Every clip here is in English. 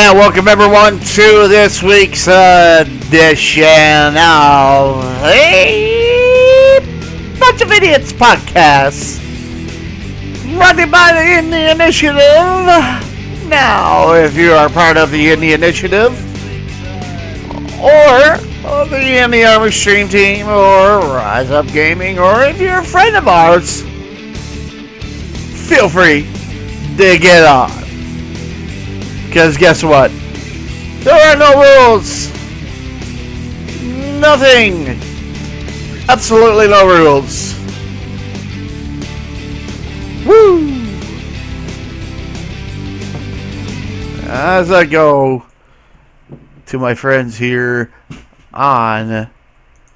And welcome everyone to this week's edition of a Bunch of Idiots podcast, brought to you by the Indie Initiative. Now, if you are part of the Indie Initiative, or the Indie Army Stream Team, or Rise Up Gaming, or if you're a friend of ours, feel free to get on. Because guess what? There are no rules. Nothing. Absolutely no rules. Woo! As I go to my friends here on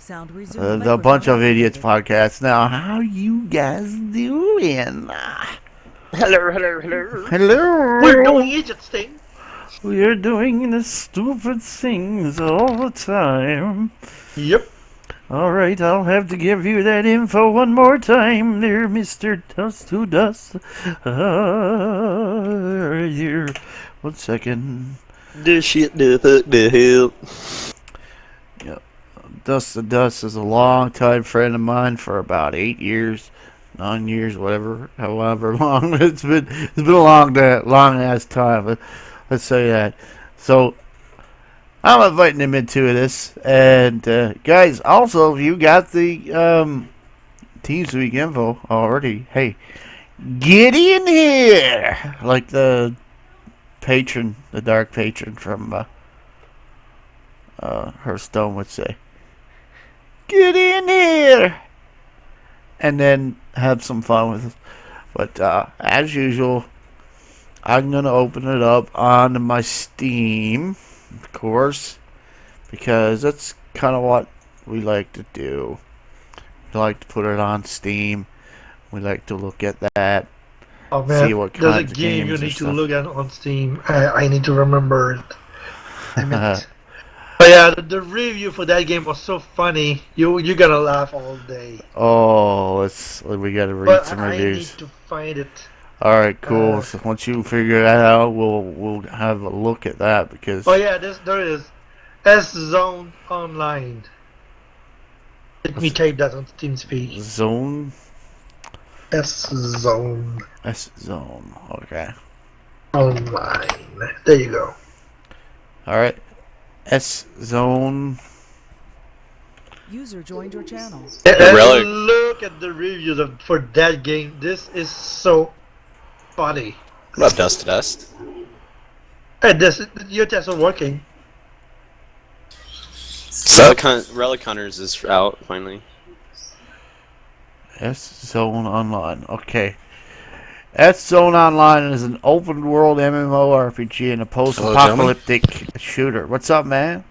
the Bunch of Idiots podcast. Now, how you guys doing? Hello. Hello. We're doing idiot thing. We're doing the stupid things all the time. Yep. Alright, I'll have to give you that info one more time there, Mr. Dust to Dust. Here. 1 second. The shit, the fuck, the hell. Yep. Dust to Dust is a long-time friend of mine for about 8 years. 9 years, whatever, however long. It's been a long ass time. Let's say that. So I'm inviting him into this, and guys, also if you got the TeamSpeak info already, hey, get in here, like the patron, the dark patron from Hearthstone would say. Get in here, and then have some fun with it. But as usual, I'm going to open it up on my Steam, of course, because that's kind of what we like to do. We like to put it on Steam. We like to look at that. Oh man, see what there's a kinds of game you games need and to stuff. look at on Steam. I need to remember it. Damn it. But yeah, the review for that game was so funny. You're gonna laugh all day. Oh, we got to read But some I reviews. need to find it. All right, cool. So once you figure that out, we'll have a look at that because. Oh yeah, there is S-Zone Online. Let me type that on TeamSpeak. Zone. S-Zone S-Zone. Okay. Online. There you go. All right. S-Zone. User joined your channel. And look at the reviews for that game. This is so funny. What up, Dust to Dust? Hey, your tests are working. Relic Hunters is out, finally. S-Zone Online. Okay. S-Zone Online is an open world MMORPG and a post-apocalyptic shooter. What's up, man?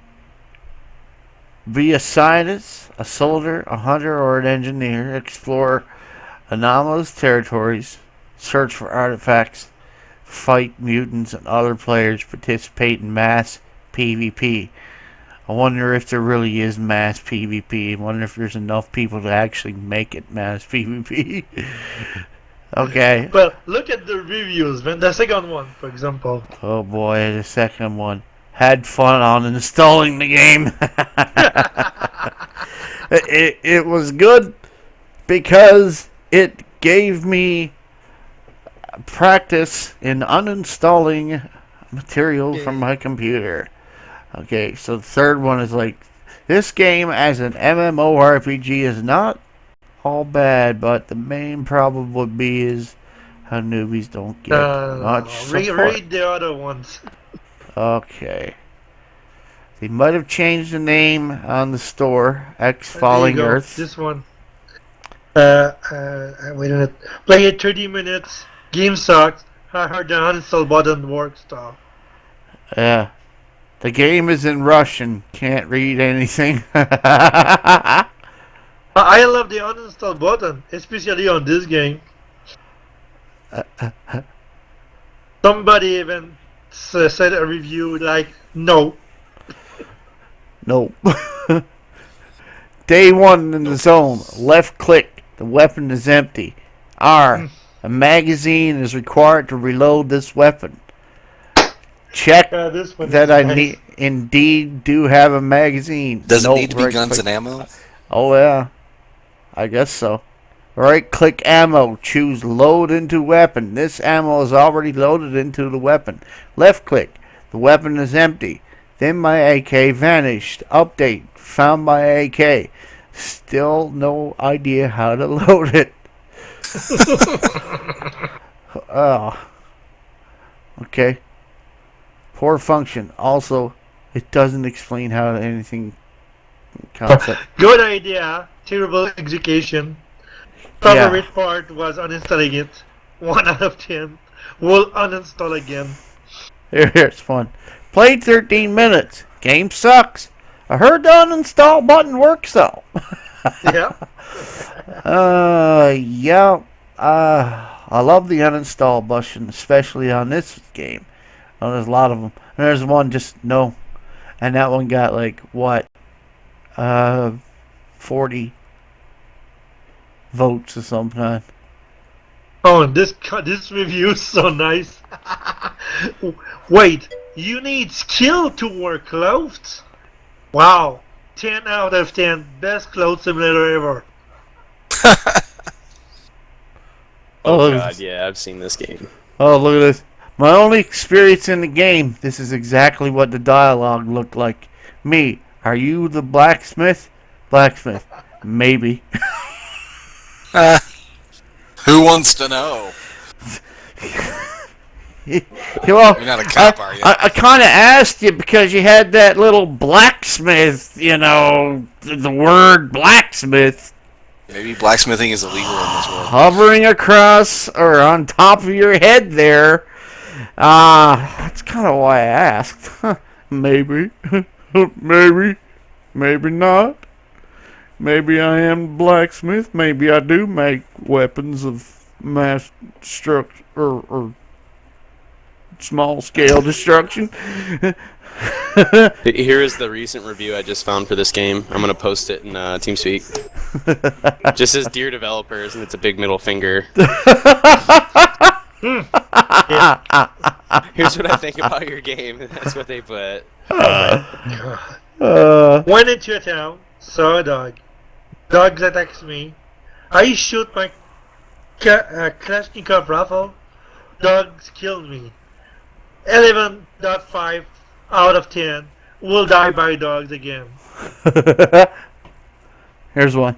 Be a scientist, a soldier, a hunter, or an engineer. Explore anomalous territories. Search for artifacts. Fight mutants and other players. Participate in mass PvP. I wonder if there really is mass PvP. I wonder if there's enough people to actually make it mass PvP. Okay. Well, look at the reviews. When the second one, for example. Oh boy, the second one. Had fun on installing the game. It was good because it gave me practice in uninstalling material from my computer. Okay, so the third one is like, this game as an MMORPG is not all bad, but the main problem would be is how newbies don't get much support. Read the other ones. Okay. They might have changed the name on the store, X Falling There you go. Earth. This one. Wait a minute. Play it 30 minutes. Game sucks. I heard the uninstall button works stuff. Yeah. The game is in Russian. Can't read anything. I love the uninstall button, especially on this game. Somebody even said a review like, no. Nope. Day 1 in the zone. Left click. The weapon is empty. R. A magazine is required to reload this weapon. Check This one that is I nice. indeed do have a magazine. Does it Nope, need to be right guns click. and ammo? Oh yeah, I guess so. Right click ammo. Choose load into weapon. This ammo is already loaded into the weapon. Left click. The weapon is empty. Then my AK vanished. Update. Found my AK. Still no idea how to load it. Oh, okay. Poor function. Also, it doesn't explain how anything concept. Good idea. Terrible execution. Favorite part was uninstalling it. 1 out of 10. Will uninstall again. Here's fun. Played 13 minutes. Game sucks. I heard the uninstall button works though. Yeah. Yeah. I love the uninstall button, especially on this game. Oh, there's a lot of them. And there's one just no, and that one got like what, 40 votes or something. Oh, this review is so nice. Wait, you need skill to wear clothes? Wow. 10 out of 10. Best clothes simulator ever. Oh, Oh look at god, this. yeah, I've seen this game. Oh, look at this. My only experience in the game. This is exactly what the dialogue looked like. Me, are you the blacksmith? Blacksmith. Maybe. Who wants to know? Well, You're not a cop, are you? I kind of asked you because you had that little blacksmith, the word blacksmith Maybe blacksmithing is illegal in this world. hovering across or on top of your head there. That's kind of why I asked. Maybe. Maybe. Maybe not. Maybe I am blacksmith. Maybe I do make weapons of mass destruction or small scale destruction. Here is the recent review I just found for this game. I'm gonna post it in TeamSpeak. Just says dear developers, and it's a big middle finger. Here's what I think about your game. That's what they put. Went into a town, saw a dog. Dog attacks me. I shoot my Kalashnikov rifle. Dogs killed me. 11.5 out of 10. Will die by dogs again. Here's one.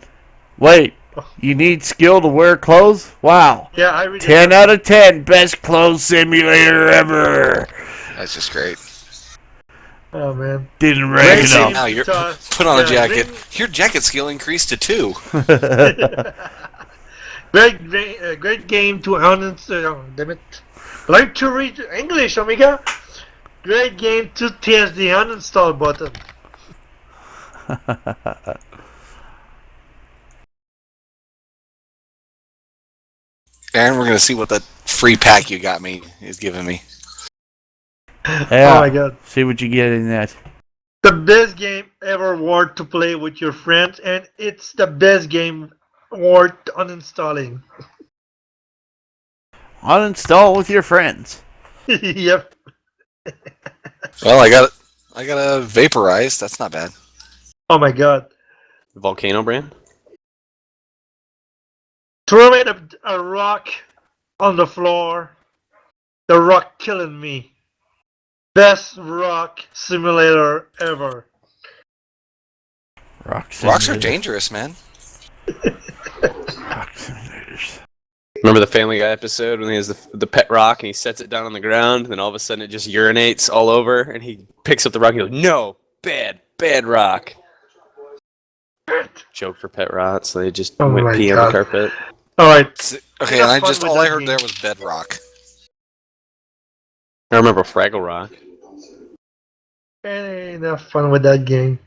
Wait, you need skill to wear clothes? Wow. Yeah, I read 10 out of 10. Best clothes simulator ever. That's just great. Oh man. Didn't rank it Great up. Now you're put on a jacket. Your jacket skill increased to 2. Great game to damn it. Like to read English, Omega. Great game to test the uninstall button. Aaron, we're gonna see what that free pack you got me is giving me. Yeah. Oh my god. See what you get in that. The best game ever worth to play with your friends, and it's the best game worth uninstalling. Uninstall with your friends. Yep. Well, I got a vaporized. That's not bad. Oh my god. Volcano brand? Throwing a rock on the floor. The rock killing me. Best rock simulator ever. Rocks are dangerous, man. Rock simulators. Remember the Family Guy episode when he has the pet rock and he sets it down on the ground and then all of a sudden it just urinates all over and he picks up the rock and he goes, no, bad rock. Joke for pet rots, so they just Oh went my pee on God. the carpet. Alright. Okay, Have and fun with all I that heard game. there was bedrock. I remember Fraggle Rock. Enough fun with that game.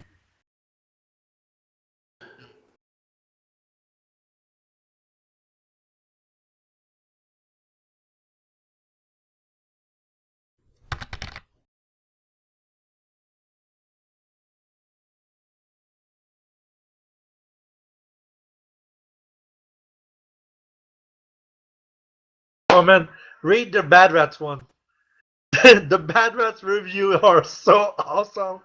Oh man, read the Bad Rats one. The Bad Rats review are so awesome.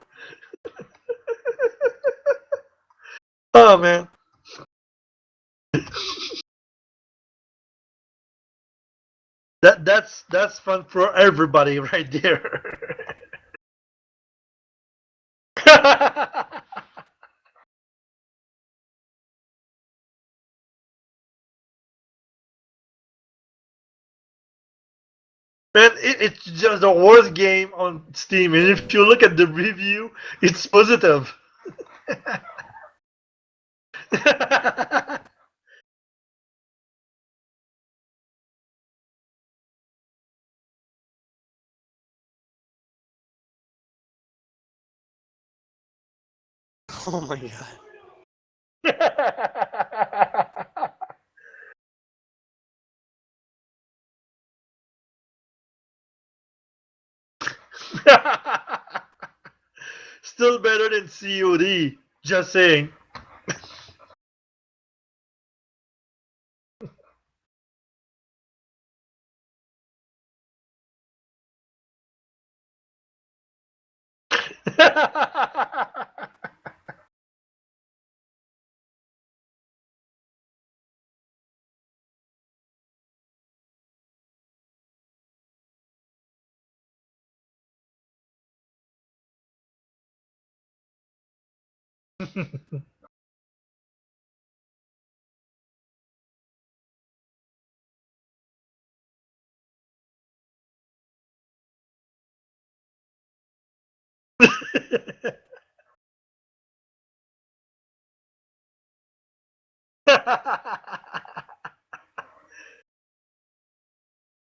Oh man. That's fun for everybody right there. Man, it's just the worst game on Steam, and if you look at the review, it's positive. Oh my god. Still better than COD. Just saying.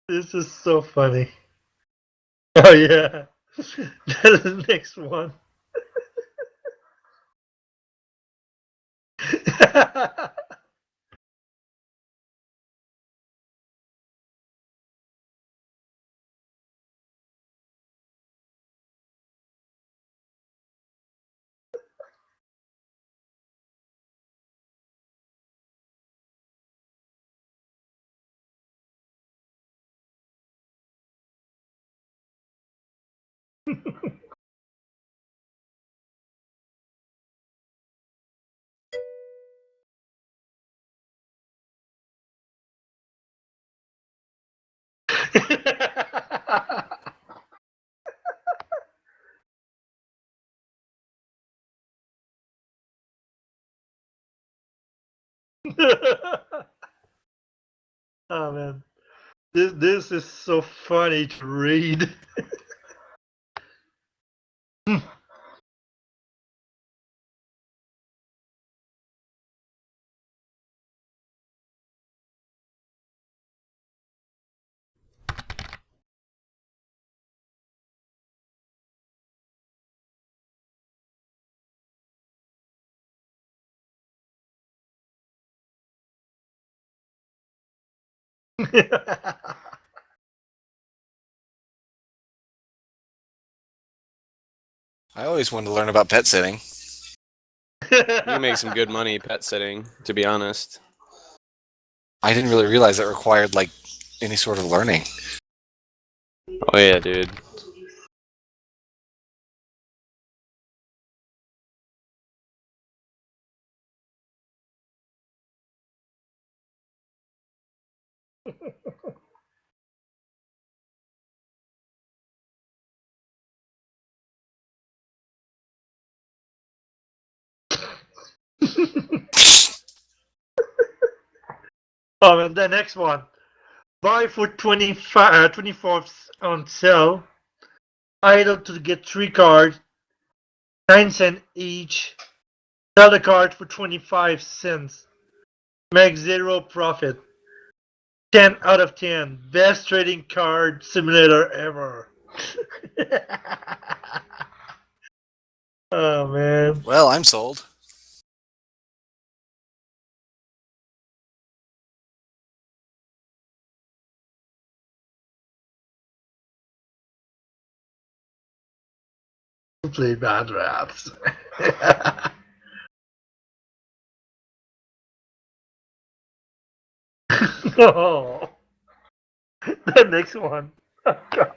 This is so funny. Oh yeah. That's the next one. Oh man. This is so funny to read. I always wanted to learn about pet sitting. You can make some good money pet sitting, to be honest. I didn't really realize it required like any sort of learning. Oh yeah, dude. Oh man, the next one. Buy for 24th on sale. Idle to get 3 cards, 9 cents each. Sell the card for 25 cents. Make 0 profit. 10 out of 10. Best trading card simulator ever. Oh man. Well, I'm sold. Play Bad Rats. Oh. The next one. Oh gosh.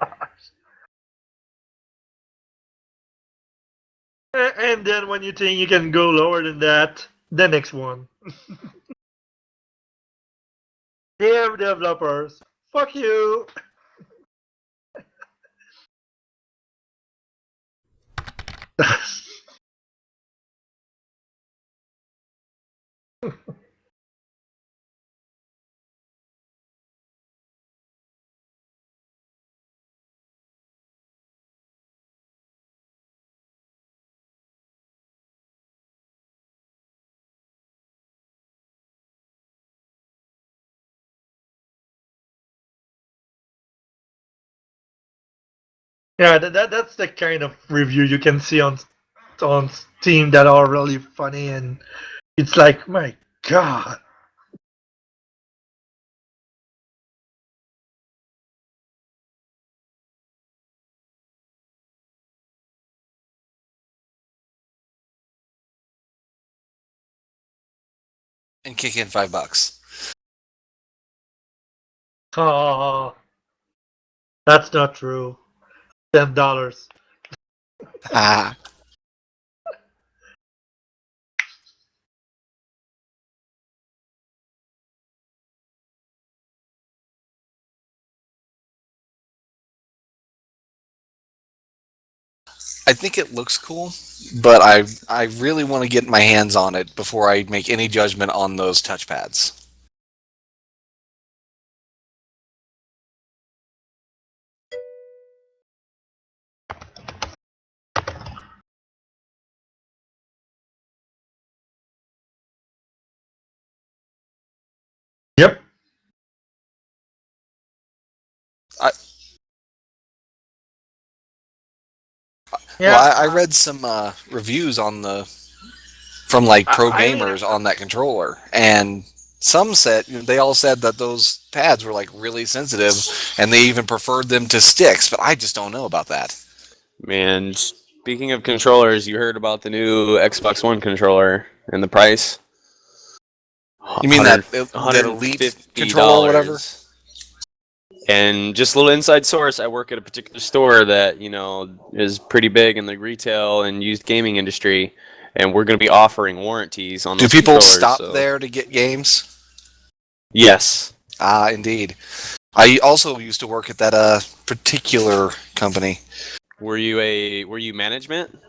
And then when you think you can go lower than that, the next one. Dear developers, fuck you. Yeah, that's the kind of review you can see on Steam that are really funny, and it's like, my God. And kick in $5. Oh, that's not true. $10. Ah. I think it looks cool, but I really want to get my hands on it before I make any judgment on those touchpads. Yep. Yeah. Well, I read some reviews from like pro I mean, gamers on that controller, and some said they all said that those pads were like really sensitive, and they even preferred them to sticks. But I just don't know about that. Man, speaking of controllers, you heard about the new Xbox One controller and the price? You mean that $150 Elite controller or whatever? And just a little inside source, I work at a particular store that, is pretty big in the retail and used gaming industry, and we're going to be offering warranties on Do those people controllers, stop so- there to get games? Yes. Ah, indeed. I also used to work at that particular company. Were you management?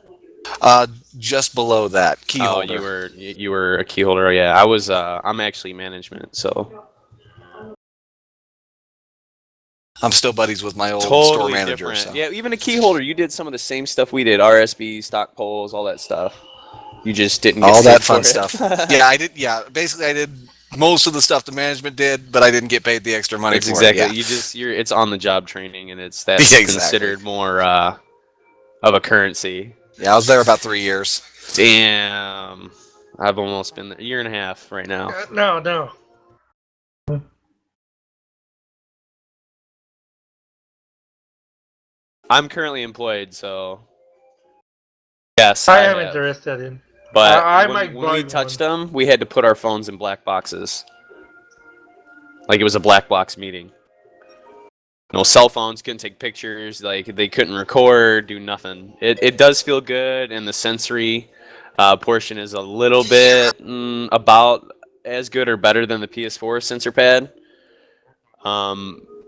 Just below that, key Oh, holder. you were a key holder. Yeah, I'm actually management, so I'm still buddies with my old store totally manager. different. So. Yeah, even a key holder, you did some of the same stuff we did: RSB, stock polls, all that stuff. You just didn't get All paid that fun for it. stuff. Yeah, I did. Yeah, basically, I did most of the stuff the management did, but I didn't get paid the extra money It's for exactly. it. Yeah. It's on the job training, and that's Yeah, exactly. considered more of a currency. Yeah, I was there about 3 years. Damn, I've almost been there, a year and a half right now. No. I'm currently employed, so yes, I am have. interested in. But I when, might when buy we touched one. them, we had to put our phones in black boxes. Like it was a black box meeting. No cell phones, couldn't take pictures, like they couldn't record, do nothing. It does feel good, and the sensory portion is a little bit about as good or better than the PS4 sensor pad.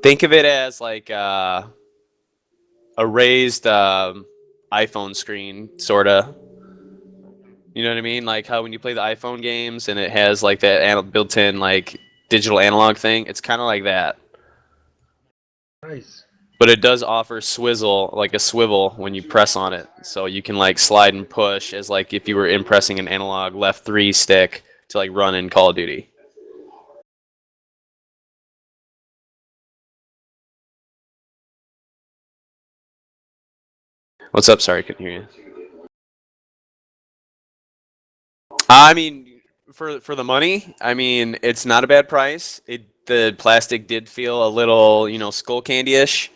Think of it as like a raised iPhone screen, sorta. You know what I mean? Like how when you play the iPhone games and it has like that built-in like digital analog thing, it's kind of like that. Nice. But it does offer a swivel when you press on it. So you can like slide and push as like if you were impressing an analog left 3 stick to like run in Call of Duty. What's up? Sorry, I couldn't hear you. I mean, for the money, I mean, it's not a bad price. The plastic did feel a little, skull candy-ish.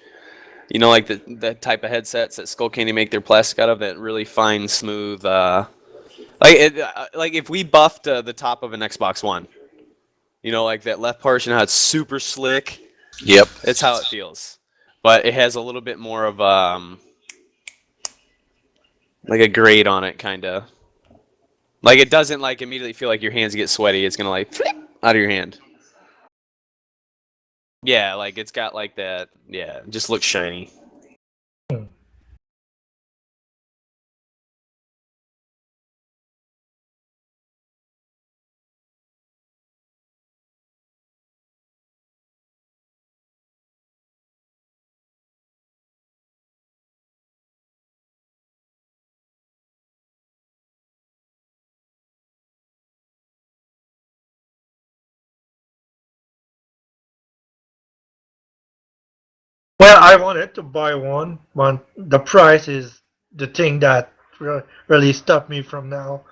Like the type of headsets that Skull Candy make their plastic out of, that really fine, smooth. Like if we buffed the top of an Xbox One, like that left portion, how it's super slick. Yep. It's how it feels, but it has a little bit more of like a grate on it, kind of. Like it doesn't like immediately feel like your hands get sweaty. It's gonna like flip out of your hand. Yeah, like it's got like that. Yeah, it just looks shiny. Well, I wanted to buy one, but the price is the thing that really stopped me from now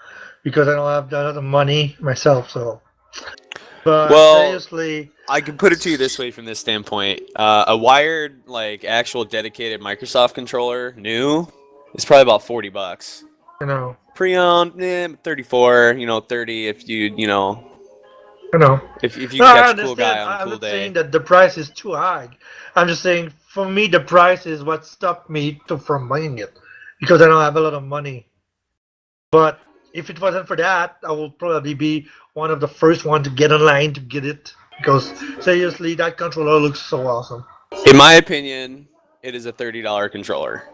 because I don't have that other money myself. So, but Well, seriously, I can put it to you this way from this standpoint: a wired, like actual dedicated Microsoft controller, new, is probably about $40. you know, Pre-owned, 34. 30 if you know. if you No, can I catch a cool understand. guy on a I'm cool not saying day. that the price is too high. I'm just saying for me the price is what stopped me from buying it because I don't have a lot of money. But if it wasn't for that, I will probably be one of the first one to get online to get it because seriously, that controller looks so awesome. In my opinion, it is a $30 controller.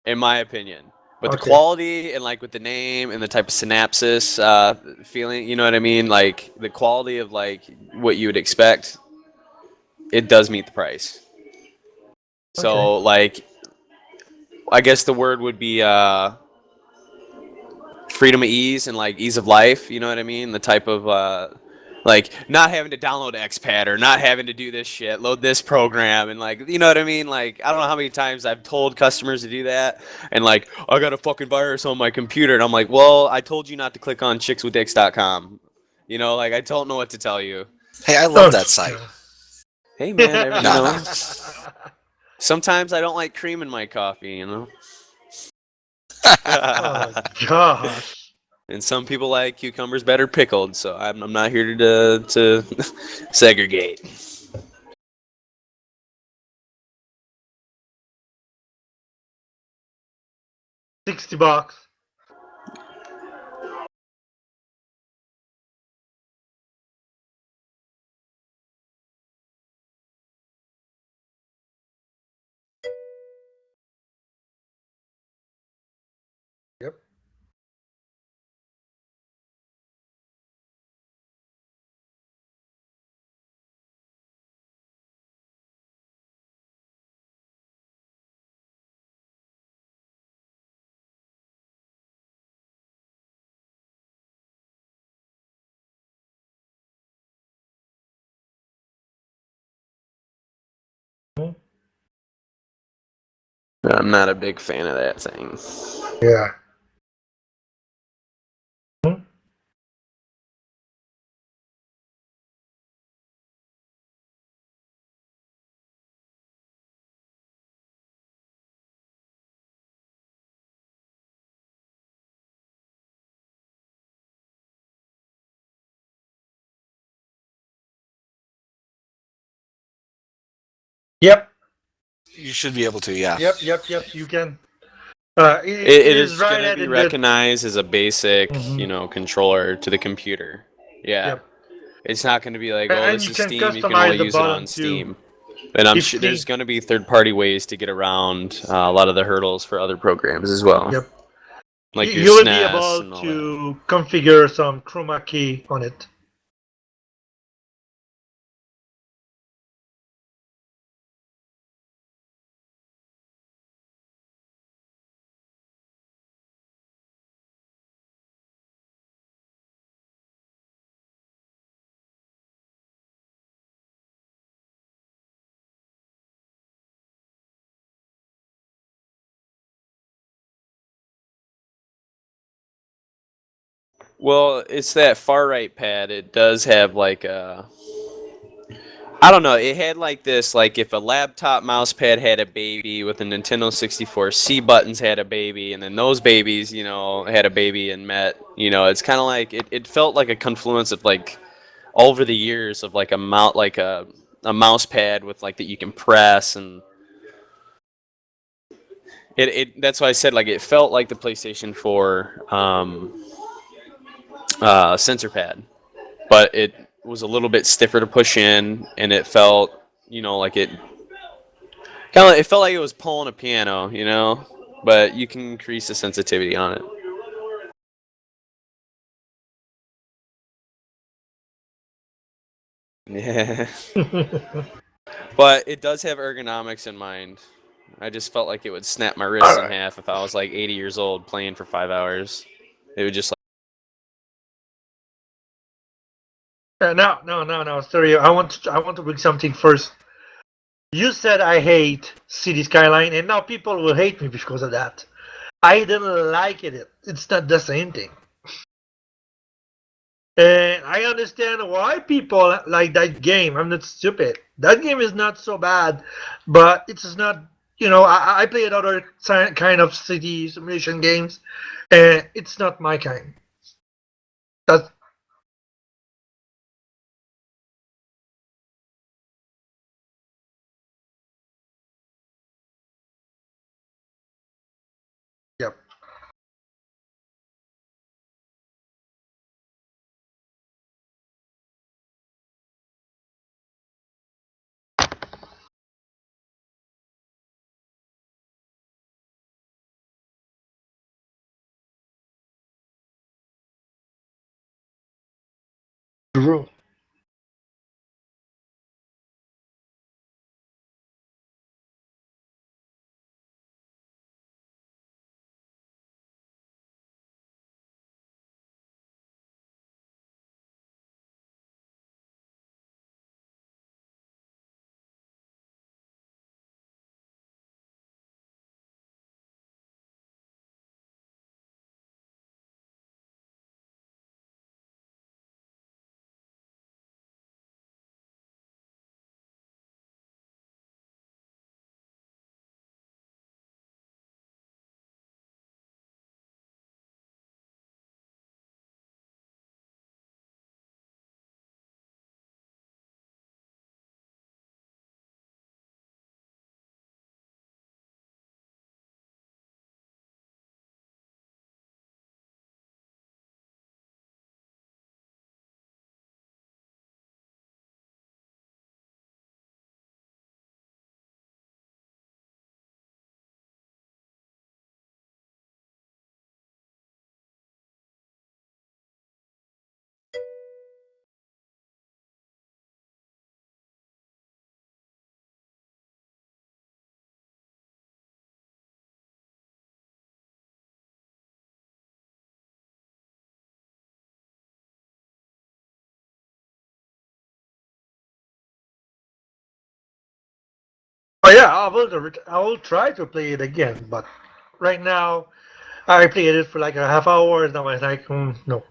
In my opinion. But the Okay. quality and like with the name and the type of synapses feeling, you know what I mean? Like the quality of like what you would expect, it does meet the price. So Okay. like I guess the word would be freedom of ease and like ease of life, you know what I mean? The type of like not having to download XPad or not having to do this shit, load this program and like you know what I mean? Like I don't know how many times I've told customers to do that and like I got a fucking virus on my computer and I'm like, well, I told you not to click on chickswithdicks.com. You know, like I don't know what to tell you. Hey, I love Oh, that site. Hey man, No, no. sometimes I don't like cream in my coffee, you know. oh gosh. And some people like cucumbers better pickled, so I'm not here to segregate. $60. Yep. I'm not a big fan of that thing. Yeah. Yep. You should be able to, yeah. Yep. You can. It It is is right going to at be in the. recognized as a basic, Mhm. controller to the computer. Yeah. Yep. It's not going to be like, oh, And this you is can Steam. You can only customize the use it button on too. Steam. And I'm If sure Steam. there's going to be third-party ways to get around a lot of the hurdles for other programs as well, Yep. like your You will be SNES able and all that. to configure some chroma key on it. Well, it's that far right pad. It does have like a. I don't know. It had like this, like if a laptop mouse pad had a baby with a Nintendo 64, C buttons had a baby, and then those babies, had a baby and met. It's kind of like it felt like a confluence of like over the years of like a mouse pad with like that you can press and That's why I said like it felt like the PlayStation 4 sensor pad, but it was a little bit stiffer to push in, and it felt, like it it felt like it was pulling a piano, but you can increase the sensitivity on it. Yeah, but it does have ergonomics in mind. I just felt like it would snap my wrist in Alright. half if I was like 80 years old playing for 5 hours. It would just No. Sorry, I want to bring something first. You said I hate City Skyline, and now people will hate me because of that. I didn't like it. It's not the same thing. And I understand why people like that game. I'm not stupid. That game is not so bad, but it's not. I play other kind of city simulation games, and it's not my kind. That's yep. True. Oh yeah, I will try to play it again, but right now I played it for like a half hour. Now I'm like, no.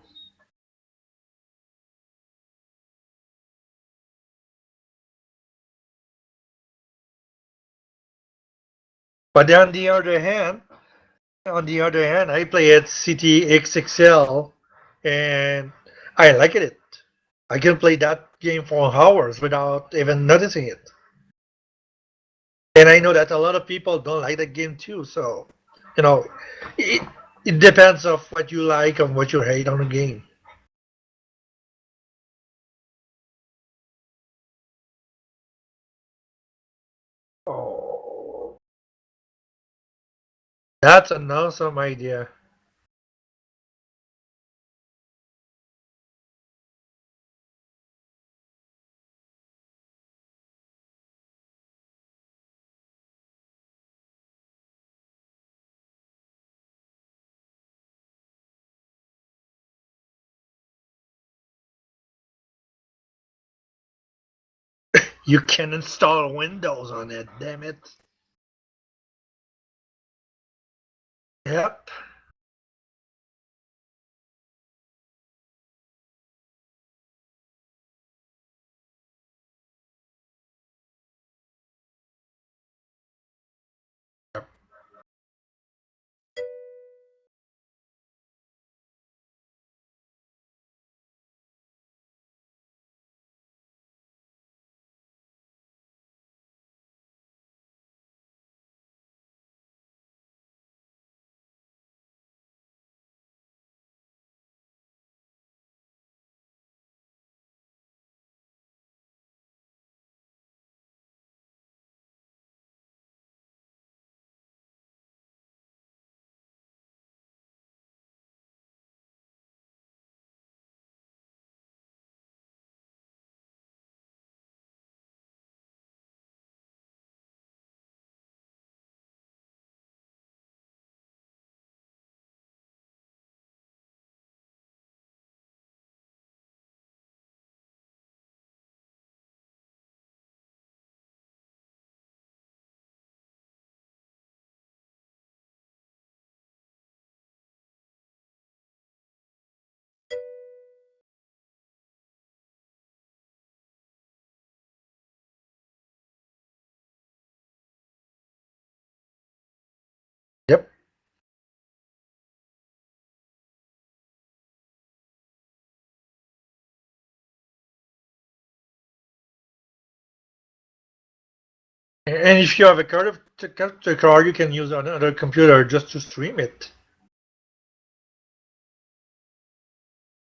But on the other hand, I play at CTXXL, and I like it. I can play that game for hours without even noticing it. And I know that a lot of people don't like that game too. So, you know, it, it depends of what you like and what you hate on a game. Oh, that's an awesome idea. You can install Windows on it. Damn it. Yep. And if you have a capture card, you can use another computer just to stream it.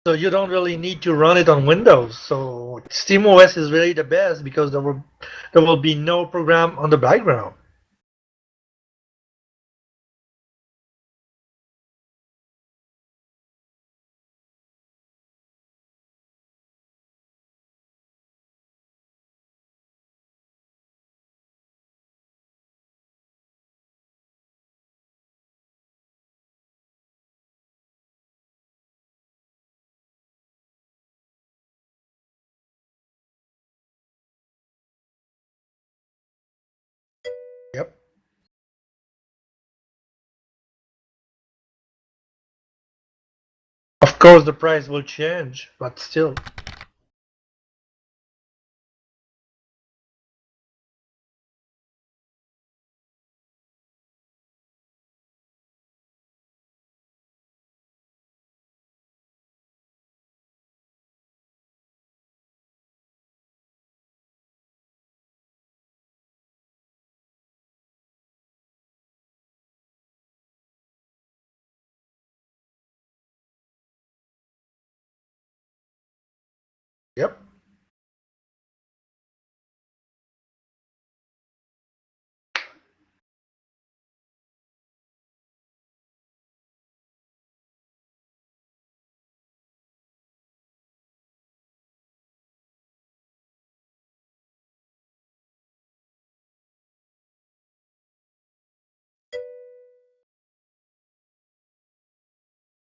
So you don't really need to run it on Windows. So SteamOS is really the best because there will be no program on the background. Yep. Of course, the price will change, but still. Yep.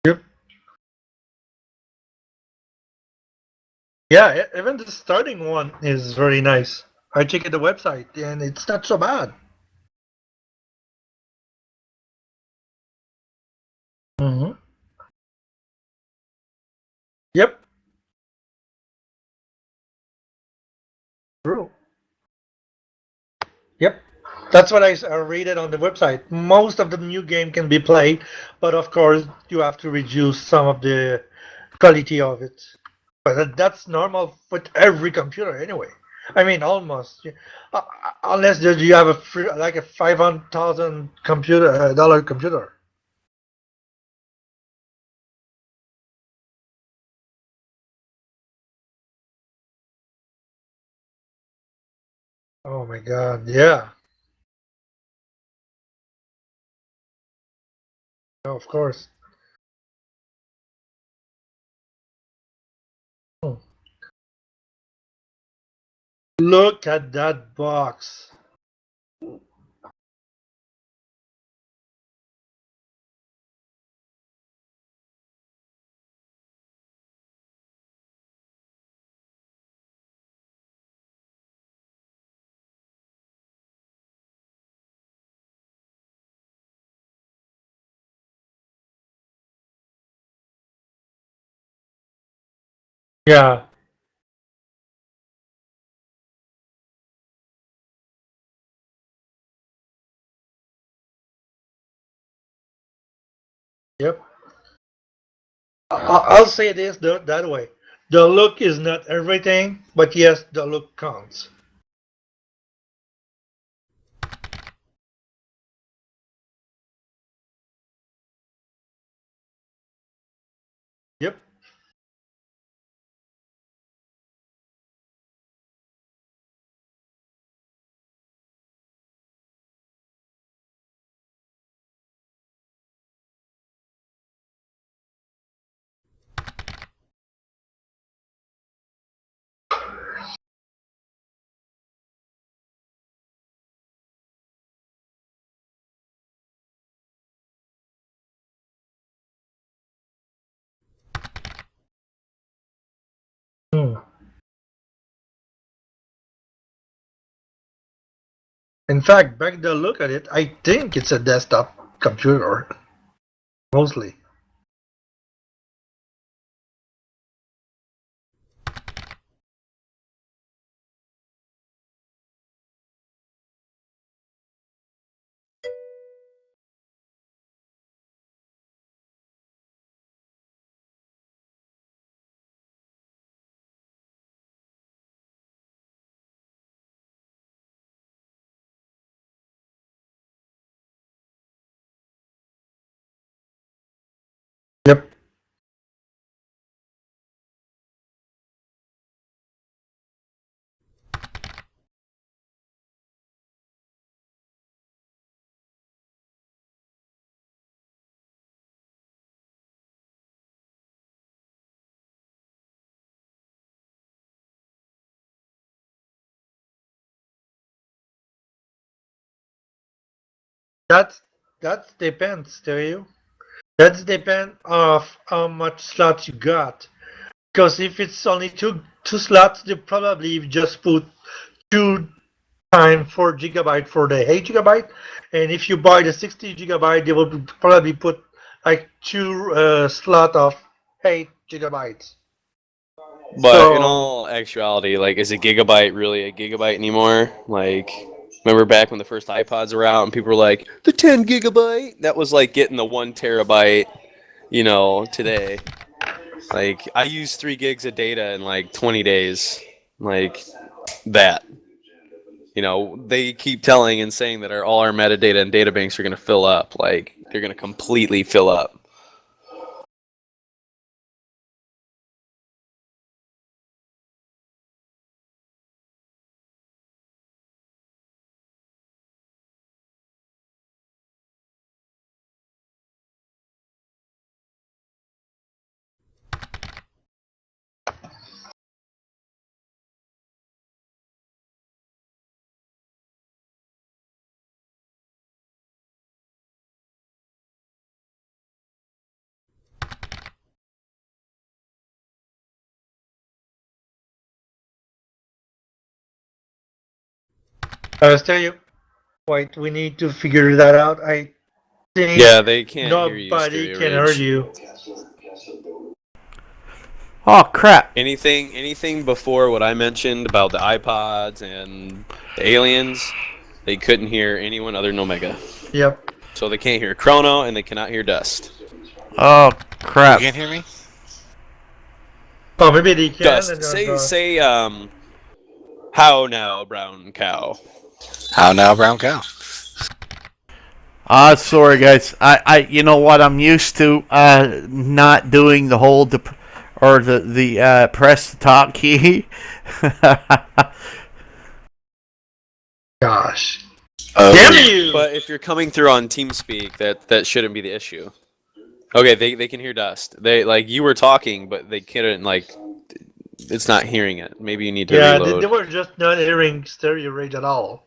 Yep. Yeah, even the starting one is very nice. I checked the website and it's not so bad. Hmm. Yep. True. Yep. That's what I read it on the website. Most of the new game can be played, but of course you have to reduce some of the quality of it. But that's normal with every computer anyway. I mean, almost. Unless you have a free, like a 500,000 computer dollar computer. Oh my God! Yeah, of course. Hmm. Look at that box. Yeah. Yep. I'll say this that way. The look is not everything, but yes, the look counts. Yep. Hmm. In fact, back the look at it, I think it's a desktop computer mostly. That depends, Stereo. That depends of how much slots you got. Because if it's only two slots, they probably just put 2 times 4 GB for the 8 GB, and if you buy the 60 GB, they will probably put like two slot of 8 GB. But So- in all actuality, like, is a gigabyte really a gigabyte anymore? Like, remember back when the first iPods were out and people were like, the 10 gigabyte? That was like getting the 1 terabyte, today. Like, I use 3 gigs of data in like 20 days. Like, that. They keep telling and saying that all our metadata and data banks are going to fill up. Like, they're going to completely fill up. Stereo. Wait, we need to figure that out. I think Yeah, they can't hear you. nobody Stereo can Rage. hear you. Oh crap! Anything before what I mentioned about the iPods and the aliens, they couldn't hear anyone other than Omega. Yep. So they can't hear Chrono and they cannot hear Dust. Oh You crap! can't hear me? Oh, maybe they can. Dust, and say how now, brown cow? How now, brown cow? Sorry guys. You know what? I'm used to not doing the hold the press the talk key. Gosh. Oh, Damn you! But if you're coming through on TeamSpeak, that shouldn't be the issue. Okay, they can hear Dust. They you were talking, but they couldn't it's not hearing it. Maybe you need to Yeah, reload. they were just not hearing Stereo Rage at all.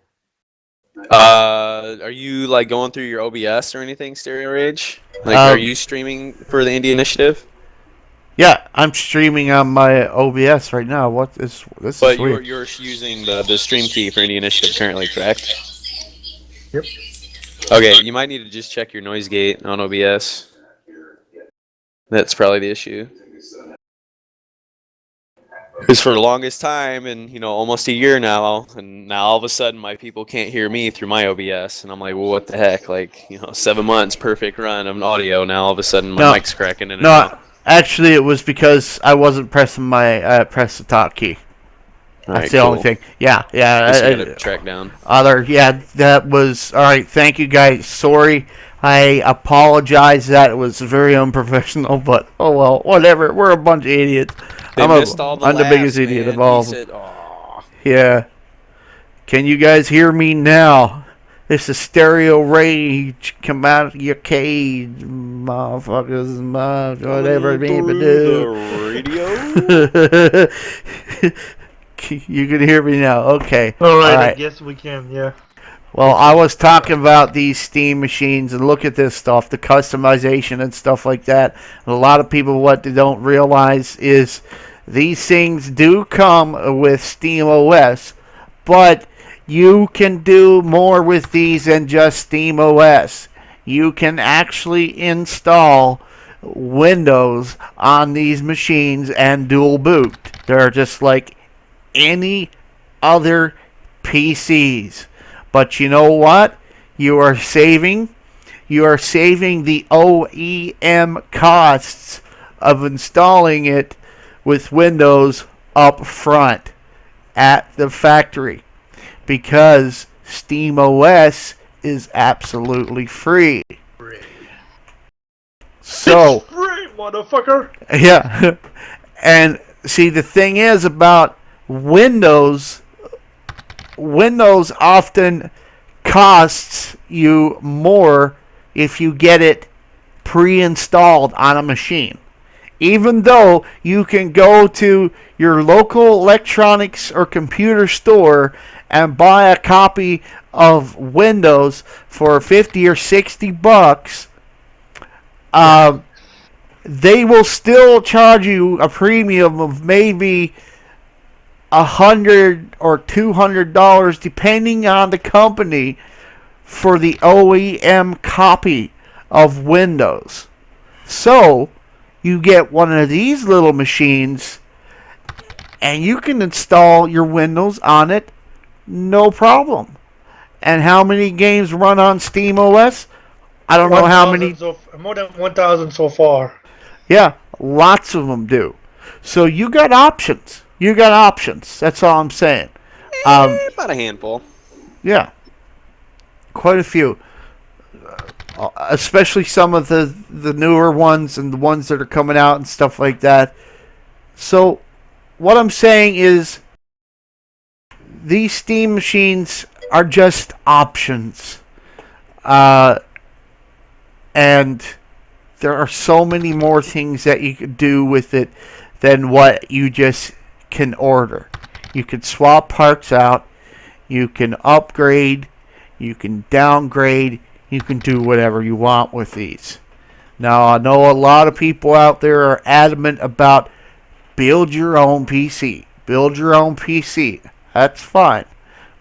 Are you going through your OBS or anything, Stereo Rage? Are you streaming for the Indie Initiative? Yeah, I'm streaming on my OBS right now. This But is weird. you're using the stream key for Indie Initiative currently, correct? Yep. Okay, you might need to just check your noise gate on OBS. That's probably the issue. Because for the longest time, and almost a year now, and now all of a sudden my people can't hear me through my OBS, and I'm like, well, what the heck? 7 months, perfect run of audio. Now all of a sudden my mic's cracking in and out. No, actually, it was because I wasn't pressing my press the talk key. That's the only thing. Yeah. Just gotta track down. That was all right. Thank you guys. Sorry, I apologize. That was very unprofessional. But oh well, whatever. We're a bunch of idiots. They missed all the I'm the laughs, biggest idiot man. of all. He said, "Aw." Yeah. Can you guys hear me now? This is Stereo Rage. Come out of your cage, motherfuckers. Whatever it means to The do. You can hear me now. Okay. Alright, I Alright. guess we can, yeah. Well, I was talking about these Steam machines, and look at this stuff, the customization and stuff like that. And a lot of people, what they don't realize is these things do come with Steam OS, but you can do more with these than just Steam OS. You can actually install Windows on these machines and dual boot. They're just like any other PCs. But you know what? You are saving the OEM costs of installing it with Windows up front at the factory, because SteamOS is absolutely free. So, It's free, motherfucker! yeah. And see, the thing is about Windows often costs you more if you get it pre-installed on a machine. Even though you can go to your local electronics or computer store and buy a copy of Windows for 50 or 60 bucks, they will still charge you a premium of maybe $100 or $200, depending on the company, for the OEM copy of Windows. So you get one of these little machines, and you can install your Windows on it, no problem. And how many games run on SteamOS? I don't know how many. More than 1,000 so far. Yeah, lots of them do. So you got options. You got options. That's all I'm saying. About a handful. Yeah, quite a few. Especially some of the newer ones and the ones that are coming out and stuff like that. So what I'm saying is these Steam machines are just options. And there are so many more things that you could do with it than what you just can order. You can swap parts out. You can upgrade. You can downgrade. You can do whatever you want with these. Now, I know a lot of people out there are adamant about build your own PC. Build your own PC. That's fine.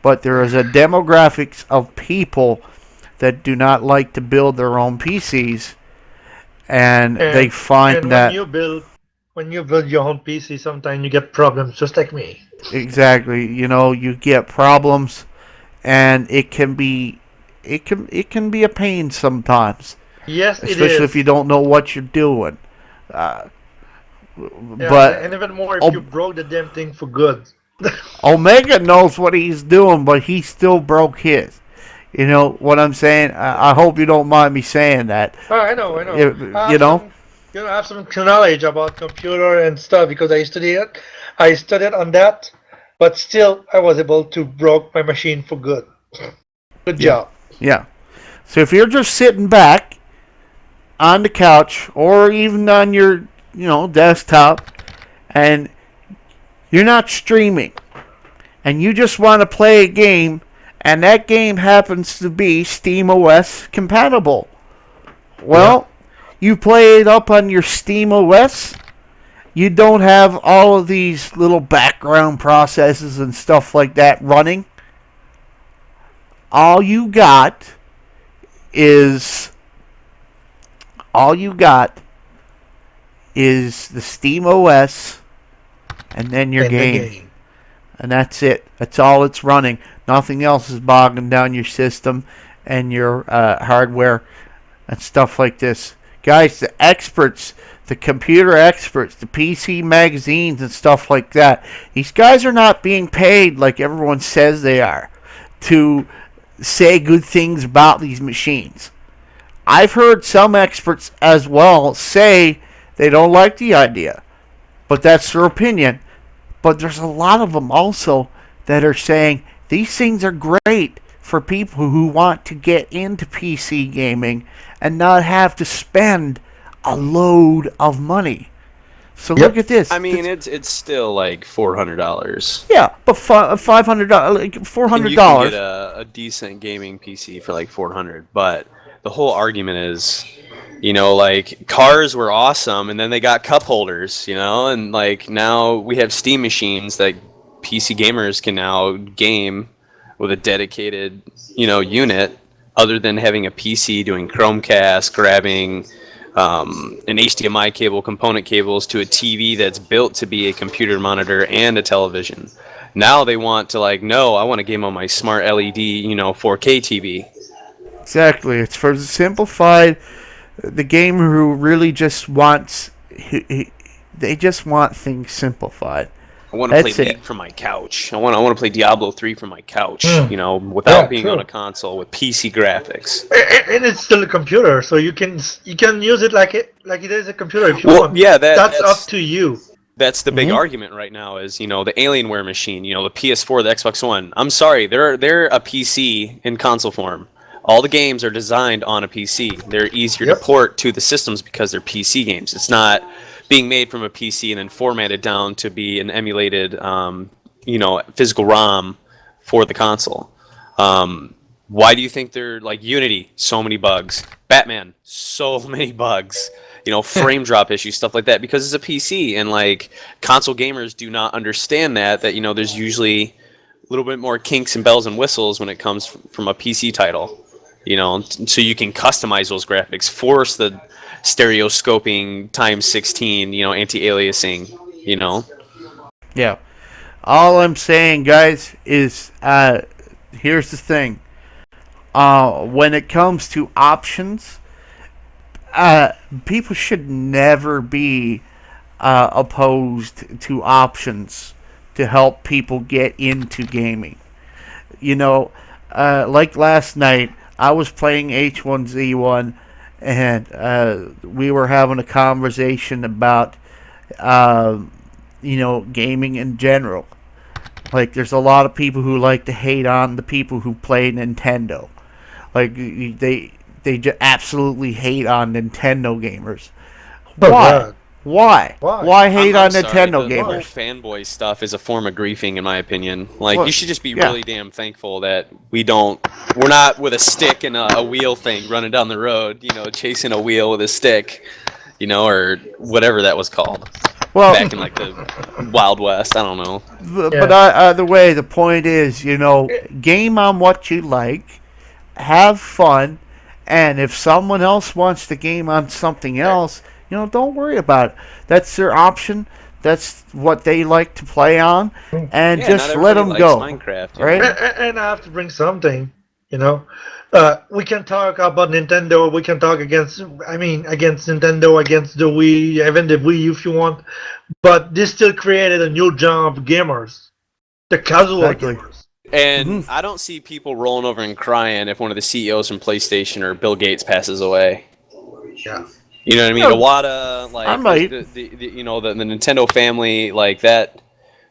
But there is a demographics of people that do not like to build their own PCs, and they find that when you build your own PC, sometimes you get problems, just like me. Exactly. You get problems, and it can be a pain sometimes. Yes, it is. Especially if you don't know what you're doing. Yeah, But and even more if you broke the damn thing for good. Omega knows what he's doing, but he still broke his. You know what I'm saying? I hope you don't mind me saying that. Oh, I know. You know? I have some knowledge about computer and stuff because I studied on that, but still I was able to broke my machine for good. Good job. Yeah. So if you're just sitting back on the couch or even on your, desktop, and you're not streaming, and you just want to play a game, and that game happens to be SteamOS compatible, well, you play it up on your SteamOS. You don't have all of these little background processes and stuff like that running. All you got is the SteamOS and then your game. And that's it. That's all it's running. Nothing else is bogging down your system and your hardware and stuff like this. Guys, the experts, the computer experts, the PC magazines and stuff like that, these guys are not being paid like everyone says they are to say good things about these machines. I've heard some experts as well say they don't like the idea, but that's their opinion. But there's a lot of them also that are saying these things are great for people who want to get into PC gaming and not have to spend a load of money. So look at this. I mean, it's still like $400. Yeah, but $500, like $400. And you can get a decent gaming PC for like $400. But the whole argument is, like cars were awesome, and then they got cup holders, and like now we have Steam machines that PC gamers can now game with a dedicated, unit, other than having a PC doing Chromecast, grabbing an HDMI cable, component cables to a TV that's built to be a computer monitor and a television. Now they want to no, I want to game on my smart LED, 4K TV. Exactly. It's for the simplified, the gamer who really just wants, they just want things simplified. I want to play League from my couch. I want to play Diablo 3 from my couch, without being on a console with PC graphics. And it's still a computer, so you can use it like it is a computer if you want. Yeah, that's up to you. That's the big argument right now is, the Alienware machine, the PS4, the Xbox One. I'm sorry, they're a PC in console form. All the games are designed on a PC. They're easier to port to the systems because they're PC games. It's not being made from a PC and then formatted down to be an emulated, physical ROM for the console. Why do you think they're like Unity? So many bugs. Batman, so many bugs. Frame drop issues, stuff like that, because it's a PC, and like console gamers do not understand that there's usually a little bit more kinks and bells and whistles when it comes from a PC title. So you can customize those graphics, force the stereoscoping times 16, anti-aliasing. Yeah. All I'm saying, guys, is here's the thing. When it comes to options, people should never be opposed to options to help people get into gaming. Like last night, I was playing H1Z1, and we were having a conversation about, gaming in general. Like, there's a lot of people who like to hate on the people who play Nintendo. Like, they just absolutely hate on Nintendo gamers. Oh, Why? God. Why? Why? Why hate I'm on sorry, Nintendo the whole gamers? fanboy stuff is a form of griefing, in my opinion. Like, Well, you should just be yeah. really damn thankful that we're not with a stick and a wheel thing running down the road, chasing a wheel with a stick, or whatever that was called Well, back in like the Wild West. I don't know. but either way, the point is, game on what you like, have fun, and if someone else wants to game on something else, don't worry about it. That's their option. That's what they like to play on, and Yeah, just not let them everybody go. likes Minecraft, Right? And I have to bring something, we can talk about Nintendo. We can talk against Nintendo, against the Wii, even the Wii if you want. But this still created a new genre of gamers, the casual Exactly. gamers. And I don't see people rolling over and crying if one of the CEOs from PlayStation or Bill Gates passes away. Yeah. You know what I mean? Yeah, Iwata, like I might. the Nintendo family, like that.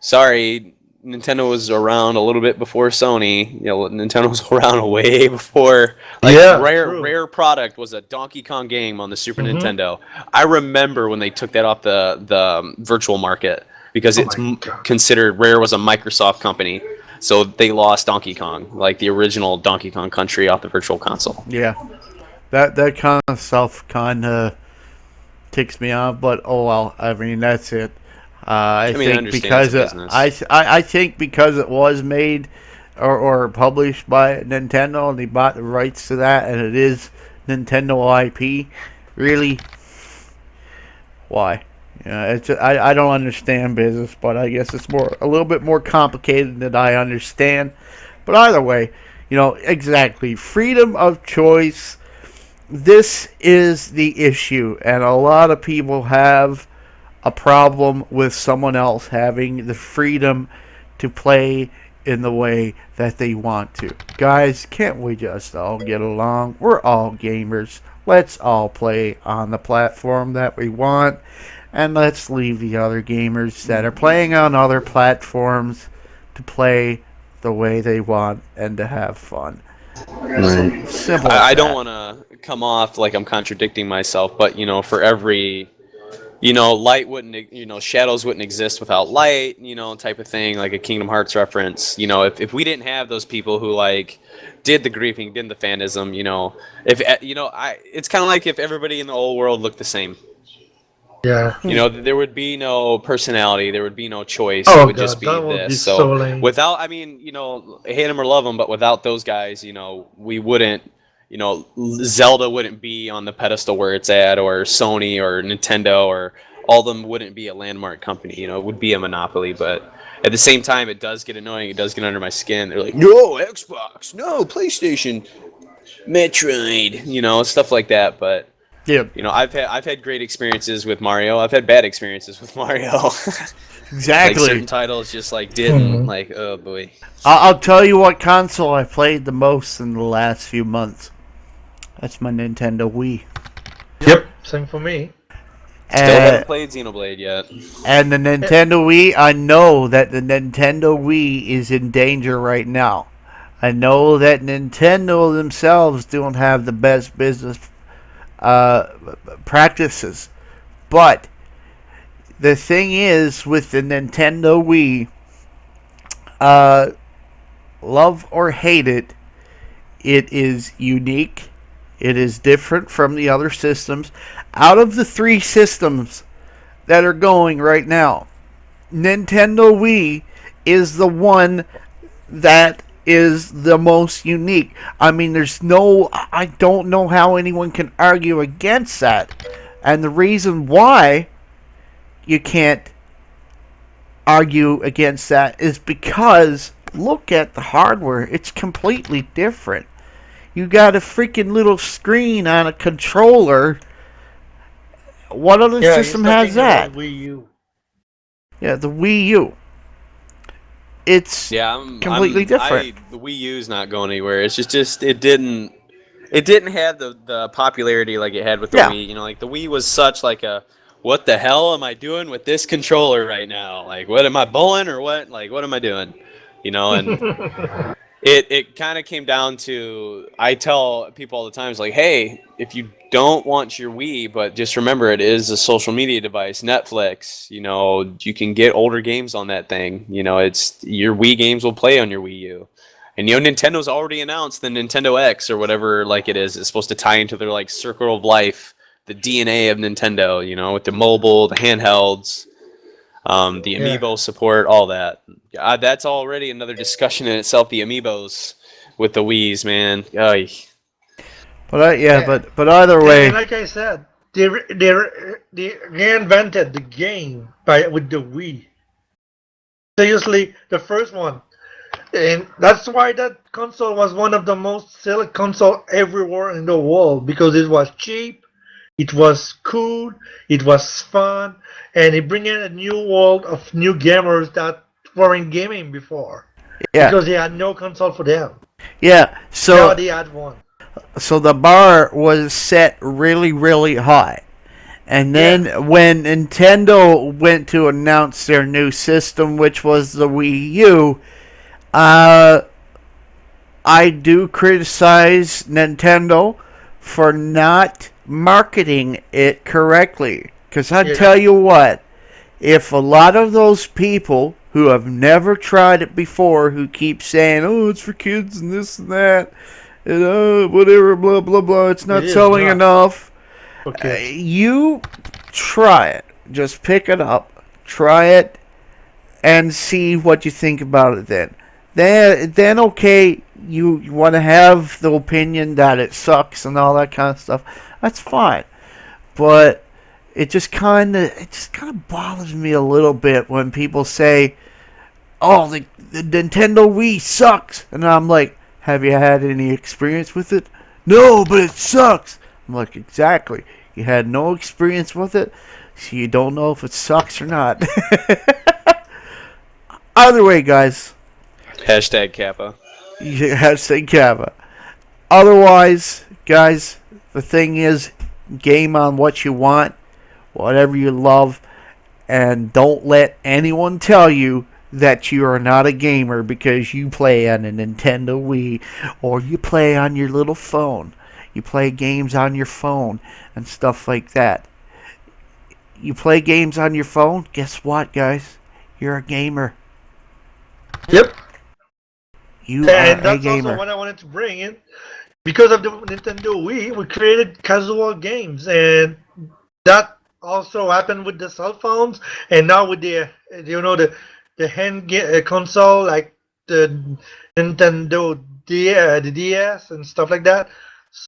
Sorry, Nintendo was around a little bit before Sony. Nintendo was around way before. Like, Yeah, rare true. product was a Donkey Kong game on the Super Nintendo. I remember when they took that off the virtual market because Oh it's my God. considered Rare was a Microsoft company, so they lost Donkey Kong, like the original Donkey Kong Country, off the Virtual Console. Yeah. That kind of stuff kind of ticks me off, but oh well. I mean, that's it. I mean, I think understand because it's a business. I think because it was made or published by Nintendo and they bought the rights to that, and it is Nintendo IP. Really, why? I don't understand business, but I guess it's a little bit more complicated than I understand. But either way, exactly, freedom of choice. This is the issue, and a lot of people have a problem with someone else having the freedom to play in the way that they want to. Guys, can't we just all get along? We're all gamers. Let's all play on the platform that we want, and let's leave the other gamers that are playing on other platforms to play the way they want and to have fun. Simple. I as don't that. want to come off like I'm contradicting myself, but for every light wouldn't shadows wouldn't exist without light, type of thing, like a Kingdom Hearts reference. If we didn't have those people who like did the griefing, did the fanism, if it's kind of like if everybody in the old world looked the same. Yeah. There would be no personality, there would be no choice. Oh, It would God, just be that would this. be So so lame. without, hate them or love them, but without those guys, we wouldn't. Zelda wouldn't be on the pedestal where it's at, or Sony or Nintendo, or all of them wouldn't be a landmark company. It would be a monopoly. But at the same time, it does get annoying. It does get under my skin. They're like, no, Xbox, no, PlayStation, Metroid, stuff like that. But Yeah, I've had great experiences with Mario. I've had bad experiences with Mario. Like exactly. certain titles just like didn't like. Oh boy. I'll tell you what console I played the most in the last few months. That's my Nintendo Wii. Yep. Same for me. Still haven't played Xenoblade yet. And the Nintendo Wii, I know that the Nintendo Wii is in danger right now. I know that Nintendo themselves don't have the best business practices. But the thing is, with the Nintendo Wii, love or hate it, it is unique. It is different from the other systems. Out of the 3 systems that are going right now, Nintendo Wii is the one that is the most unique. I mean, I don't know how anyone can argue against that. And the reason why you can't argue against that is because look at the hardware. It's completely different. You got a freaking little screen on a controller. What other system has that? Wii U. Yeah, the Wii U. It's completely different. The Wii U's not going anywhere. It's just it didn't have the popularity like it had with the Wii. You know, like the Wii was such like a what the hell am I doing with this controller right now? Like, what am I bowling or what? Like, what am I doing? You know, and it kind of came down to, I tell people all the time, it's like, hey, if you don't want your Wii, but just remember it is a social media device, Netflix, you know, you can get older games on that thing. You know, it's your Wii games will play on your Wii U. And, you know, Nintendo's already announced the Nintendo X or whatever, like it is. It's supposed to tie into their, like, circle of life, the DNA of Nintendo, you know, with the mobile, the handhelds, the amiibo support, all that. That's already another discussion in itself, the amiibos with the Wiis, man. Oy. But either way, and like I said, they reinvented the game with the Wii. Seriously, the first one, and that's why that console was one of the most selling console everywhere in the world, because it was cheap, it was cool, it was fun, and it bring in a new world of new gamers that weren't gaming before. Yeah. Because they had no console for them. Yeah. Now they had one. So the bar was set really, really high. And then when Nintendo went to announce their new system, which was the Wii U, I do criticize Nintendo for not marketing it correctly. Because I tell you what, if a lot of those people who have never tried it before, who keep saying, oh, it's for kids and this and that, and whatever, blah, blah, blah, it's not selling enough. Okay. You try it. Just pick it up, try it, and see what you think about it then. Then okay, you want to have the opinion that it sucks and all that kind of stuff. That's fine. But it just kind of bothers me a little bit when people say, oh, the Nintendo Wii sucks. And I'm like, have you had any experience with it? No, but it sucks. I'm like, exactly. You had no experience with it, so you don't know if it sucks or not. Either way, guys. Hashtag Kappa. Yeah, hashtag Kappa. Otherwise, guys, the thing is, game on what you want, whatever you love, and don't let anyone tell you that you are not a gamer because you play on a Nintendo Wii or you play on your little phone. You play games on your phone and stuff like that. You play games on your phone, guess what, guys? You're a gamer. Yep. You are a gamer. And that's also what I wanted to bring in. Because of the Nintendo Wii, we created casual games, and that also happened with the cell phones, and now with the hand console like the Nintendo the DS and stuff like that.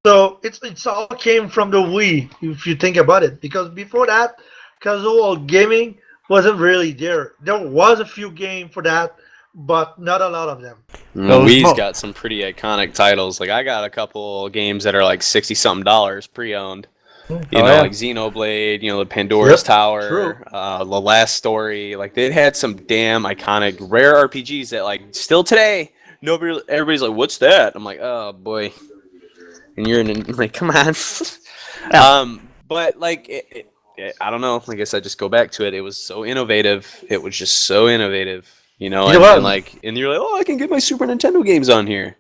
So it's all came from the Wii, if you think about it. Because before that, casual gaming wasn't really there. There was a few games for that, but not a lot of them. Wii's got some pretty iconic titles. Like I got a couple games that are like $60-something pre-owned. You know, like Xenoblade, the Pandora's Tower, The Last Story. Like they had some damn iconic rare RPGs that like still today everybody's like, what's that? I'm like, oh boy. And you're like, come on. But like I don't know. I guess I just go back to it. It was so innovative. It was just so innovative. And you're like, oh, I can get my Super Nintendo games on here.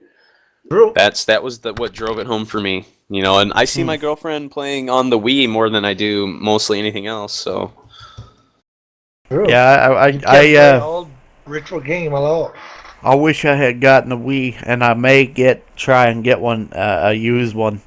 True. That was what drove it home for me. And I see my girlfriend playing on the Wii more than I do mostly anything else. So. True. Yeah, I old retro game a lot. I wish I had gotten a Wii, and I may try and get one, a used one,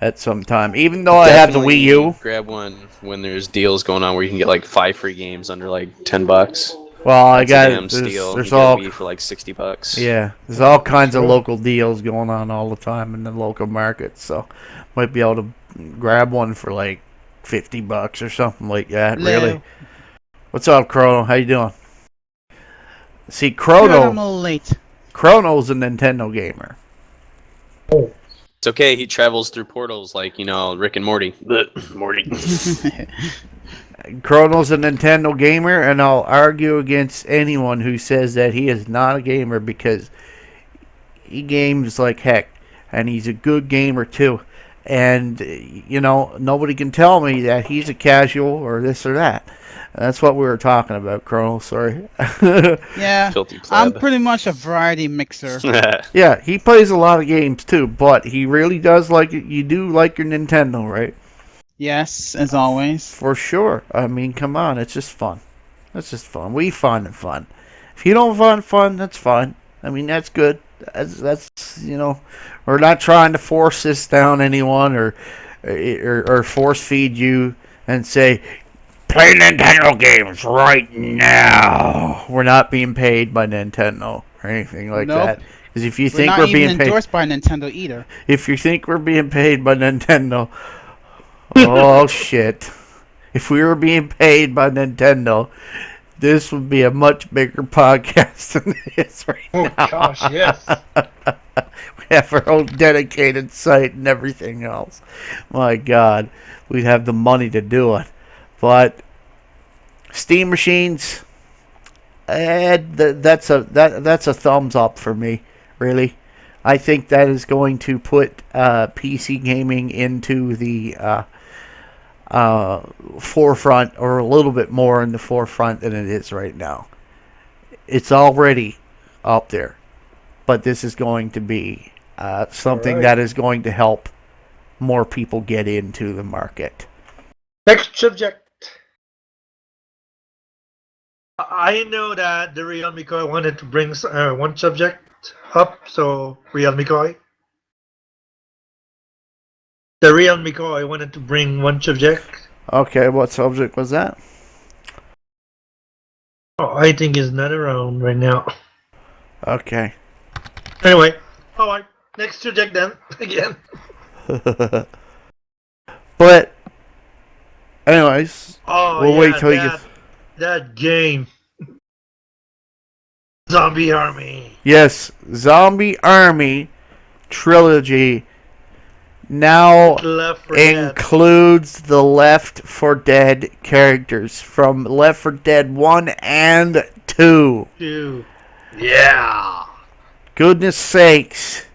at some time. Even though I have the Wii U. Grab one when there's deals going on where you can get like 5 free games under like $10. Well, I That's a got damn steal. there's You get all a Wii for like $60. yeah, there's all kinds of local deals going on all the time in the local market. So might be able to grab one for like $50 or something like that. Hello. Really. What's up, Chrono? How you doing? See, Good, I'm a Chrono. little late. Chrono's a Nintendo gamer. It's okay. He travels through portals like, Rick and Morty. Morty. Chrono's a Nintendo gamer, and I'll argue against anyone who says that he is not a gamer because he games like heck, and he's a good gamer too. And nobody can tell me that he's a casual or this or that. That's what we were talking about, Chrono. Sorry. Yeah, Filthy I'm pleb. pretty much a variety mixer. Yeah, he plays a lot of games too, but he really does like it. You do like your Nintendo, right? Yes, as always. For sure. I mean, come on, it's just fun. It's just fun. We find it fun. If you don't find fun, that's fine. I mean, that's good. That's we're not trying to force this down anyone or force feed you and say play Nintendo games right now. We're not being paid by Nintendo or anything like Nope. that. Because if you We're think not we're even being paid, endorsed by Nintendo either. if you think we're being paid by Nintendo, oh shit. If we were being paid by Nintendo, this would be a much bigger podcast than it is right Oh now. gosh, yes. We have our own dedicated site and everything else. My God, we'd have the money to do it. But Steam machines, that's a thumbs up for me, really. I think that is going to put PC gaming into the forefront, or a little bit more in the forefront than it is right now. It's already up there, but this is going to be something Alright. that is going to help more people get into the market. Next subject. I know that the Real McCoy wanted to bring one subject up, so Real McCoy. The Real McCoy wanted to bring one subject. Okay, what subject was that? Oh, I think he's not around right now. Okay. Anyway, alright, next subject then, again. But, anyways, Oh, we'll yeah, wait till you get... that game. Zombie Army. Yes, Zombie Army Trilogy now Left 4 Dead. includes the Left 4 Dead characters from Left 4 Dead 1 and 2. 2. Yeah. Goodness sakes,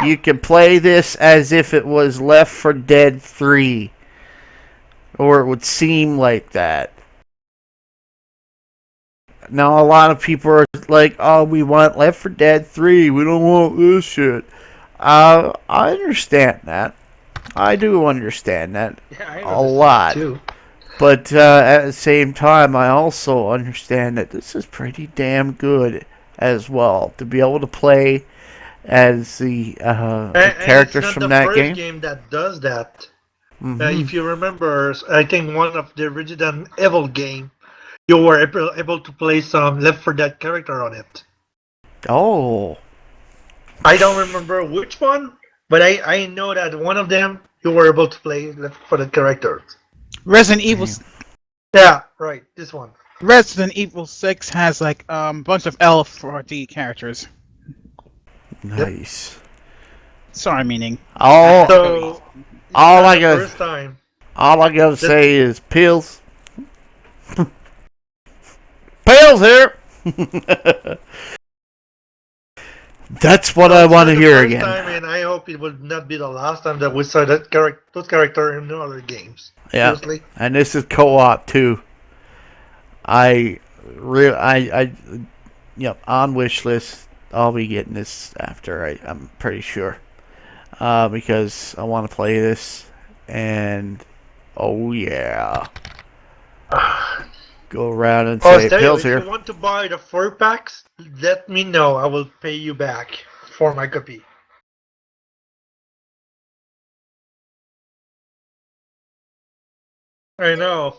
you can play this as if it was Left 4 Dead 3. Or it would seem like that. Now, a lot of people are like, oh, we want Left 4 Dead 3. We don't want this shit. I understand that. I do understand that Yeah, I a know this lot. too. But at the same time, I also understand that this is pretty damn good as well. To be able to play as the And characters it's not from the that first game. that does that. Mhm. If you remember, I think one of the Resident Evil game, you were able to play some Left 4 Dead character on it. Oh. I don't remember which one, but I know that one of them you were able to play Left 4 Dead character. Resident Evil Yeah, right, this one. Resident Evil 6 has like bunch of L4D characters. Nice. Sorry, meaning. So All I the got- first time. All I gotta say is pills. Pills here. That's what I want to the hear first again. Time, and I hope it will not be the last time that we saw that those characters in other games. Yeah, Seriously. and this is co-op too. Yep, on wish list. I'll be getting this after. I'm pretty sure, because I want to play this, and oh yeah, go around and Oh, say, Steo, Bill's if here. you want to buy the 4 packs, let me know. I will pay you back for my copy. I know.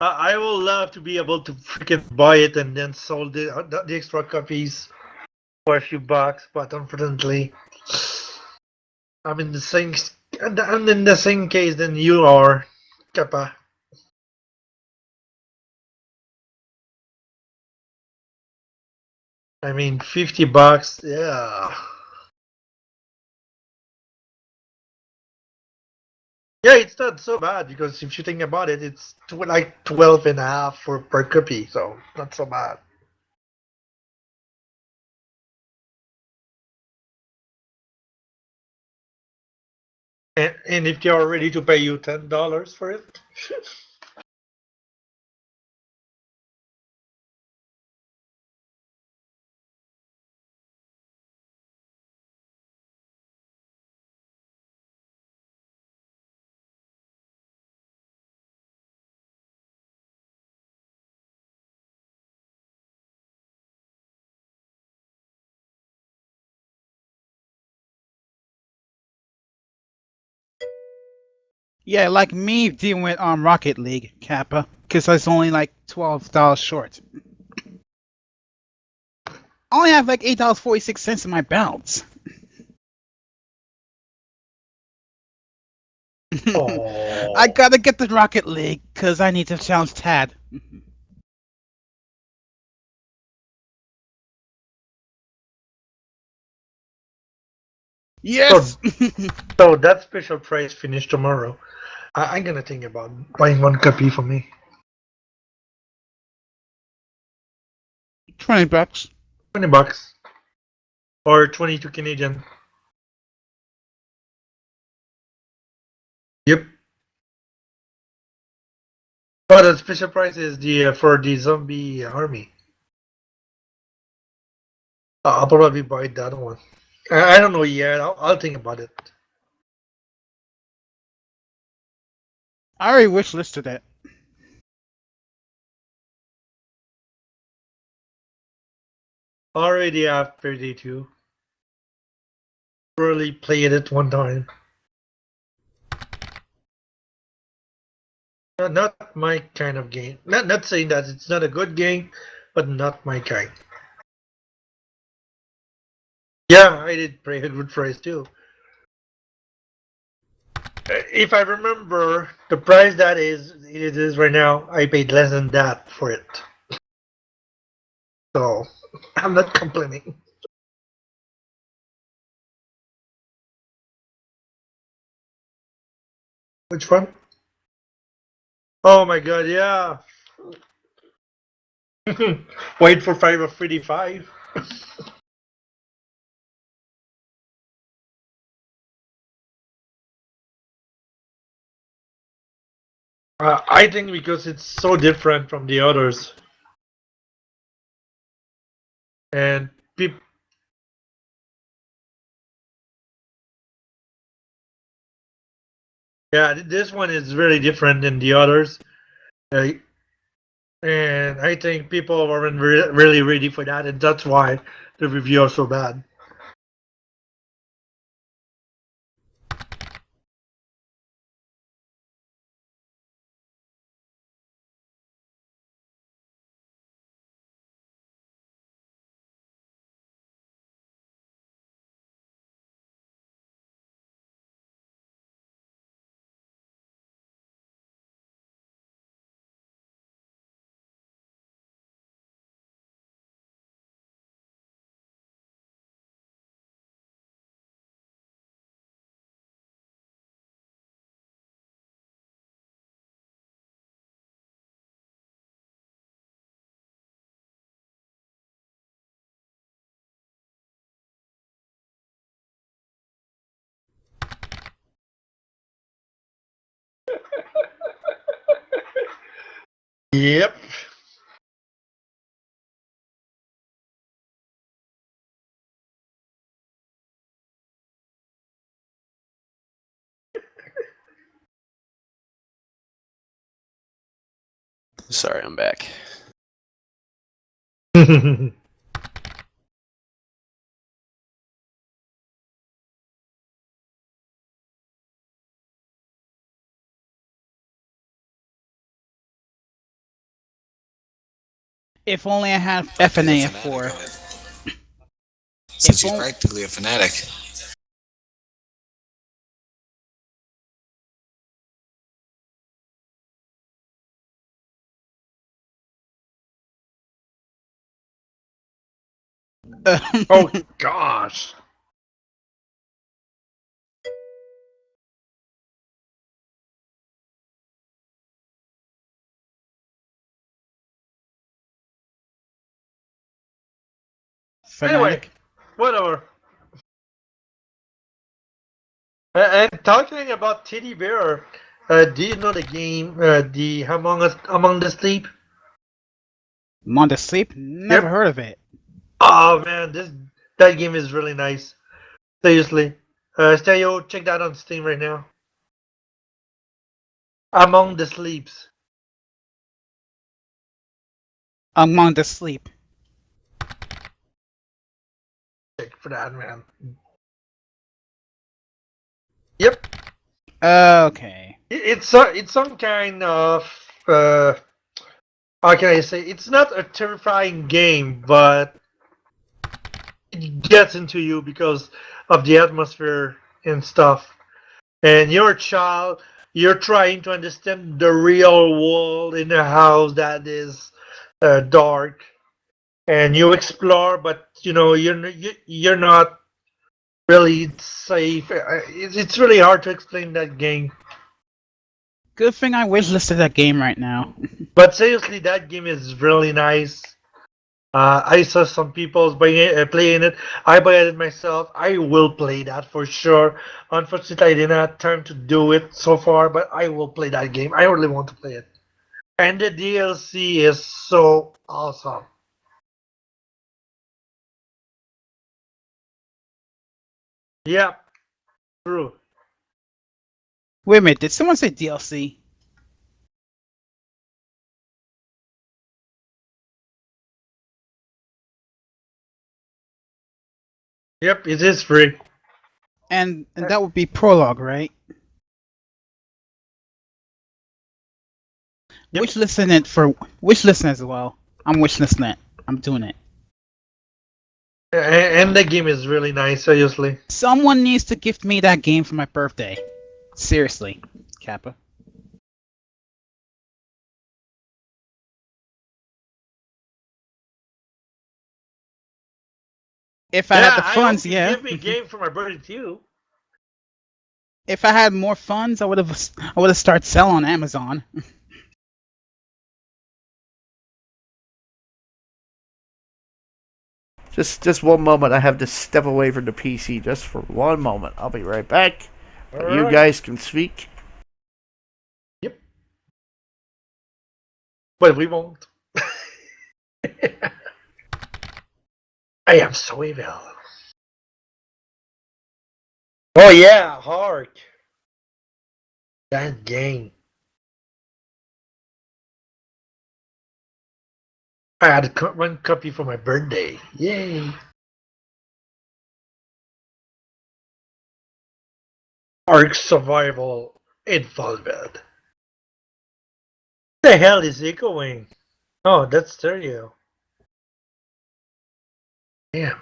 I will love to be able to freaking buy it and then sold the extra copies for a few bucks, but unfortunately, I'm in the same I'm in the same case than you are, Kappa. I mean, $50, yeah. Yeah, it's not so bad because if you think about it, it's like 12 and a half for per copy, so not so bad. And if they are ready to pay you $10 for it, Yeah, like me dealing with Rocket League, Kappa, because I was only like $12 short. I only have like $8.46 in my balance. oh, I gotta get the Rocket League because I need to challenge Tad. Yes. so that special price finished tomorrow. I'm gonna think about buying one copy for me. $20. $20 or 22 Canadian. Yep. But the special price is the for the zombie army. I'll probably buy that one. I don't know yet. I'll think about it. I already wishlisted it. Already have 32. Really played it one time. Not my kind of game. Not saying that it's not a good game, but not my kind. Yeah, I did pay a good price too. If I remember the price that it is right now, I paid less than that for it. So I'm not complaining. Which one? Oh my god, yeah. Wait for 5 of 55. I think because it's so different from the others, and people. Yeah, this one is very different than the others, uh, and I think people weren't really ready for that, and that's why the review are so bad. Yep. Sorry, I'm back. If only I had Practically a FNA fanatic F4. of it. Since she's only- practically a fanatic. Oh gosh. Anyway, Fanatic. whatever. And talking about Teddy Bear, do you know the game, the Among the Sleep? I'm on the sleep? Never Yep. heard of it. Oh man, that game is really nice. Seriously, Stereo, check that on Steam right now. Among the Sleeps. Among the sleep. Check for that, man. Yep. Okay. It's some kind of how can I say? It's not a terrifying game, but it gets into you because of the atmosphere and stuff. And you're a child, you're trying to understand the real world in a house that is dark, and you explore, but you know you're not really safe. It's really hard to explain that game. Good thing I wishlisted that game right now. But seriously, that game is really nice. I saw some people playing it. I bought it myself. I will play that for sure. Unfortunately, I didn't have time to do it so far, but I will play that game. I really want to play it. And the DLC is so awesome. Yeah, true. Wait a minute, did someone say DLC? Yep, it is free. And that would be prologue, right? Yep. Wishlisting as well. I'm wishlisting it. I'm doing it. And the game is really nice, seriously. Someone needs to gift me that game for my birthday. Seriously, Kappa. If I had the I funds, hope you yeah. give me a game for my birthday too. If I had more funds, I would have started selling on Amazon. Just one moment. I have to step away from the PC just for one moment. I'll be right back. But you Alright. guys can speak. Yep. But we won't. I am so evil. Oh yeah, Hark. That game. I had one copy for my birthday. Yay. Ark Survival Involved. The hell is echoing? Oh, that's stereo. Damn.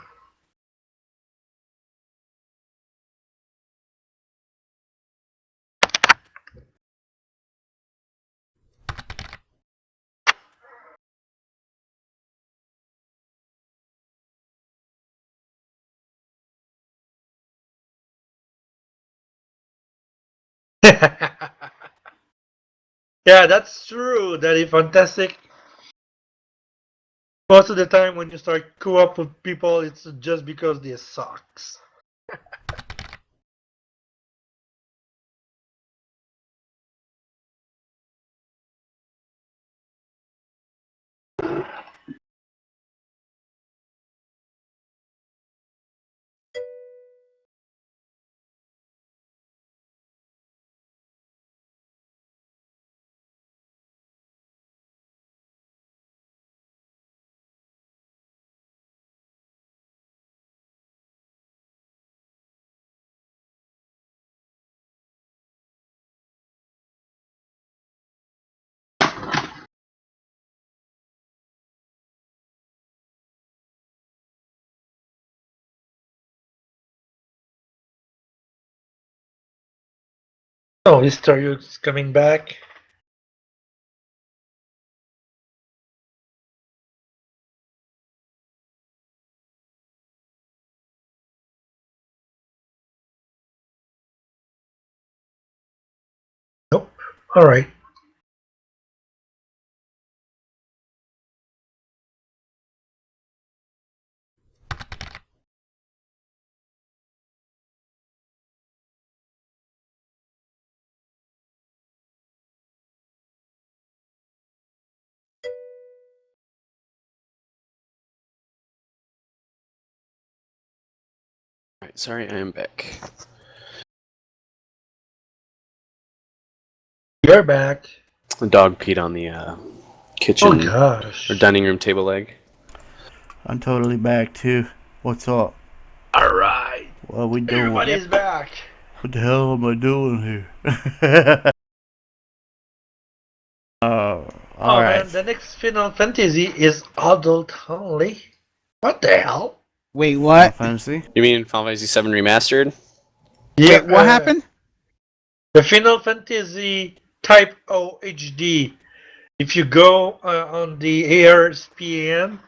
Yeah, that's true. That is fantastic. Most of the time when you start co-op with people, it's just because they sucks. Oh, Historius coming back. Nope. All right. Alright, sorry, I am back. You're back. The dog peed on the Oh kitchen gosh. or dining room table leg. I'm totally back too. What's up? All right. What we doing? Everybody's back. What the hell am I doing here? All right. Man, the next Final Fantasy is adult only. What the hell? Wait, what? Fantasy. You mean Final Fantasy VII Remastered? Wait, what happened? The Final Fantasy Type O HD. If you go on the ARSPN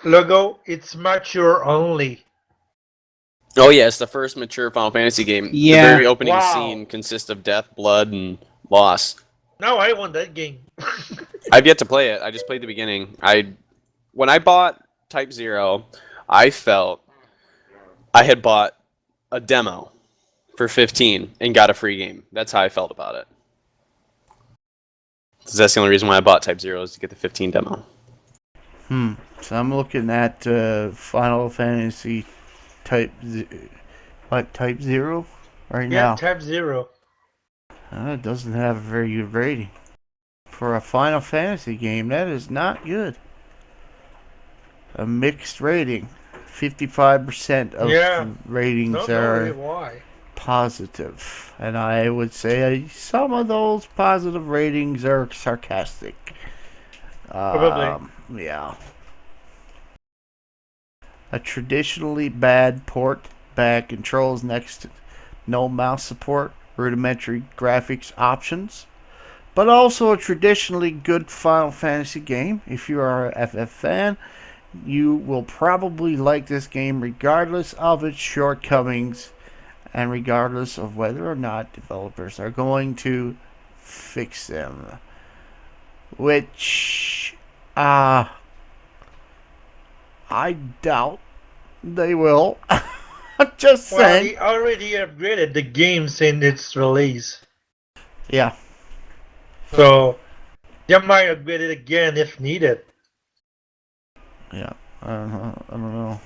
logo, it's mature only. Oh yeah, it's the first mature Final Fantasy game. Yeah. The very opening Wow. scene consists of death, blood, and loss. No, I want that game. I've yet to play it. I just played the beginning. When I bought Type 0, I felt I had bought a demo for 15 and got a free game. That's how I felt about it. 'Cause that's the only reason why I bought Type 0 is to get the 15 demo. So I'm looking at Final Fantasy Type 0 right Yeah, now. Type 0. It doesn't have a very good rating. For a Final Fantasy game, that is not good. A mixed rating. 55% of Yeah. ratings Don't know are really why. positive. And I would say some of those positive ratings are sarcastic. Probably. Yeah. A traditionally bad port, bad controls next to no mouse support, rudimentary graphics options, but also a traditionally good Final Fantasy game. If you are a FF fan, you will probably like this game regardless of its shortcomings and regardless of whether or not developers are going to fix them. Which, I doubt they will. Just Well, saying. he already upgraded the game since its release. Yeah. So, they might upgrade it again if needed. Yeah. I don't know.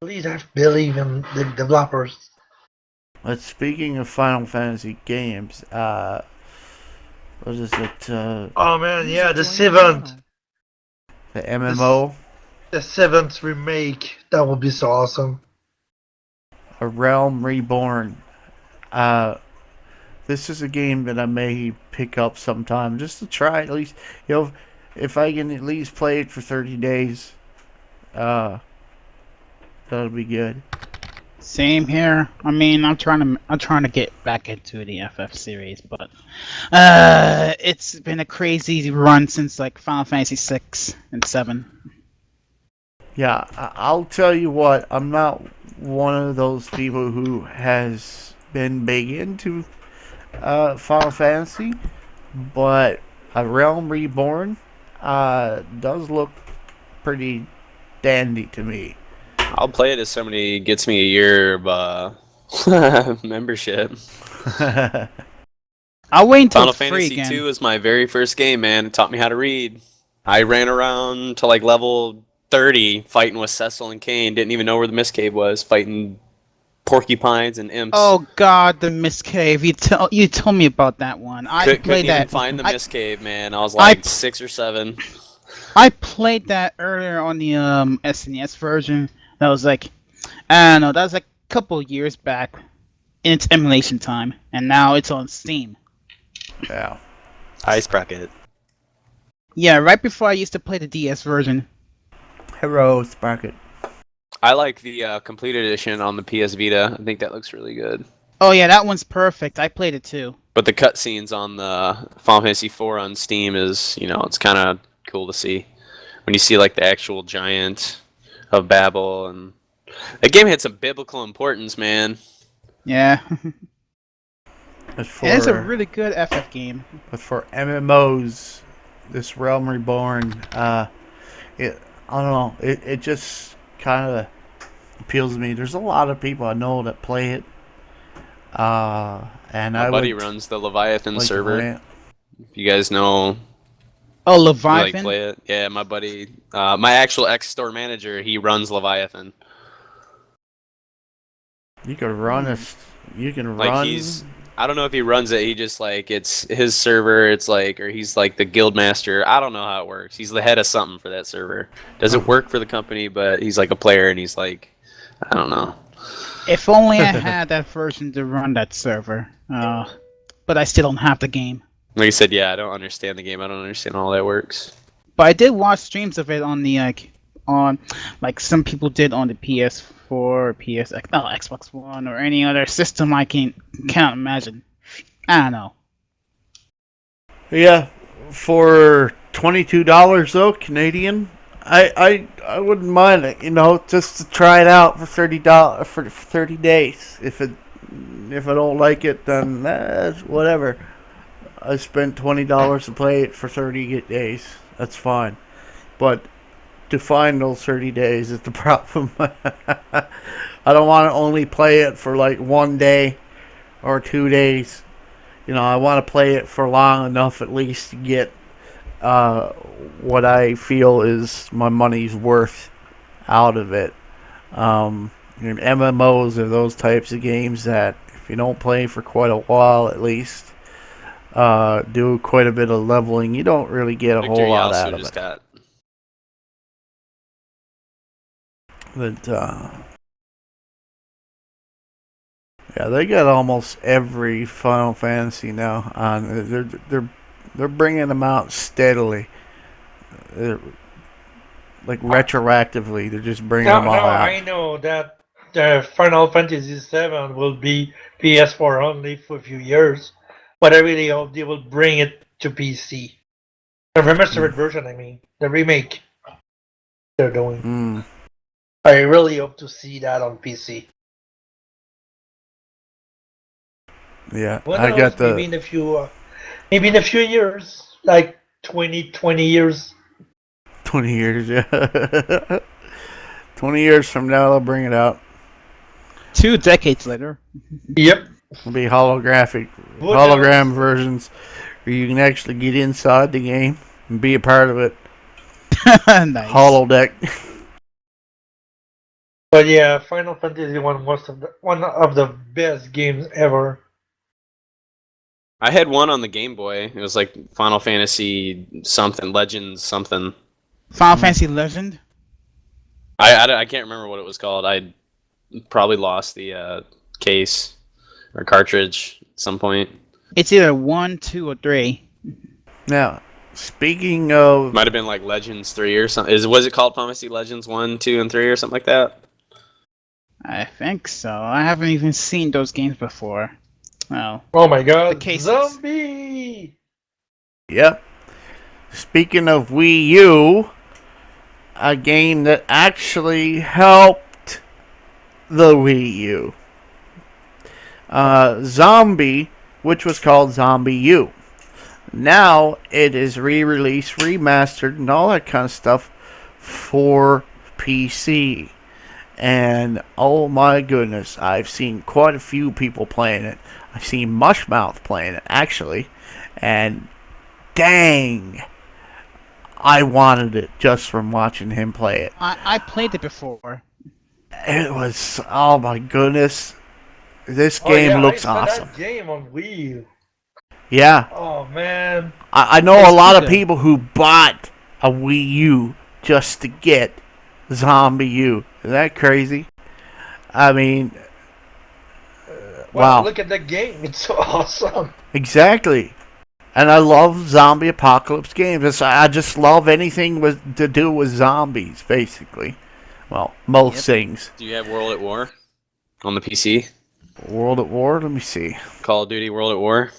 Please have believe in the developers. But speaking of Final Fantasy games, what is it? Oh man, User yeah, the joined your seventh. channel. The MMO, The seventh remake. That would be so awesome. A Realm Reborn. This is a game that I may pick up sometime just to try at least. You know, if I can at least play it for 30 days, that'll be good. Same here. I mean, I'm trying to get back into the FF series, but it's been a crazy run since like Final Fantasy 6 and 7. Yeah, I'll tell you what. I'm not one of those people who has been big into Final Fantasy, but A Realm Reborn does look pretty dandy to me. I'll play it if somebody gets me a year of membership. I'll wait until Final it's free Fantasy again. 2 was my very first game, man. It taught me how to read. I ran around to like level 30 fighting with Cecil and Kane. Didn't even know where the Mist Cave was, fighting porcupines and imps. Oh God, the Mist Cave! You told me about that one. I Couldn't played even that. find the I- Mist Cave, man. I was like 6 or 7. I played that earlier on the SNES version. That was like, I don't know. That was like a couple years back in its emulation time, and now it's on Steam. Yeah. Ice Bracket. Yeah, right before I used to play the DS version. Hero Sprocket. I like the complete edition on the PS Vita. I think that looks really good. Oh yeah, that one's perfect. I played it too. But the cutscenes on the Final Fantasy IV on Steam is, it's kind of cool to see when you see like the actual giant of Babel, and that game had some biblical importance, man. Yeah. But It's a really good FF game. But for MMOs, this Realm Reborn, I don't know. It just kind of appeals to me. There's a lot of people I know that play it. And My I buddy would runs the Leviathan like to server. play it. If you guys know, Oh, you like Leviathan. play it. Yeah, my buddy, my actual ex-store manager, he runs Leviathan. You can run You can Like run. I don't know if he runs it. He just like it's his server. It's like, or he's like the guild master. I don't know how it works. He's the head of something for that server. Doesn't work for the company, but he's like a player, and he's like, I don't know. If only I had that version to run that server. But I still don't have the game. Like I said, yeah, I don't understand the game. I don't understand how all that works. But I did watch streams of it on the like some people did on the PS4, Xbox One, or any other system I can't imagine. I don't know. Yeah, for $22 though, Canadian, I wouldn't mind it. Just to try it out for $30 for 30 days. If I don't like it, then whatever. I spent $20 to play it for 30 days. That's fine. But to find those 30 days is the problem. I don't want to only play it for like 1 day or 2 days. I want to play it for long enough at least to get what I feel is my money's worth out of it. MMOs are those types of games that if you don't play for quite a while at least, do quite a bit of leveling, you don't really get a Victor whole lot Yasuo out of just it. got But yeah, they got almost every Final Fantasy now on. They're bringing them out steadily. Like retroactively, they're just bringing them all out. I know that the Final Fantasy VII will be PS4 only for a few years, but I really hope they will bring it to PC. The remastered version, I mean, the remake they're doing. I really hope to see that on PC. Yeah, Who I knows, got the. maybe in a few years, like 20 years. 20 years, yeah. 20 years from now, they'll bring it out. 2 decades later. Yep. It'll be hologram versions where you can actually get inside the game and be a part of it. Nice. Holodeck. But yeah, Final Fantasy one of the best games ever. I had one on the Game Boy. It was like Final Fantasy something, Legends something. Final Fantasy Legend? I can't remember what it was called. I probably lost the case or cartridge at some point. It's either 1, 2, or 3. Now, speaking of. Might have been like Legends 3 or something. Was it called Final Fantasy Legends 1, 2, and 3 or something like that? I think so. I haven't even seen those games before. Well, Oh my god, The cases. Zombie! Yep. Speaking of Wii U, a game that actually helped the Wii U. Zombie, which was called Zombie U. Now it is re-released, remastered, and all that kind of stuff for PC. And oh my goodness, I've seen quite a few people playing it. I've seen Mushmouth playing it, actually. And dang, I wanted it just from watching him play it. I played it before. It was, oh my goodness. This Oh, game yeah, looks I saw awesome. That game on Wii U. Yeah, Oh man. I know It's a lot of good. people who bought a Wii U just to get Zombie U. Is that crazy? I mean, Wow, wow. look at the game. It's so awesome. Exactly. And I love zombie apocalypse games. I just love anything to do with zombies, basically. Well, most things. Do you have World at War on the PC? World at War. Let me see. Call of Duty World at War.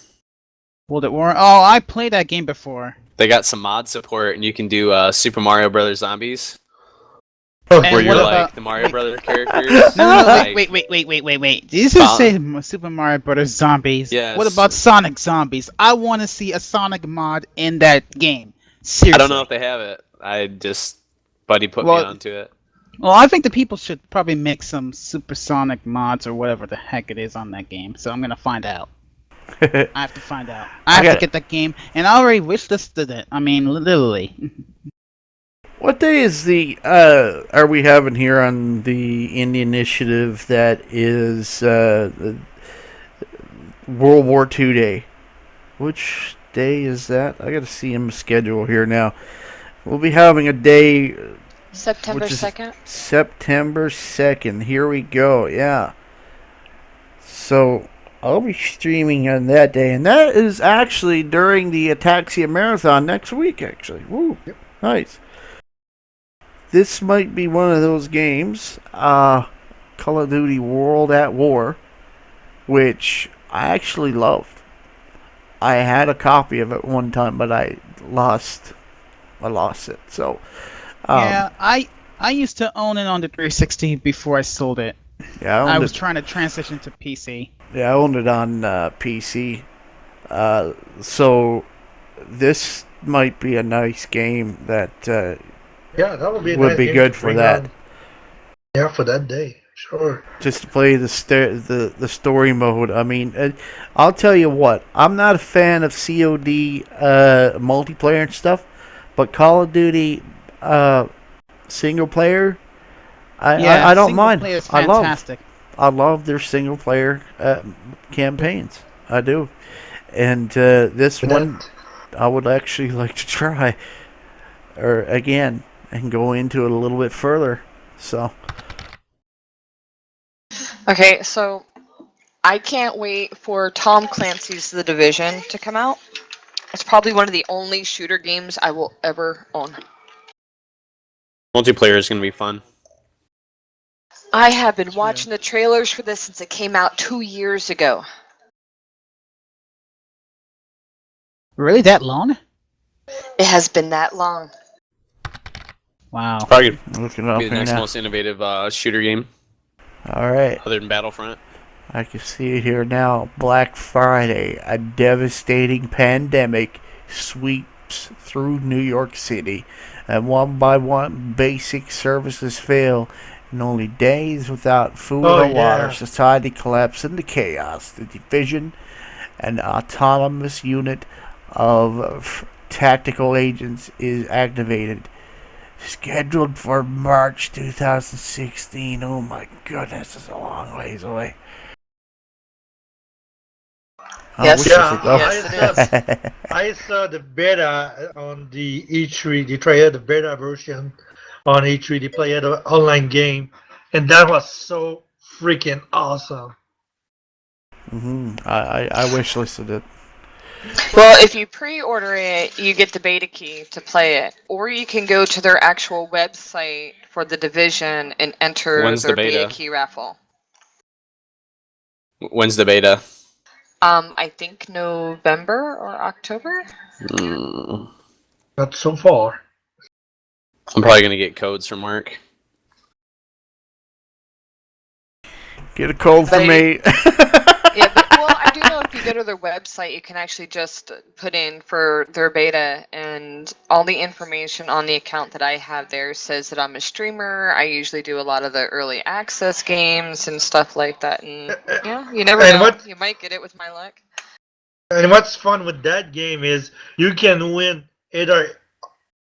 World at War. Oh, I played that game before. They got some mod support, and you can do Super Mario Brothers Zombies, Okay. And where you're what like about- the Mario wait. Brothers characters. No, Like, wait. Did you just say Super Mario Brothers Zombies? Yes. What about Sonic Zombies? I want to see a Sonic mod in that game. Seriously. I don't know if they have it. I just Buddy put me Well- onto it. Well, I think the people should probably make some Supersonic mods or whatever the heck it is on that game. So I'm gonna find out. I have to find out. I have got to it. get that game, and I already wishlisted it. I mean, literally. What day is the are we having here on the Indie Initiative that is the World War II Day? Which day is that? I gotta see him schedule here now. We'll be having a day September which is 2nd. September 2nd. Here we go. Yeah. So I'll be streaming on that day, and that is actually during the Ataxia Marathon next week. Actually, woo, nice. This might be one of those games, Call of Duty World at War, which I actually loved. I had a copy of it one time, but I lost it. So, Yeah, I used to own it on the 360 before I sold it. yeah, I was trying to transition to PC. I owned it on PC. So this might be a nice game that Yeah, that would be a would nice be game good to for bring that. on. Yeah, for that day. Sure. Just to play the story mode. I mean, I'll tell you what. I'm not a fan of COD multiplayer and stuff, but Call of Duty single player, I don't single mind. player is I love. fantastic. I love their single player campaigns. I do. And this For one, that- I would actually like to try, or again, and go into it a little bit further. So, Okay, so I can't wait for Tom Clancy's The Division to come out. It's probably one of the only shooter games I will ever own. Multiplayer is gonna be fun. I have been watching the trailers for this since it came out 2 years ago. Really, that long? It has been that long. Wow. Probably gonna looking up be the here next now. most innovative shooter game, All right. other than Battlefront. I can see it here now. Black Friday, a devastating pandemic sweeps through New York City, and one by one, basic services fail. In only days without food Oh, or water, yeah. society collapsed into chaos. The Division, an autonomous unit of tactical agents, is activated. Scheduled for March 2016. Oh my goodness, it's a long ways away. Yes. Yeah, I saw the beta on the E3. They tried the beta version on E3. They played an online game, and that was so freaking awesome. I wish listed it. Well, if you pre-order it, you get the beta key to play it, or you can go to their actual website for the Division and enter When's their the beta? beta key raffle. When's the beta? I think November or October. Mm, Not so far. I'm probably gonna get codes from work. Get a code for But me. Yeah, but, well, I do know if you go to their website, you can actually just put in for their beta, and all the information on the account that I have there says that I'm a streamer. I usually do a lot of the early access games and stuff like that, and yeah, you never And know. what- You might get it with my luck. And what's fun with that game is you can win either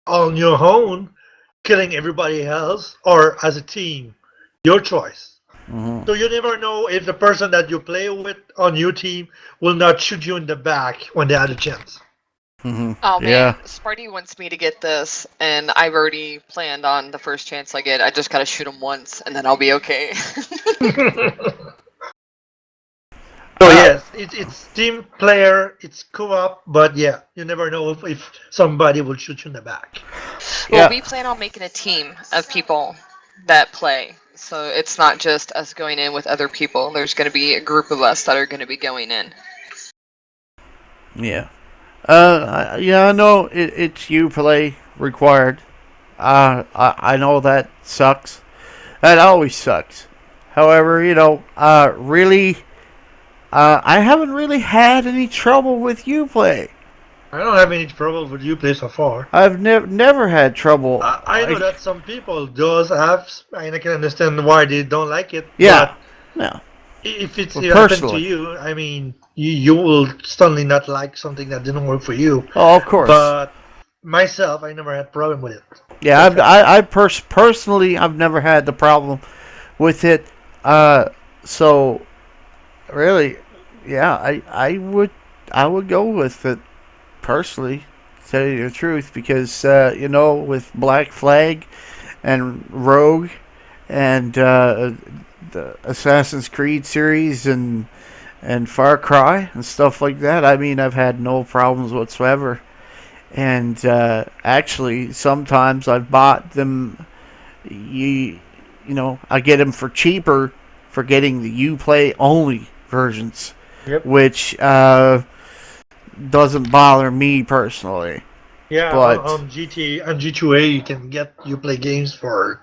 on your own, killing everybody else, or as a team. Your choice. Mhm. So you never know if the person that you play with on your team will not shoot you in the back when they had a chance. Mhm. Oh man, Yeah. Sparty wants me to get this, and I've already planned on the first chance I get. I just gotta shoot him once, and then I'll be okay. So yes, it's team player, it's co-op, but yeah, you never know if somebody will shoot you in the back. Well, Yeah. we plan on making a team of people that play, So it's not just us going in with other people. There's going to be a group of us that are going to be going in. Yeah. Yeah, I know it's Uplay required. I know that sucks. That always sucks. However, really, I haven't really had any trouble with Uplay. I don't have any trouble with Uplay so far. I've never had trouble. I know that some people does have, and I can understand why they don't like it. Yeah. But No. if it's Well, happened to personally. you, I mean, you will certainly not like something that didn't work for you. Oh, of course. But myself, I never had problem with it. Yeah, personally, I've never had the problem with it. So really, yeah, I would go with it personally, to tell you the truth, because with Black Flag and Rogue and the Assassin's Creed series and Far Cry and stuff like that, I mean, I've had no problems whatsoever. And actually, sometimes I've bought them. I get them for cheaper for getting the Uplay only versions, Yep. which doesn't bother me personally. Yeah, But- on G2A, you can get Uplay games for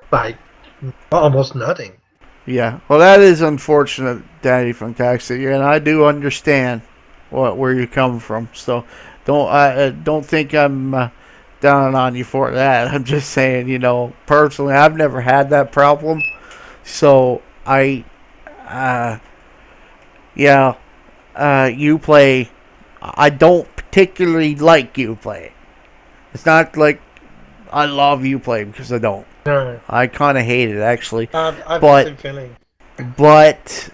like almost nothing. Yeah, well, that is unfortunate, Daddy from Taxi, and I do understand where you come from. So don't think I'm down on you for that. I'm just saying, personally, I've never had that problem. So Uplay. I don't particularly like Uplay. It's not like I love Uplay, because I don't. No, I kind of hate it, actually. I've But- the same feeling. But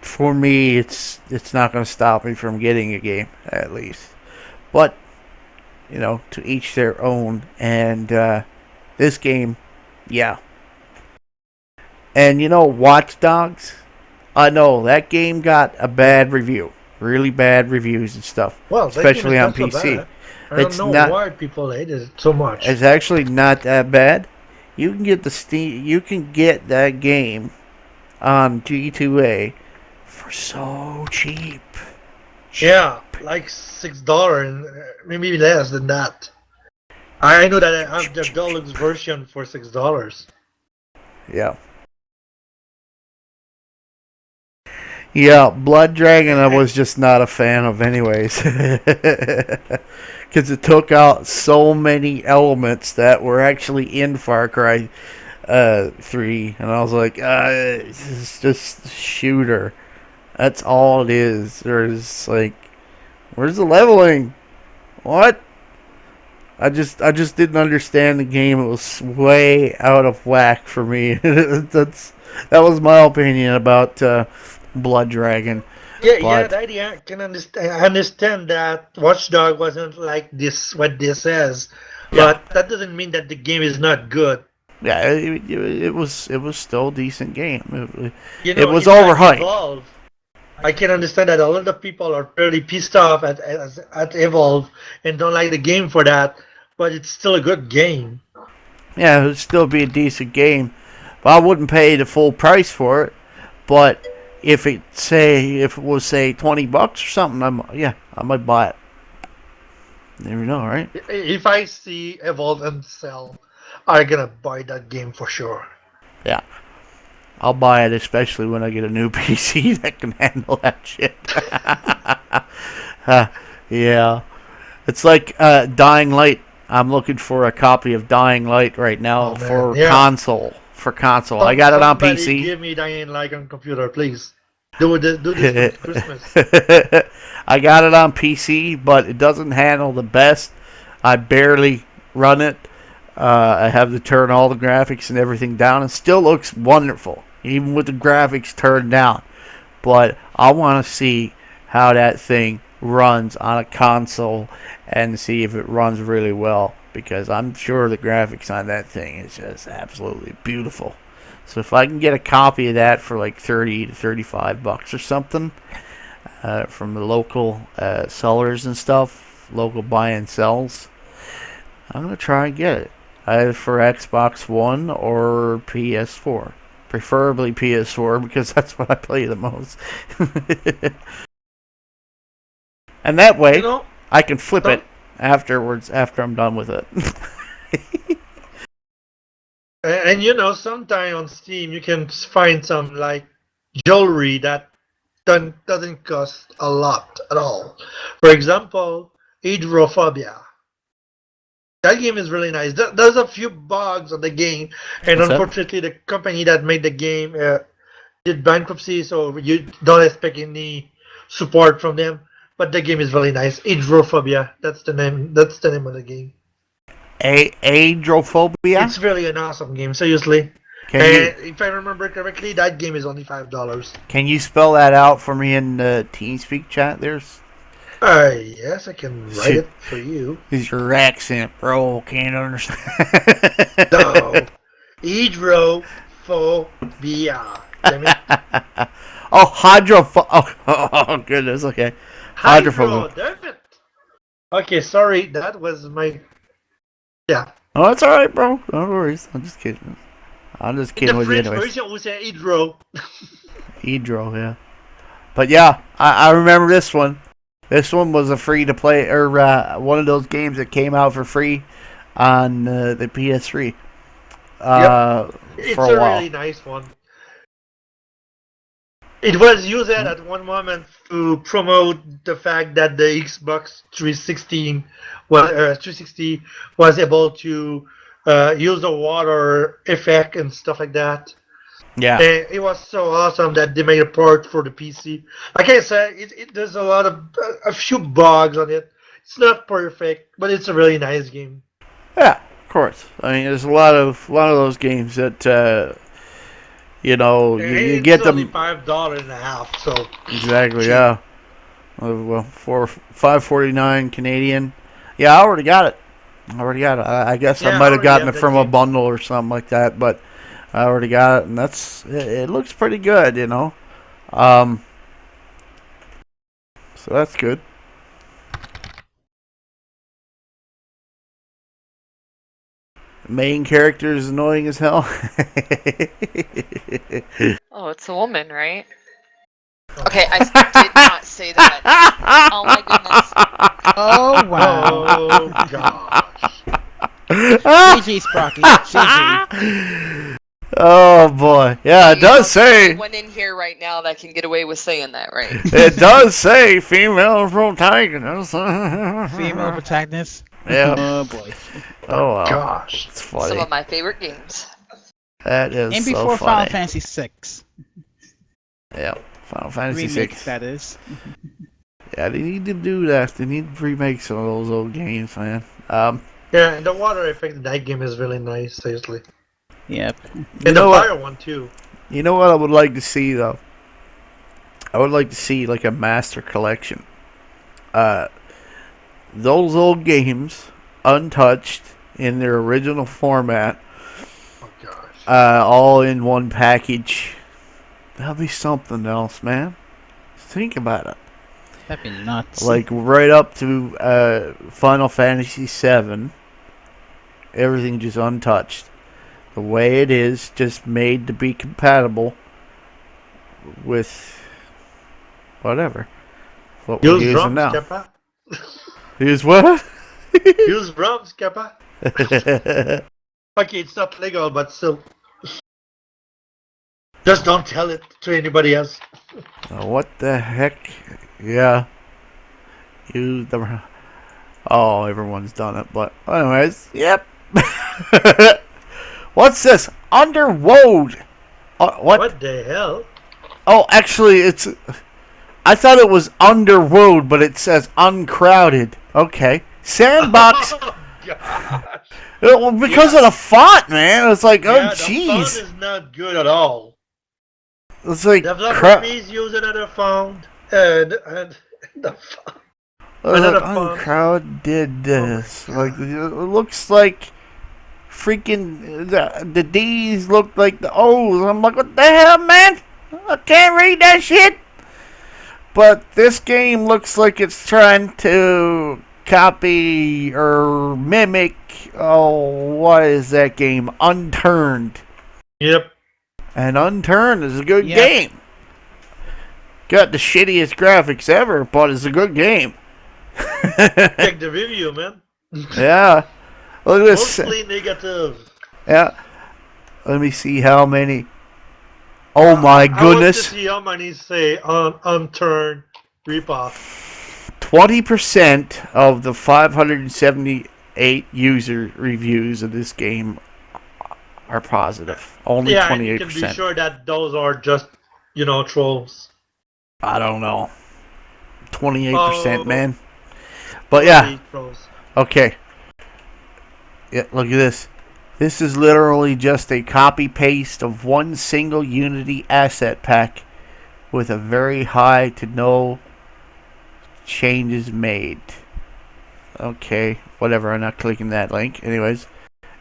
for me, it's not going to stop me from getting a game, at least. But to each their own. And this game, yeah. And Watch Dogs, I know that game got a bad review, really bad reviews and stuff, Well, that especially game on is not so PC. bad. I don't It's know not- why people hated it so much. It's actually not that bad. You can get You can get that game on G2A for so cheap. Yeah, like $6 and maybe less than that. I know that I have the deluxe version for $6. Yeah. Yeah, Blood Dragon I was just not a fan of anyways. Because it took out so many elements that were actually in Far Cry 3. And I was like, it's just a shooter. That's all it is. There's where's the leveling? What? I just didn't understand the game. It was way out of whack for me. That was my opinion about Blood Dragon. Yeah, But- the idea I can understand. I understand that Watchdog wasn't like this. What this is, but that doesn't mean that the game is not good. Yeah, it was still a decent game. You It was it's like overhyped. Evolve. I can understand that a lot of people are really pissed off at Evolve and don't like the game for that, but it's still a good game. Yeah, it would still be a decent game. But I wouldn't pay the full price for it. But if it was $20 or something, I might buy it. You never know, right? If I see Evolve and sell, I'm gonna buy that game for sure. Yeah. I'll buy it, especially when I get a new PC that can handle that shit. Yeah. It's like Dying Light. I'm looking for a copy of Dying Light right now Oh, man. for Yeah. console. I got it on Somebody PC. Give me Dying Light on computer, please. Do this for Christmas. I got it on PC, but it doesn't handle the best. I barely run it. I have to turn all the graphics and everything down. It still looks wonderful, even with the graphics turned down. But I want to see how that thing runs on a console and see if it runs really well, because I'm sure the graphics on that thing is just absolutely beautiful. So if I can get a copy of that for like $30 to $35 or something from the local sellers and stuff, local buy and sells, I'm gonna try and get it. either for Xbox One or PS4. Preferably PS4 because that's what I play the most. And that way, You know, I can flip don't- it afterwards after I'm done with it. and you know, sometime on Steam you can find some like jewelry that doesn't cost a lot at all. For example, Hydrophobia. That game is really nice. There's a few bugs on the game, and What's that? unfortunately, the company that made the game did bankruptcy, so you don't expect any support from them. But the game is really nice. Hydrophobia. That's the name. That's the name of the game. Adrophobia? It's really an awesome game. Seriously. Can And if I remember correctly, that game is only $5. you spell that out for me in the TeamSpeak chat? There's Yes, I can write Shoot. it for you. is your accent, bro. Can't understand. No. Hydrophobia. Damn it. Oh, oh, goodness. Okay. Hydrophobia. Damn it. Okay, sorry. That was my. Yeah. Oh, that's all right, bro. No worries. I'm just kidding. I'm just In kidding the with you, French anyways. version, we say hydro. Hydro, yeah. But yeah, I remember this one. This one was a free to play, or one of those games that came out for free on the PS3 It's for a a while. really nice one. It was used at one moment to promote the fact that the Xbox 360 was able to use the water effect and stuff like that. Yeah. And it was so awesome that they made a port for the PC. Like I said, there's a few bugs on it. It's not perfect, but it's a really nice game. Yeah, of course. I mean, there's a lot of those games that you know you get It's only them $5.50, so exactly. Yeah. Well, for $5.49 Canadian. Yeah, I already got it. I guess Yeah, I I might have already gotten have it that from a game. bundle or something like that, but I already got it, and it looks pretty good, you know. So that's good. Main character is annoying as hell. Oh, it's a woman, right? Okay, I did not say that. Oh my goodness. Oh wow. oh gosh. CG Sprocky. CG. Oh boy, yeah, it You know, does say. Anyone in here right now that can get away with saying that, right? It does say female protagonist. Female protagonist. Yeah. Oh boy. Oh wow. Gosh. It's Some funny. of my favorite games. That is And so before Final funny. Fantasy VI. Yeah. Final Fantasy Remake, VI. that is. Yeah, they need to do that. They need to remake some of those old games, man. Yeah, and the water effect in that game is really nice, seriously. Yep. You And know the what? fire one too. You know what I would like to see though? I would like to see like a master collection. Those old games, untouched in their original format, Oh gosh. all in one package. That'd be something else, man. Think about it. That'd be nuts. Like right up to Final Fantasy VII, everything just untouched. The way it is, just made to be compatible with whatever. What we're Use using drums, now. Kappa. Use what? Use drums, Kappa. Okay, it's not legal, but still. Just don't tell it to anybody else. What the heck? Yeah. Use the. Oh, everyone's done it, but anyways, yep. What's this? Underworld. What the hell? Oh, actually, it's. I thought it was Underworld, but it says Uncrowded. Okay. Sandbox. Oh, gosh. Well, because of the font, man. It's like, Yeah, oh, the font jeez. is not good at all. It's like, Developer crap. please use another font. And the font. Like, another font. Uncrowded did this. Oh my Like, it looks like freaking the D's look like the O's. I'm like, what the hell, man? I can't read that shit. But this game looks like it's trying to copy or mimic. Oh, what is that game? Unturned. Yep. And Unturned is a good Yep. game. Got the shittiest graphics ever, but it's a good game. Check the review, man. Yeah. Look at this. Mostly negative. Yeah. Let me see how many. Oh my I want to goodness. see how many say unturned ripoff. 20% of the 578 user reviews of this game are positive. Only Yeah, 28%. and you can be sure that those are just, trolls. I don't know. 28%, Oh. man. But yeah, Totally trolls. okay. Yeah, look at this. This is literally just a copy paste of one single Unity asset pack with a very high to no changes made. Okay, whatever, I'm not clicking that link. Anyways,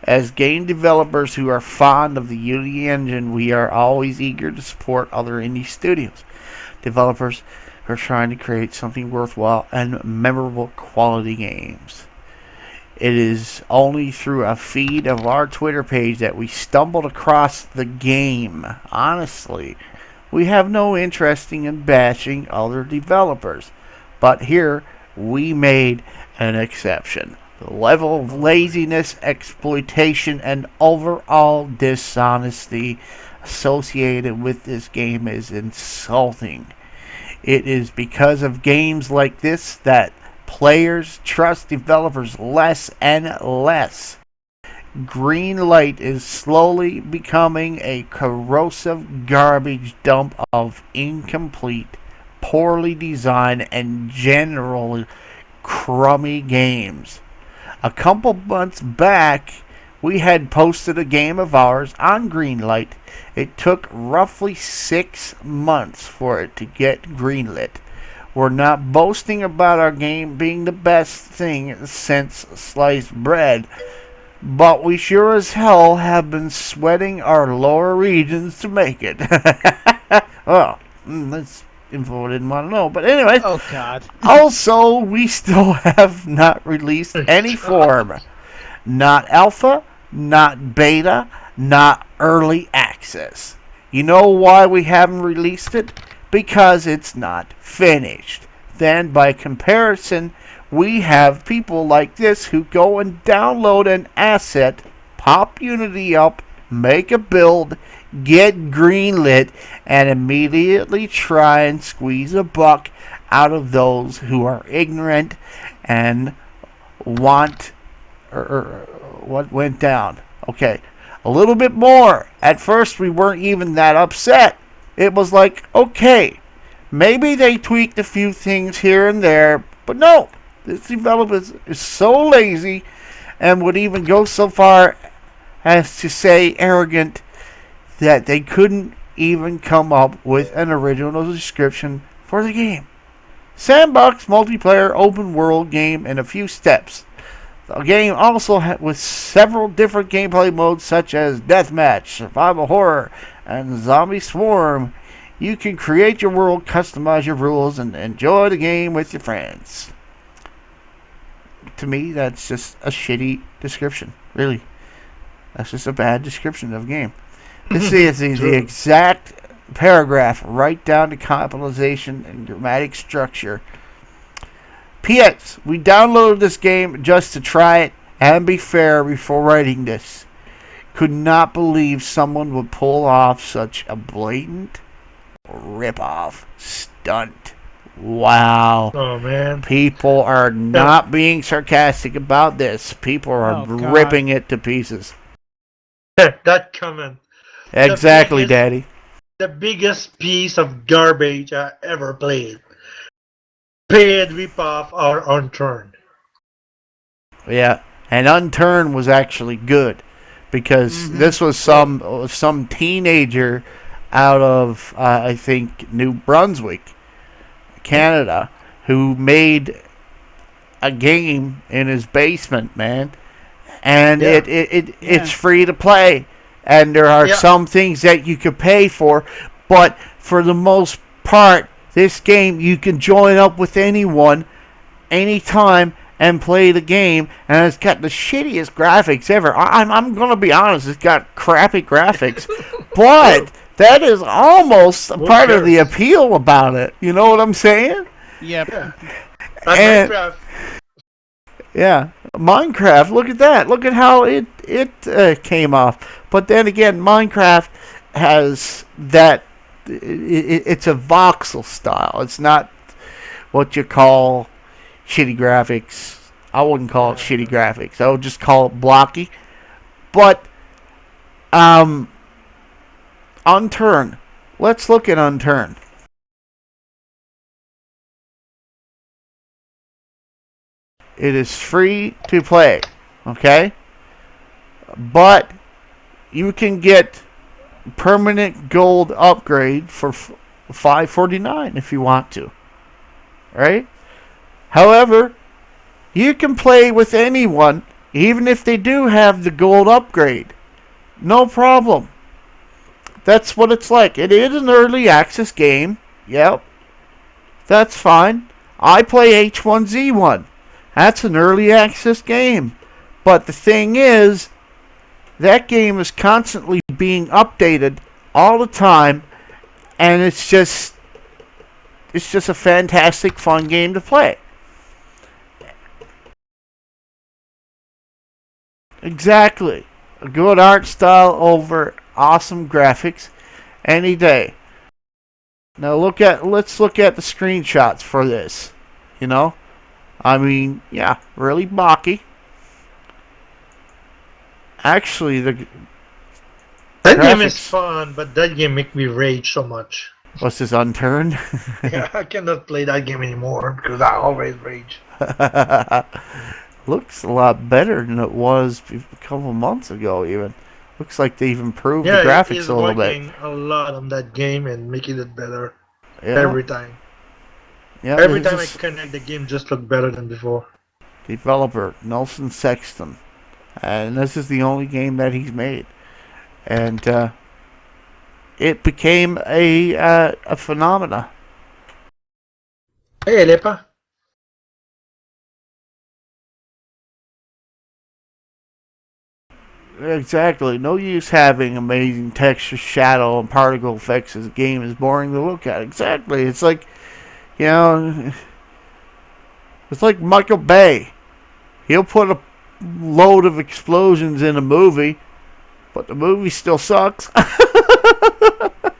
as game developers who are fond of the Unity engine, we are always eager to support other indie studios. Developers who are trying to create something worthwhile and memorable quality games. It is only through a feed of our Twitter page that we stumbled across the game. Honestly, we have no interest in bashing other developers. But here, we made an exception. The level of laziness, exploitation, and overall dishonesty associated with this game is insulting. It is because of games like this that players trust developers less and less. Greenlight is slowly becoming a corrosive garbage dump of incomplete, poorly designed, and generally crummy games. A couple months back, we had posted a game of ours on Greenlight. It took roughly 6 months for it to get greenlit. We're not boasting about our game being the best thing since sliced bread, but we sure as hell have been sweating our lower regions to make it. Well, that's info I didn't want to know. But anyway, Oh God. also, we still have not released any form. Not alpha, not beta, not early access. You know why we haven't released it? Because it's not finished. Then, by comparison, we have people like this who go and download an asset, pop Unity up, make a build, get greenlit, and immediately try and squeeze a buck out of those who are ignorant and want what went down. Okay, a little bit more. At first, we weren't even that upset. It was like, okay, maybe they tweaked a few things here and there, but no, this developer is so lazy and would even go so far as to say arrogant that they couldn't even come up with an original description for the game. Sandbox multiplayer open world game in a few steps. The game also with several different gameplay modes such as deathmatch, survival horror, and zombie swarm. You can create your world, customize your rules, and enjoy the game with your friends. To me, that's just a shitty description. Really. That's just a bad description of the game. This is the exact paragraph, right down to capitalization and grammatic structure. P.S. We downloaded this game just to try it and be fair before writing this. Could not believe someone would pull off such a blatant rip-off stunt. Wow. Oh, man. People are not being sarcastic about this. People are Oh, God. ripping it to pieces. That comment. Exactly, biggest- Daddy. The biggest piece of garbage I ever played. Paid ripoff or unturned. Yeah, and Unturned was actually good because this was some teenager out of I think New Brunswick, Canada, who made a game in his basement, man, and Yeah. it's free to play, and there are Yeah. some things that you could pay for, but for the most part, this game you can join up with anyone, anytime, and play the game, and it's got the shittiest graphics ever. I'm gonna be honest, it's got crappy graphics, but that is almost a part of the appeal about it. You know what I'm saying? Yep. Yeah. And- Minecraft. Yeah, Minecraft. Look at that. Look at how it came off. But then again, Minecraft has that. It's a voxel style. It's not what you call shitty graphics. I wouldn't call it shitty graphics. I would just call it blocky. But Unturned. Let's look at Unturned. It is free to play, okay? But you can get permanent gold upgrade for $5.49 if you want to, right? However, you can play with anyone, even if they do have the gold upgrade. No problem. That's what it's like. It is an early access game. Yep. That's fine. I play H1Z1. That's an early access game. But the thing is, that game is constantly being updated all the time, and it's just a fantastic fun game to play. Exactly. A good art style over awesome graphics any day. Now let's look at the screenshots for this. You know? I mean, yeah, really blocky. Actually, That game is graphics- fun, but that game make me rage so much. What's this, Unturned? Yeah, I cannot play that game anymore because I always rage. Looks a lot better than it was a couple months ago even. Looks like they've improved Yeah, the it graphics is a little bit. working a lot on that game and making it better Yeah, every time. yeah, Every this time I is connect, the game just look better than before. developer Nelson Sexton. And this is the only game that he's made. And it became a phenomena. Hey, Lepa. Exactly. No use having amazing texture, shadow, and particle effects as a game is boring to look at. Exactly. It's like, you know, it's like Michael Bay. He'll put a load of explosions in a movie, but the movie still sucks.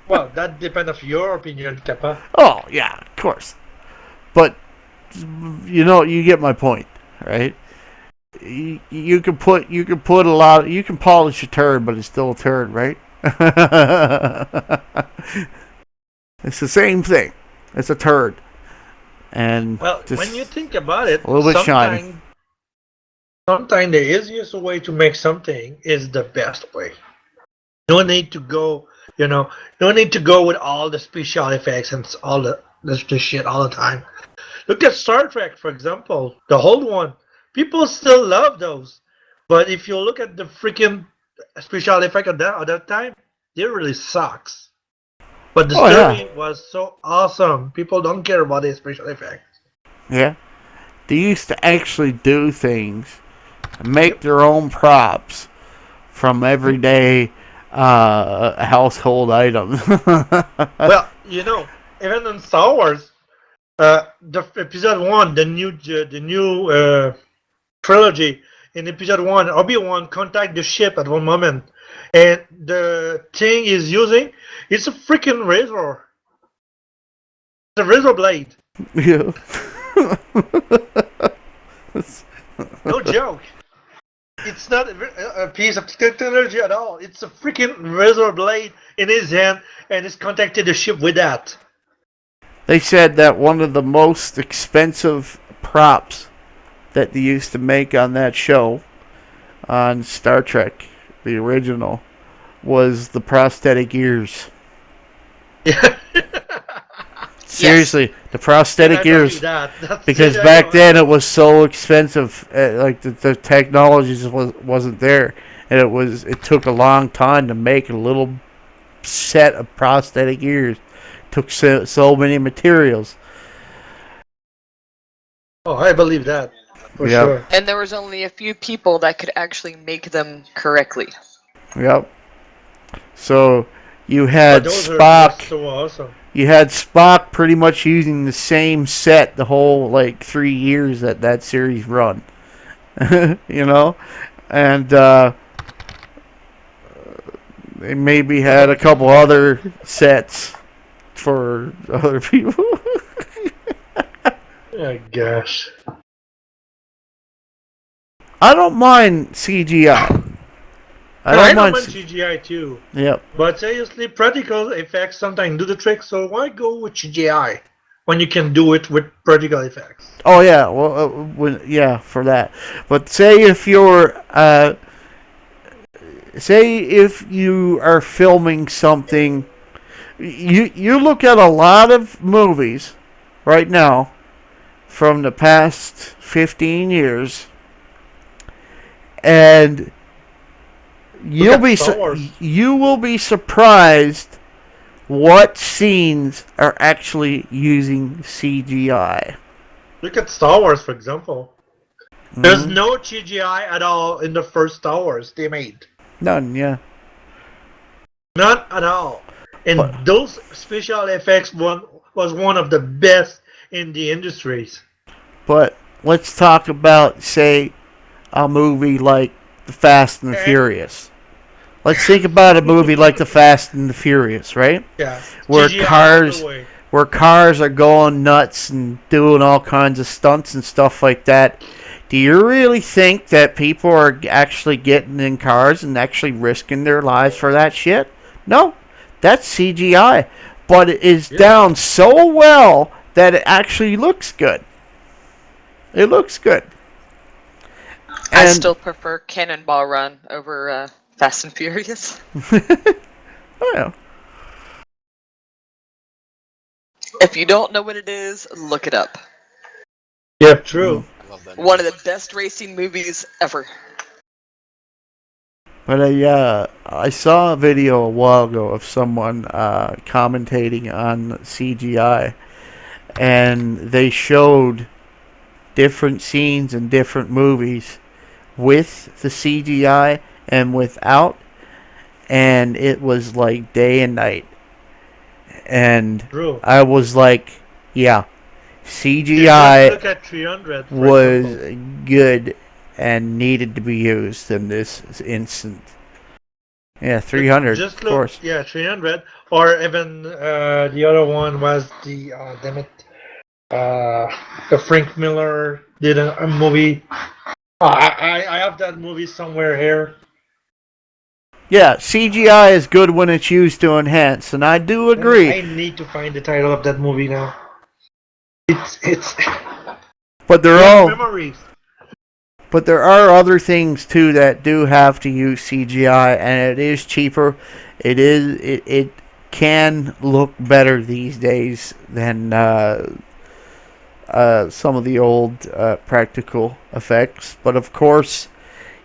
Well, that depends of your opinion, Kappa. Oh, yeah, of course. But, you know, you get my point, right? You can put a lot. You can polish a turd, but it's still a turd, right? It's the same thing. It's a turd, and Well, just when you think about it, a little bit shiny. Sometimes the easiest way to make something is the best way. No need to go, no need to go with all the special effects and all the shit all the time. Look at Star Trek, for example, the old one. People still love those, but if you look at the freaking special effect at that time, it really sucks. But the story was so awesome. People don't care about the special effects. yeah, they used to actually do things, make their own props from everyday household items. Well, even in Star Wars, the episode 1, the new trilogy, in episode 1, Obi-Wan contact the ship at one moment, and the thing he's using, it's a freaking razor. It's a razor blade. Yeah. No joke. It's not a piece of technology at all. It's a freaking razor blade in his hand, and he's contacted the ship with that. They said that one of the most expensive props that they used to make on that show, on Star Trek, the original, was the prosthetic ears. Yeah. Seriously, the prosthetic ears. Because back then it was so expensive, like the technology wasn't there, and it took a long time to make a little set of prosthetic ears. Took so many materials. Oh, I believe that. for Yep. sure. And there was only a few people that could actually make them correctly. Yep. So you But had those are Spock. just so awesome. You had Spock pretty much using the same set the whole 3 years that series run. You know, and they maybe had a couple other sets for other people. Oh gosh. I don't mind CGI. I don't mind. CGI too. Yep. But seriously, practical effects sometimes do the trick, so why go with CGI when you can do it with practical effects? Oh yeah. Well, yeah, for that. But say if you're say if you are filming something, you look at a lot of movies right now from the past 15 years, and you will be surprised what scenes are actually using CGI. Look at Star Wars, for example. There's Mhm. no CGI at all in the first Star Wars they made. None, yeah. Not at all. And But- those special effects was one of the best in the industries. But let's talk about, say, a movie like The Fast and the Okay. Furious. Let's think about a movie like The Fast and the Furious, right? Yeah. Where CGI all cars- the way. Where cars are going nuts and doing all kinds of stunts and stuff like that. Do you really think that people are actually getting in cars and actually risking their lives for that shit? No. That's CGI. But it is done so well that it actually looks good. It looks good. I And- still prefer Cannonball Run over Fast and Furious. Oh, yeah. If you don't know what it is, look it up. Yeah, true. I love that. One of the best racing movies ever. But I saw a video a while ago of someone commentating on CGI, and they showed different scenes in different movies with the CGI and without, and it was like day and night. And True. I was like, yeah, Just CGI look at 300. for was example. good and needed to be used in this instant. Yeah, 300, Just of look, course. Yeah, 300. Or even the other one was the damn it, the Frank Miller did a movie. I have that movie somewhere here. Yeah, CGI is good when it's used to enhance, and I do agree. I need to find the title of that movie now. It's But there memories. are other things too that do have to use CGI, and it is cheaper. It can look better these days than some of the old practical effects. But of course,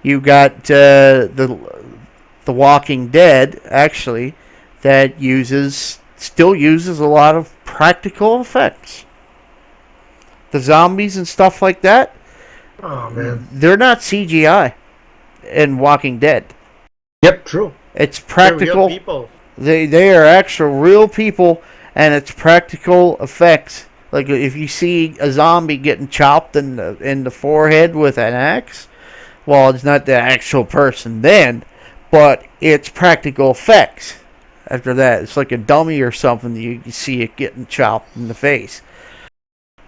you got the Walking Dead, actually, that still uses a lot of practical effects. The zombies and stuff like that, Oh man. they're not CGI in Walking Dead. Yep, true. It's They're real practical. people. They are actual real people, and it's practical effects. Like if you see a zombie getting chopped in the forehead with an axe, well, it's not the actual person then, but it's practical effects. After that, it's like a dummy or something. You see it getting chopped in the face.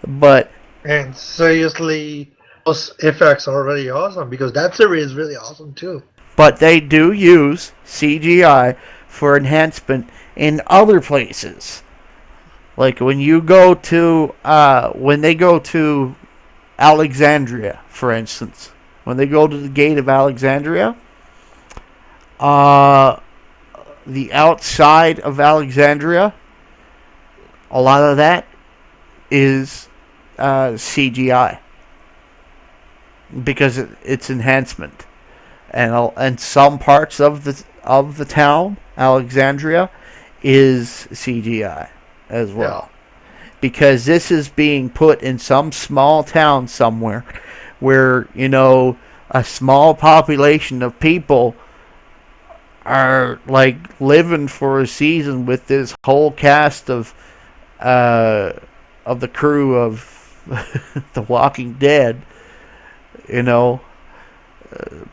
But And seriously, those effects are really awesome because that series is really awesome too. they do use CGI for enhancement in other places. Like when you go to when they go to Alexandria, for instance. When they go to the gate of Alexandria, the outside of Alexandria, a lot of that is CGI because it's enhancement, and some parts of the town, Alexandria, is CGI as well, because this is being put in some small town somewhere where, you know, a small population of people are like living for a season with this whole cast of the crew of The Walking Dead, you know,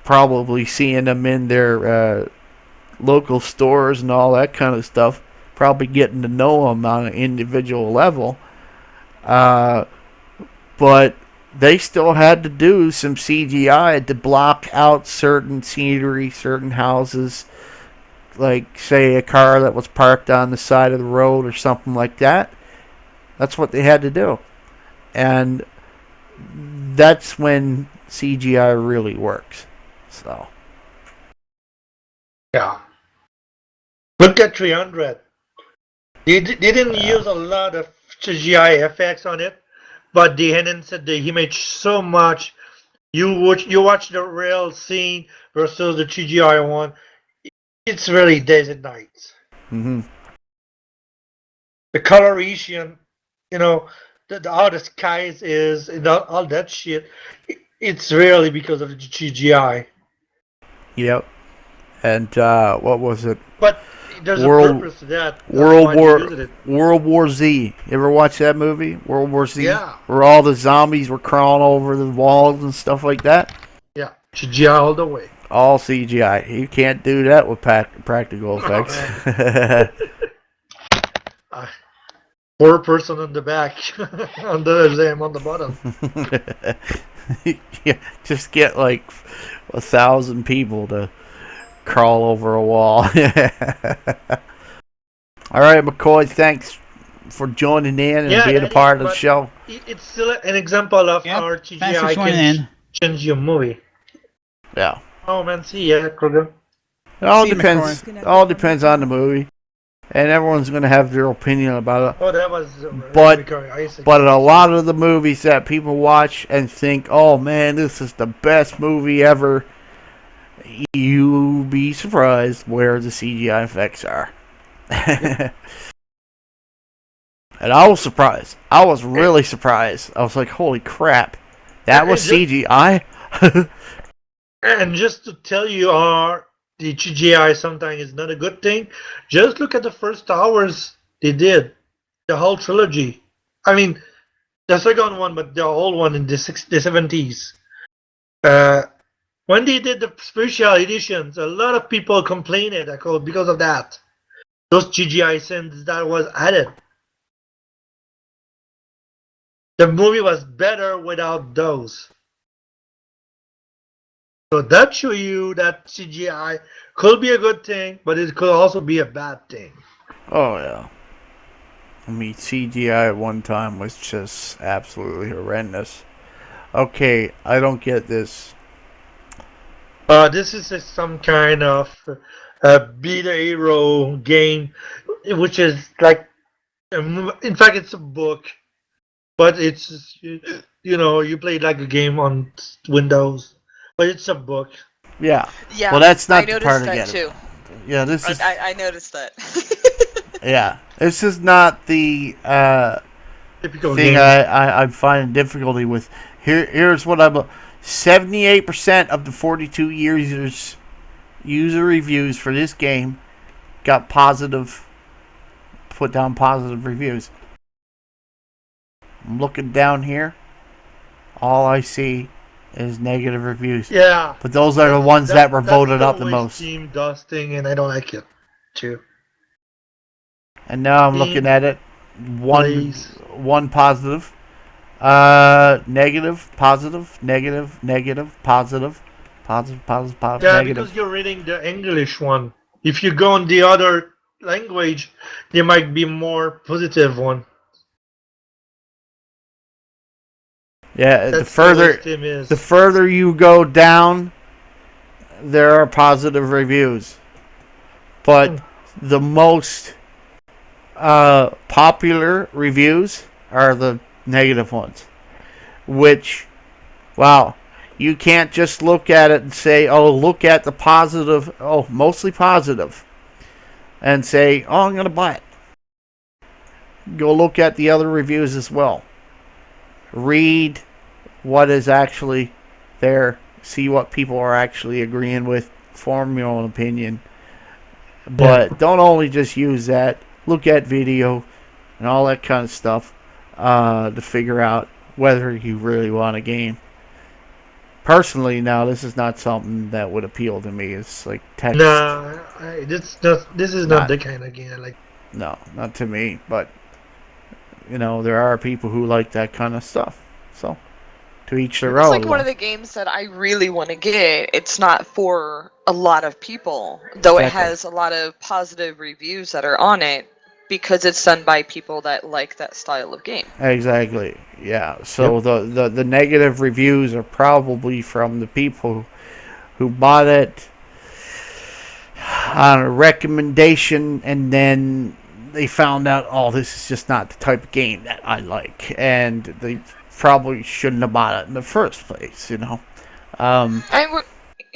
probably seeing them in their local stores and all that kind of stuff, probably getting to know them on an individual level, but they still had to do some CGI to block out certain scenery, certain houses, like, say, a car that was parked on the side of the road or something like that. That's what they had to do. And that's when CGI really works. So. Yeah. Look at 300. They didn't use a lot of CGI effects on it, but they enhanced the image so much. You watch the real scene versus the CGI one. It's really days and nights. Mm-hmm. The coloration, you know, how the skies is, and all that shit. It's really because of the CGI. Yep. And what was it? But there's World- a purpose to that. That's World why they War used it. World War Z. You ever watch that movie? World War Z? Yeah. Where all the zombies were crawling over the walls and stuff like that? Yeah, CGI all the way. All CGI. You can't do that with practical effects. Poor person on the back, on the bottom. Yeah, just get like 1,000 people to crawl over a wall. All right, McCoy, thanks for joining in and being a part of the show. It's still an example of how Thanks for CGI joining can in. change your movie. Yeah. Oh man, see ya, Kruger. It all See you, depends. McCoy. It all depends on the movie, and everyone's going to have their opinion about it. Oh, that was. But- Ricardo Isaac. But a lot of the movies that people watch and think, "Oh man, this is the best movie ever," you be surprised where the CGI effects are. And I was surprised. I was really surprised. I was like, "Holy crap, that was CGI!" And just to tell you, the CGI sometimes is not a good thing. Just look at the first hours they did, the whole trilogy. I mean, the second one, but the whole one in the 70s. When they did the special editions, a lot of people complained because of that. Those CGI scenes that was added. The movie was better without those. So that show you that CGI could be a good thing, but it could also be a bad thing. Oh yeah. I mean, CGI at one time was just absolutely horrendous. Okay, I don't get this. This is some kind of beat a hero game, which is like, in fact, it's a book, but it's, you know, you play it like a game on Windows, but it's a book. Yeah. Yeah. Well, that's not I the noticed part I that get too. it. Yeah, this is. I noticed that. Yeah, this is not the Typical thing game. I'm finding difficulty with. Here's what I'm. 78% of the 42 user reviews for this game got put down positive reviews. I'm looking down here. All I see is negative reviews. Yeah. But those are the ones that were that's voted up the always most. Team dusting, and I don't like it too. And now I'm looking at it. Please. One positive. Negative, positive, negative, negative, positive, positive, positive, positive, Yeah, negative. because you're reading the English one. If you go on the other language, there might be more positive one. Yeah, That's the way Steam is. the further you go down, there are positive reviews. But the most popular reviews are the negative ones. Which, wow, you can't just look at it and say, oh, look at the positive, oh, mostly positive, and say, oh, I'm going to buy it. Go look at the other reviews as well. Read what is actually there, see what people are actually agreeing with, form your own opinion. But don't only just use that. Look at video and all that kind of stuff to figure out whether you really want a game. Personally, now this is not something that would appeal to me. It's like text. No, this is not the kind of game I like. No, not to me. But there are people who like that kind of stuff. So, to each their It's own. like one of the games that I really want to get. It's not for a lot of people, though it Exactly. has a lot of positive reviews that are on it because it's done by people that like that style of game. Exactly. Yeah. So the negative reviews are probably from the people who bought it on a recommendation, and then they found out, oh, this is just not the type of game that I like, and they probably shouldn't have bought it in the first place.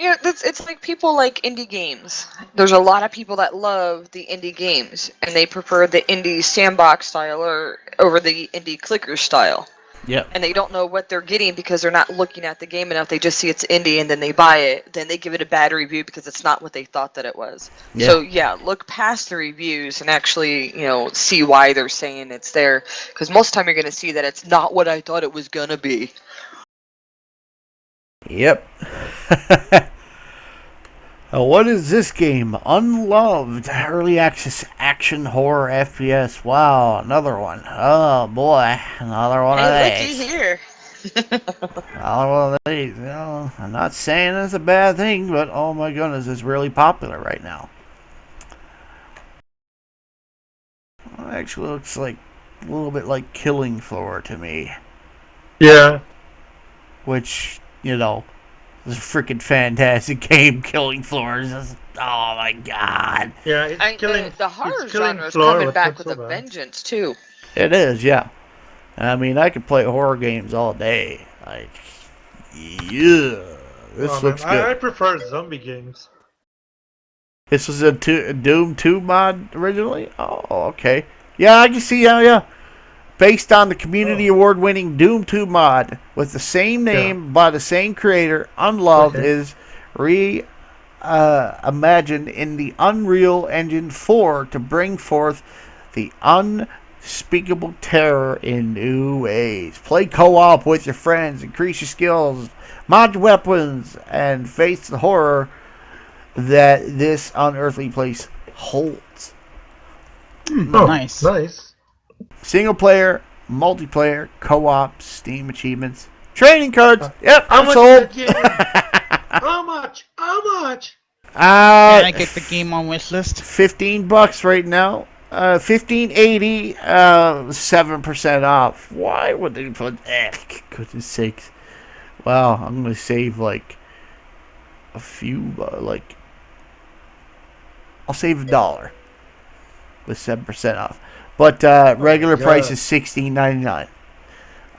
It's like people like indie games. There's a lot of people that love the indie games, and they prefer the indie sandbox style or over the indie clicker style. Yep. And they don't know what they're getting because they're not looking at the game enough. They just see it's indie and then they buy it. Then they give it a bad review because it's not what they thought that it was. Yeah. So yeah, look past the reviews and actually, see why they're saying it's there. Because most of the time you're going to see that it's not what I thought it was going to be. Yep. What is this game? Unloved Early Access Action Horror FPS. Wow, another one. Oh boy, another one of Hey, these. looky here. Another one of these. I'm not saying it's a bad thing, but oh my goodness, it's really popular right now. Well, it actually looks like a little bit like Killing Floor to me, Yeah. which it's a freaking fantastic game. Killing Floor is just, oh my god. Yeah, it's killing. The horror it's killing genre is Floor coming with back with what's a so bad. vengeance too. It is, yeah. I mean, I could play horror games all day. Like, yeah, this Oh, looks man, I good. prefer zombie games. This was a Doom 2 mod originally? Oh, okay. Yeah, I can see, yeah. Based on the community award-winning Doom 2 mod with the same name by the same creator, Unloved is reimagined in the Unreal Engine 4 to bring forth the unspeakable terror in new ways. Play co-op with your friends, increase your skills, mod your weapons, and face the horror that this unearthly place holds. Nice. Nice. Single player, multiplayer, co-op, Steam achievements, trading cards. Yep, How I'm much sold. is that game? How much? How much? Can I get the game on wishlist? $15 right now. $15.80, 7% off. Why would they put? Goodness sakes! Wow, I'm gonna save like a few. I'll save $1 with 7% off. But regular price is $16.99.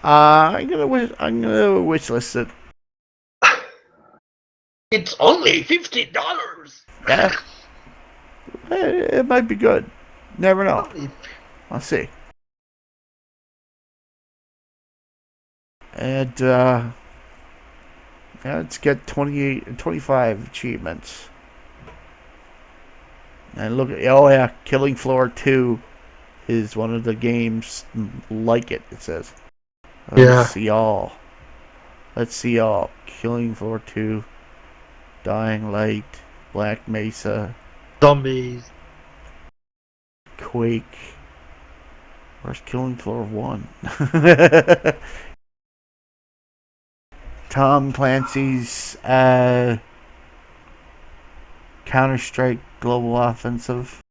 I'm gonna wish list it. It's only $15. Yeah, it might be good. Never know. I'll see. And let's get 25 achievements. And look at Killing Floor 2 is one of the games like it says. Let's see all. Killing Floor 2, Dying Light, Black Mesa, Zombies. Quake. Where's Killing Floor 1? Tom Clancy's Counter-Strike Global Offensive.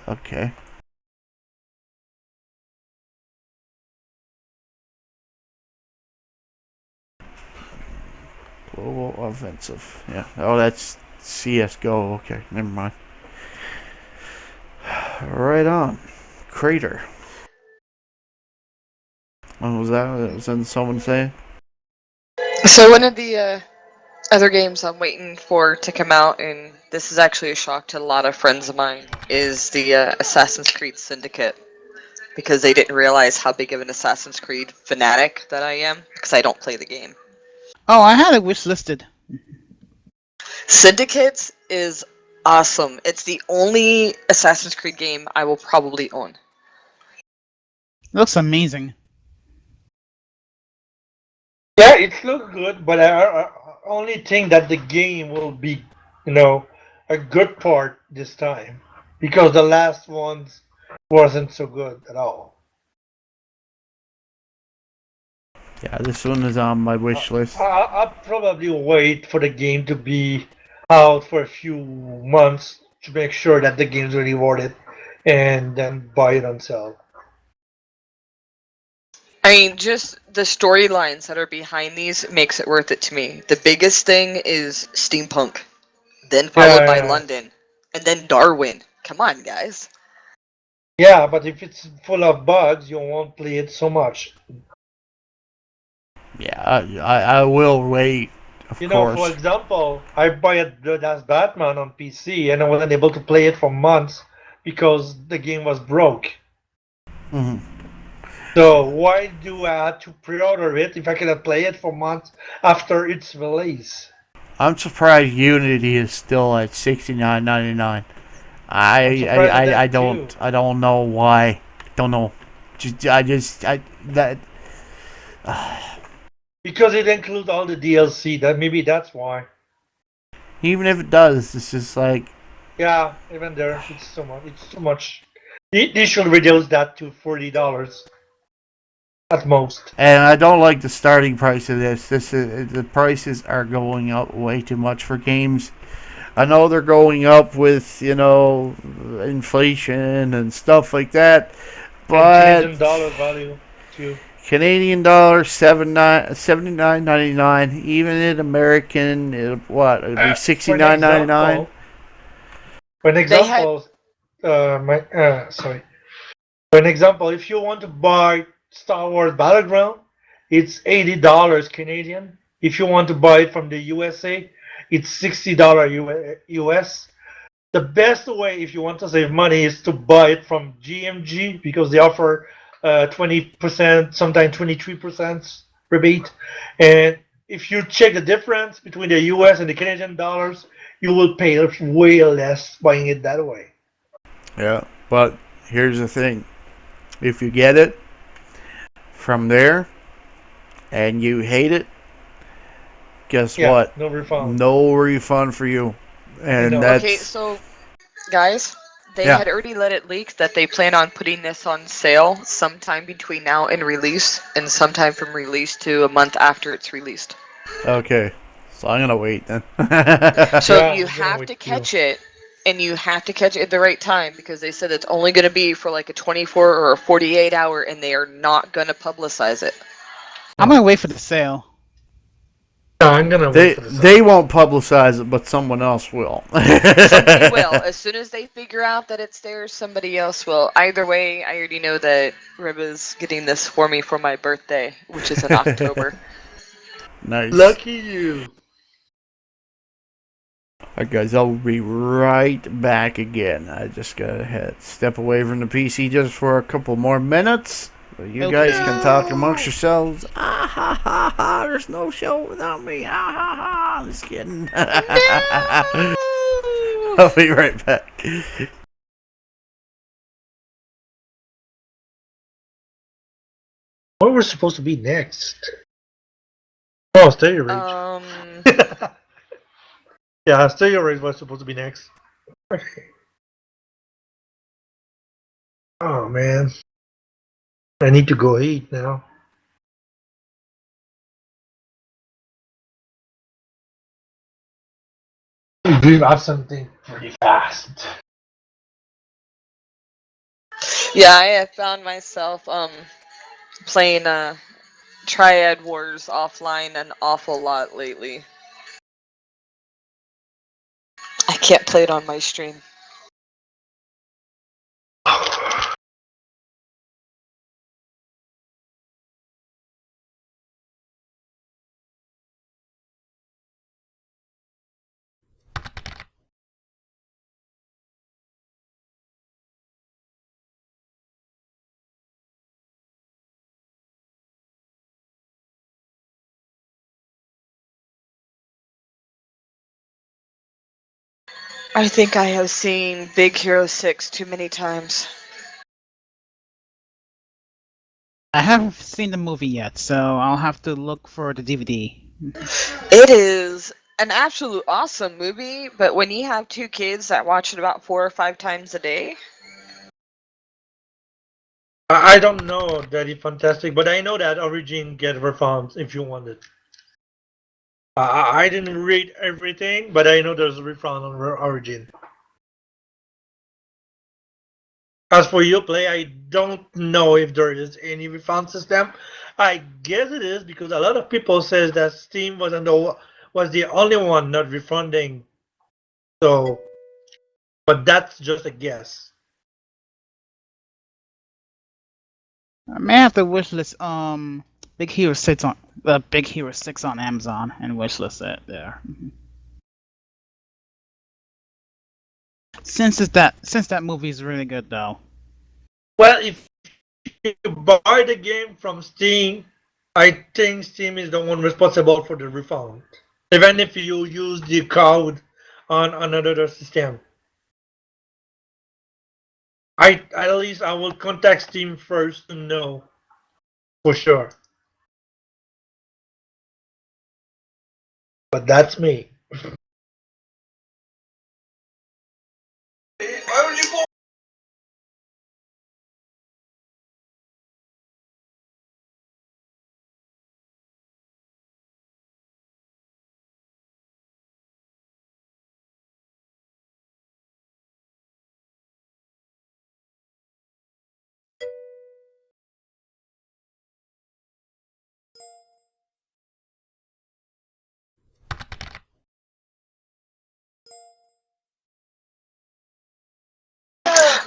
Okay. Global Offensive. Yeah. Oh, that's CSGO. Okay, never mind. Right on. Crater. What was that? Was that someone saying? So one of the other games I'm waiting for to come out, and this is actually a shock to a lot of friends of mine, is the Assassin's Creed Syndicate. because they didn't realize how big of an Assassin's Creed fanatic that I am because I don't play the game. Oh, I had it wish listed. Syndicates is awesome. It's the only Assassin's Creed game I will probably own. It looks amazing. Yeah, it looks good, but I only think that the game will be, a good part this time because the last ones wasn't so good at all. Yeah, this one is on my wish list. I'll probably wait for the game to be out for a few months to make sure that the game's really worth it, and then buy it on sale. I mean, just the storylines that are behind these makes it worth it to me. The biggest thing is steampunk, then followed by Yeah. London, and then Darwin. Come on, guys. Yeah, but if it's full of bugs, you won't play it so much. Yeah, I will wait, of For course. example, I buy The Last Batman on PC and I wasn't able to play it for months because the game was broke. Mhm. So why do I have to pre-order it if I cannot play it for months after its release? I'm surprised Unity is still at $69.99. I'm surprised at that I don't know why. Don't know. That. Because it includes all the DLC. Maybe that's why. Even if it does, it's just like. Yeah, even there, it's so much. It's too much. They should reduce that to $40 at most. And I don't like the starting price of this. The prices are going up way too much for games. I know they're going up with inflation and stuff like that, but Canadian dollar value too. Canadian dollar $79.99. Even in American, it'd be $69.99. For an example, sorry. For an example, if you want to buy Star Wars Battleground, it's $80 Canadian. If you want to buy it from the USA, it's $60 US. The best way, if you want to save money, is to buy it from GMG because they offer 20%, sometimes 23% rebate. And if you check the difference between the US and the Canadian dollars, you will pay way less buying it that way. Yeah, but here's the thing. If you get it from there and you hate it, guess what? No refund. No refund for you. And that's Okay, so guys, they Yeah. had already let it leak that they plan on putting this on sale sometime between now and release, and sometime from release to a month after it's released. okay. So I'm gonna wait then. So Yeah, you I'm gonna have wait to too. catch it, and you have to catch it at the right time because they said it's only going to be for like a 24 or a 48 hour, and they are not going to publicize it. I'm gonna wait for the sale. Yeah, I'm gonna They wait for this. they won't publicize it, but someone else will. Somebody will. As soon as they figure out that it's theirs, somebody else will. Either way, I already know that Riba's getting this for me for my birthday, which is in October. Nice. Lucky you. Alright guys, I'll be right back again. I just gotta step away from the PC just for a couple more minutes. So you Okay. guys can talk amongst yourselves. Ah ha ha ha, there's no show without me. Ah ha ha, just kidding. I'll be right back. What we're supposed to be next? Oh, Stereo Rage. Yeah, Stereo Rage was supposed to be next. Oh man, I need to go eat now. We do have something pretty fast. Yeah, I have found myself playing Triad Wars offline an awful lot lately. I can't play it on my stream. I think I have seen Big Hero 6 too many times. I haven't seen the movie yet, so I'll have to look for the DVD. It is an absolute awesome movie, but when you have two kids that watch it about 4 or 5 times a day, I don't know Daddy Fantastic, but I know that Origin get refunds if you want it. I didn't read everything, but I know there's a refund on Origin. As for Uplay, I don't know if there is any refund system. I guess it is because a lot of people says that Steam was the only one not refunding. So, but that's just a guess. I may have to wishlist Big Hero 6 on Big Hero 6 on Amazon and wishlist it there. Since that movie is really good though. Well, if you buy the game from Steam, I think Steam is the one responsible for the refund. Even if you use the code on another system. At least I will contact Steam first to know for sure. But that's me.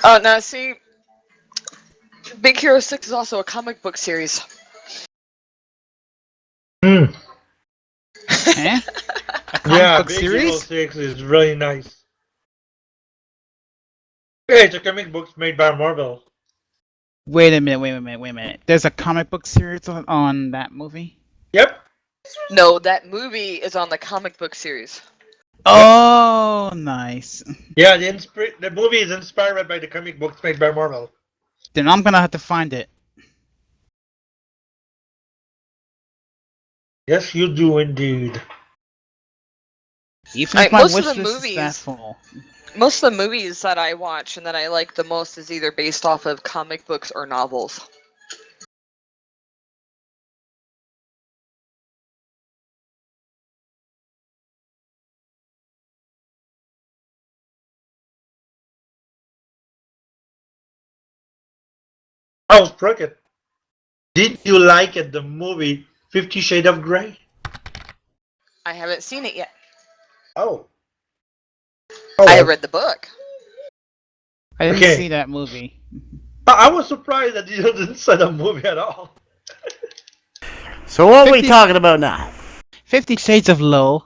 oh no, see, Big Hero 6 is also a comic book series. Hmm. Eh? A comic Yeah, book Big Hero series? 6 is really nice. Yeah, it's a comic book made by Marvel. Wait a minute. There's a comic book series on that movie? Yep. No, that movie is on the comic book series. Oh, nice. Yeah, the movie is inspired by the comic books made by Marvel. Then I'm gonna have to find it. Yes, you do indeed. Even Like, if my most of the wishlist is that movies- full. Most of the movies that I watch and that I like the most is either based off of comic books or novels. Oh, Sprocket. Did you like it, the movie 50 Shades of Grey? I haven't seen it yet. Oh. I read the book. I didn't Okay. see that movie. I was surprised that you didn't say the movie at all. So what are we 50 talking about now? 50 Shades of Low.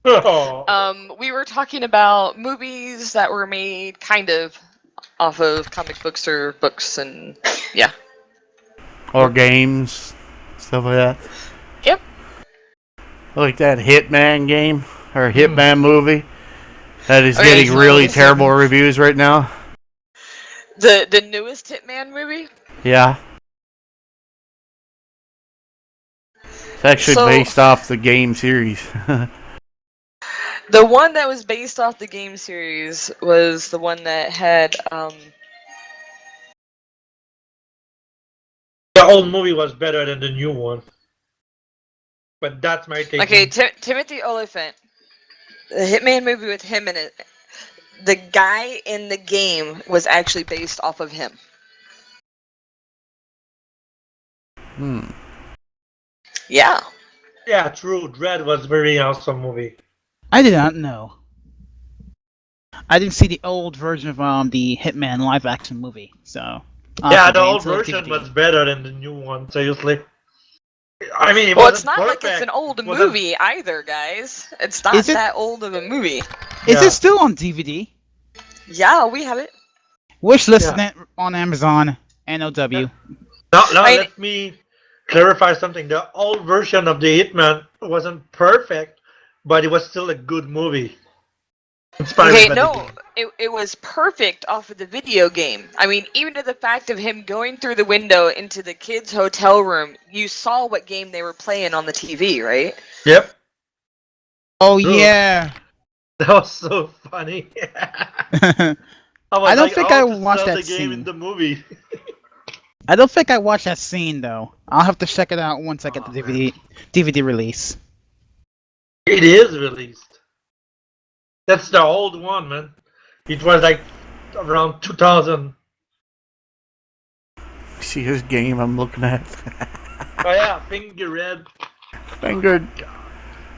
Oh. We were talking about movies that were made kind of off of comic books or books, and yeah. Or games, stuff like that. Yep. Like that Hitman game or Hitman movie that is Oh, yeah, getting it's really always- terrible reviews right now. The newest Hitman movie? Yeah. It's actually So- based off the game series. The one that was based off the game series was the one that had The old movie was better than the new one. But that's my take. okay, Timothy Oliphant. The Hitman movie with him in it. The guy in the game was actually based off of him. Yeah. Yeah, true. Dread was very awesome movie. I did not know. I didn't see the old version of the Hitman live action movie, so. I'll Yeah, have to the wait old until version DVD. was better than the new one, seriously. I mean, it Well, wasn't it's not perfect. like it's an old It wasn't- movie either, guys. It's not Is it? that old of a movie. Is Yeah. it still on DVD? Yeah, we have it. Wishlist Yeah. it on Amazon. NOW. Now I- let me clarify something. The old version of the Hitman wasn't perfect, but it was still a good movie. Inspired Okay, by the no, game. it was perfect off of the video game. I mean, even to the fact of him going through the window into the kids' hotel room, you saw what game they were playing on the TV, right? Yep. Oh True. yeah. That was so funny. I was I don't like, think oh, I to watched sell that the game in scene. the movie. I don't think I watched that scene though. I'll have to check it out once I get the Oh, DVD release. It is released. That's the old one, man. It was like around 2000. See his game I'm looking at. Oh yeah, Finger Red. Fingered.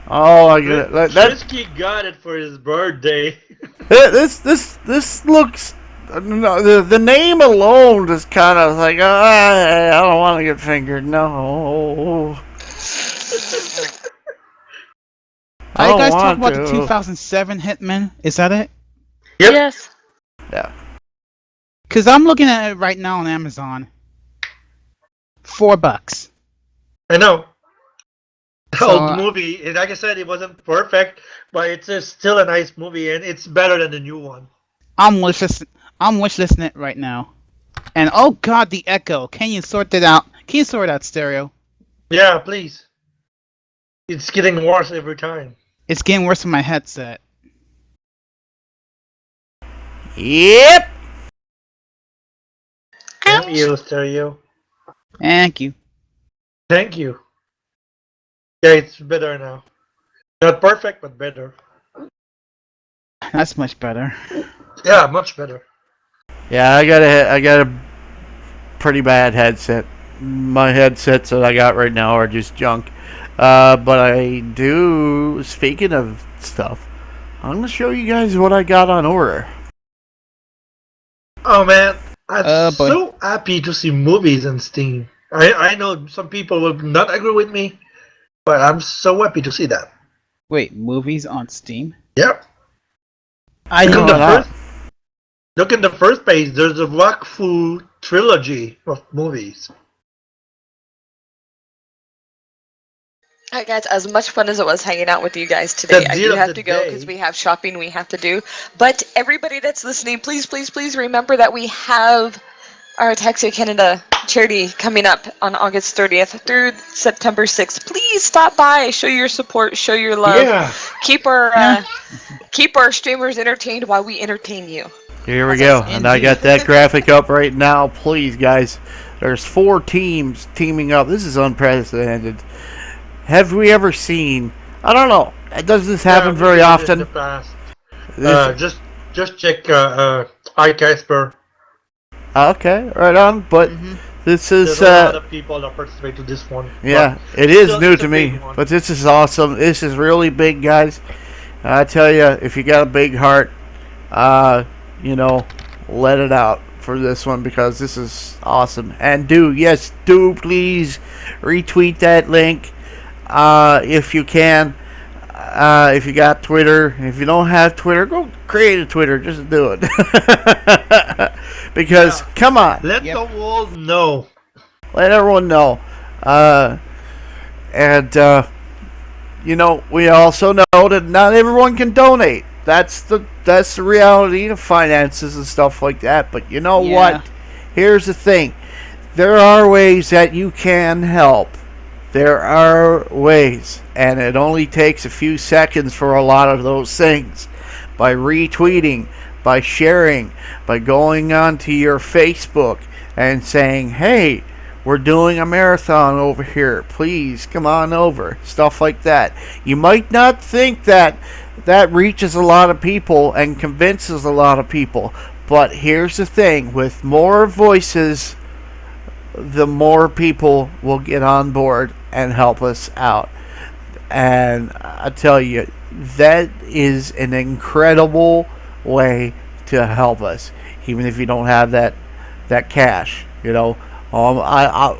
Oh, I get it. That Trisky got it for his birthday. this looks. No, the name alone just kind of like I don't want to get fingered. No. I Are you don't guys talking want about the to. 2007 Hitman? Is that it? Yep. Yes. Yeah. Cause I'm looking at it right now on Amazon. $4. I know. The So, old movie, and like I said, it wasn't perfect, but it's still a nice movie, and it's better than the new one. I'm wishlisting it right now. And oh god, the echo. Can you sort it out? Can you sort out stereo? Yeah, please. It's getting worse every time. It's getting worse with my headset. Yep. Thank you, Stereo. Thank you. Thank you. Yeah, it's better now. Not perfect, but better. That's much better. Yeah, much better. Yeah, I got a pretty bad headset. My headsets that I got right now are just junk. But I do. Speaking of stuff, I'm gonna show you guys what I got on order. Oh man, I'm boy. so happy to see movies on Steam. I know some people will not agree with me, but I'm so happy to see that. Wait, movies on Steam? Yep. I Look know in the not. first. Look in the first page. There's a Wakfu trilogy of movies. Alright guys, as much fun as it was hanging out with you guys today, The I deal do of have the to go day. because we have shopping we have to do. But everybody that's listening, please, please, please remember that we have our Ataxia Canada charity coming up on August 30th through September 6th. Please stop by, show your support, show your love. Yeah. Keep our Yeah. keep our streamers entertained while we entertain you. Here we That's go, and I got that graphic up right now. Please, guys, there's 4 teams teaming up. This is unprecedented. Have we ever seen? I don't know. Does this happen Yeah, very we did it often? In the past. This- Just check. Hi Casper. Okay, right on. But this is There's a lot of people that participate to this one. yeah, But it is still, new it's to a me, big one. but this is awesome. This is really big, guys. I tell you, if you got a big heart, you know, let it out for this one because this is awesome. And do please retweet that link if you can. If you got Twitter, if you don't have Twitter, go create a Twitter. Just do it. Because come on, Let Yep. the world know. let everyone know. And you know, we also know that not everyone can donate. That's the reality of finances and stuff like that. But you know Yeah. what? Here's the thing. There are ways that you can help. There are ways, and it only takes a few seconds for a lot of those things. By retweeting, by sharing, by going onto your Facebook and saying, hey, we're doing a marathon over here. Please come on over. Stuff like that. You might not think that reaches a lot of people and convinces a lot of people. But here's the thing. With more voices, the more people will get on board and help us out. And I tell you, that is an incredible way to help us. Even if you don't have that cash, you know.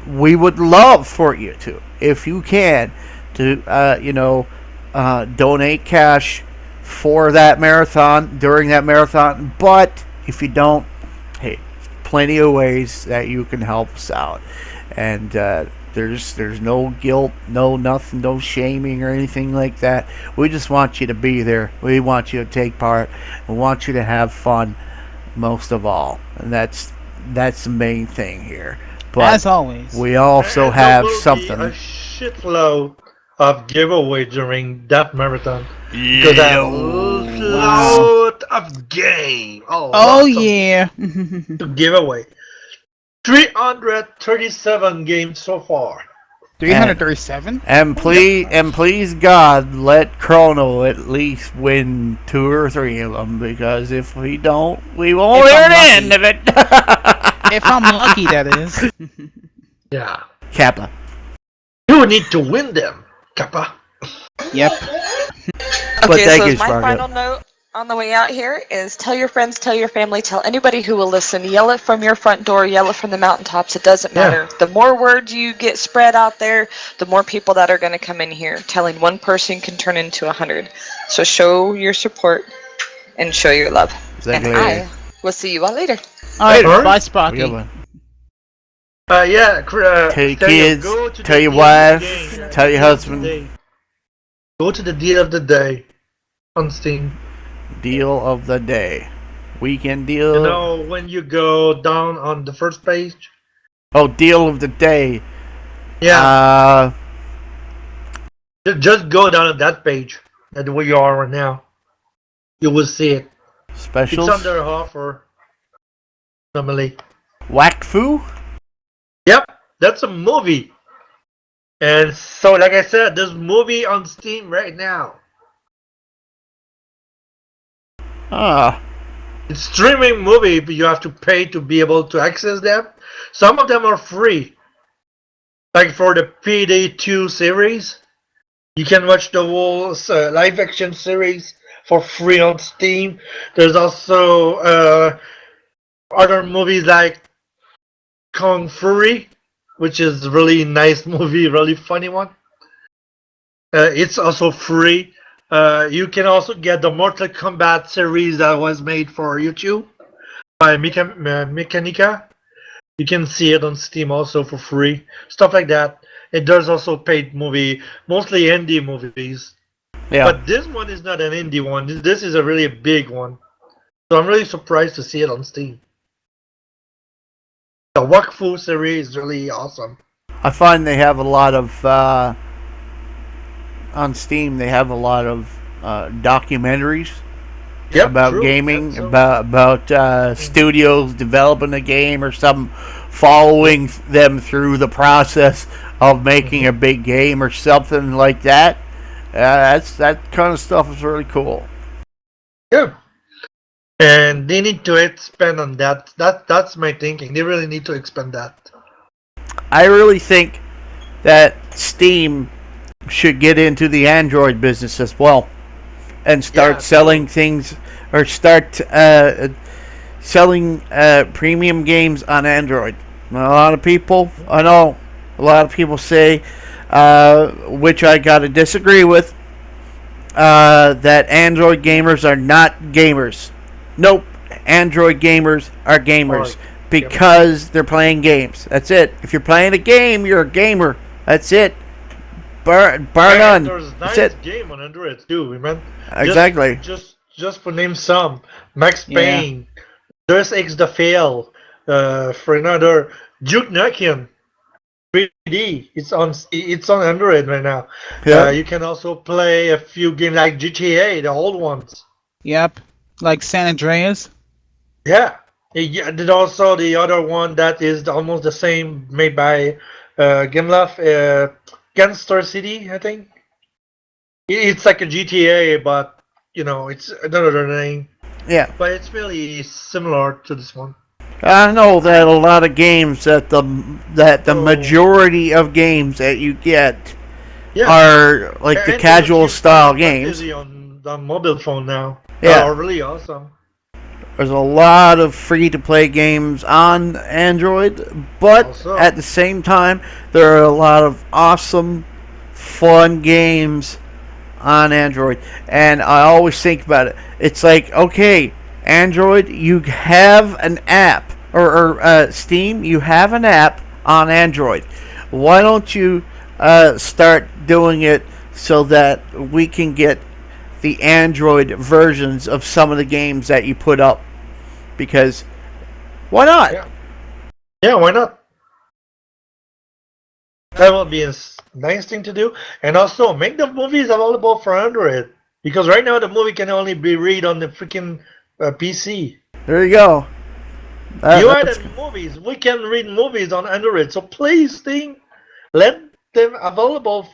We would love for you to, if you can, to donate cash for that marathon, during that marathon. But if you don't, hey, plenty of ways that you can help us out. And There's no guilt, no nothing, no shaming or anything like that. We just want you to be there. We want you to take part. We want you to have fun, most of all, and that's the main thing here. But As always. we also And have there will be something. a shitload of giveaway during that marathon. Because I have a lot of game. Oh lots of yeah. to give away. 337 games so far. 337. And please God, let Chrono at least win 2 or 3 of them, because if we don't, we won't If hear I'm the lucky. end of it. If I'm lucky, that is. Yeah. Kappa. You need to win them, Kappa. Yep. But Okay, thank so you, my Spargo. final note on the way out here is tell your friends, tell your family, tell anybody who will listen. Yell it from your front door, yell it from the mountaintops. It doesn't Yeah. matter. The more words you get spread out there, the more people that are going to come in here. Telling one person can turn into 100. So show your support and show your love. Exactly. And I will see you all later. Alright, Later. bye, Have a Sparky. good one. Yeah, Tell your Daniel, kids, go to tell the your deal of the wife, day. tell your Deal of the husband. day. Go to the deal of the day on Steam. Deal of the day. Weekend deal. You know, when you go down on the first page. Oh, deal of the day. Yeah, just go down on that page. That's where you are right now. You will see it. Specials. It's under offer. Normally. Wakfu. Yep, that's a movie. And so, like I said, there's a movie on Steam right now. Ah, It's streaming movie, but you have to pay to be able to access them. Some of them are free. Like for the PD2 series, you can watch the whole live action series for free on Steam. There's also other movies like Kung Fury, which is really nice movie, really funny one. It's also free. You can also get the Mortal Kombat series that was made for YouTube by Mechanica. You can see it on Steam also for free. Stuff like that. And there's also paid movie, mostly indie movies. yeah. But this one is not an indie one. This is a really big one. So I'm really surprised to see it on Steam. The Wakfu series is really awesome. I find they have a lot of on Steam. They have a lot of documentaries Yep, about true. gaming, That's so- about studios developing a game or some following them through the process of making a big game or something like that. That kind of stuff is really cool. Yeah. And they need to expand on that. That's my thinking. They really need to expand that. I really think that Steam should get into the Android business as well and start Yeah, selling things or start selling premium games on Android. A lot of people, I know, a lot of people say, which I gotta disagree with, that Android gamers are not gamers. Nope, Android gamers are gamers because they're playing games. That's it. If you're playing a game, you're a gamer. That's it. Bar none. There's That's nice it. game on Android too, man. Exactly. Just for name some. Max Yeah. Payne, Deus Ex the Fail, for another Duke Nukem 3D. It's on Android right now. Yeah. You can also play a few games like GTA, the old ones. Yep. Like San Andreas. Yeah. Yeah, and also the other one that is almost the same, made by Gameloft, Gangster City, I think. It's like a GTA, but it's another name. Yeah. But it's really similar to this one. I know that a lot of games that the Oh. majority of games that you get Yeah. are like And the there's a casual few style Final games. Fantasy on the mobile phone now. Yeah. Are really awesome. There's a lot of free to play games on Android, but Also. at the same time, there are a lot of awesome, fun games on Android. And I always think about it. It's like, okay, Android, you have an app, or Steam, you have an app on Android. why don't you start doing it so that we can get the Android versions of some of the games that you put up? Because why not? Yeah, why not? That would be a nice thing to do. And also, make the movies available for Android. Because right now, the movie can only be read on the freaking PC. There you go. You added movies. We can read movies on Android. So please, let them available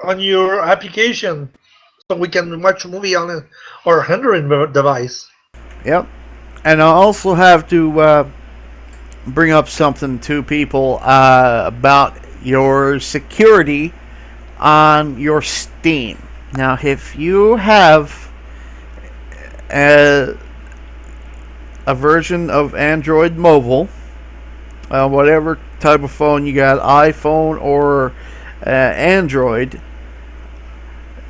on your application. So we can watch a movie on our Android device. Yep. And I also have to bring up something to people about your security on your Steam. Now, if you have a version of Android Mobile, whatever type of phone you got, iPhone or Android,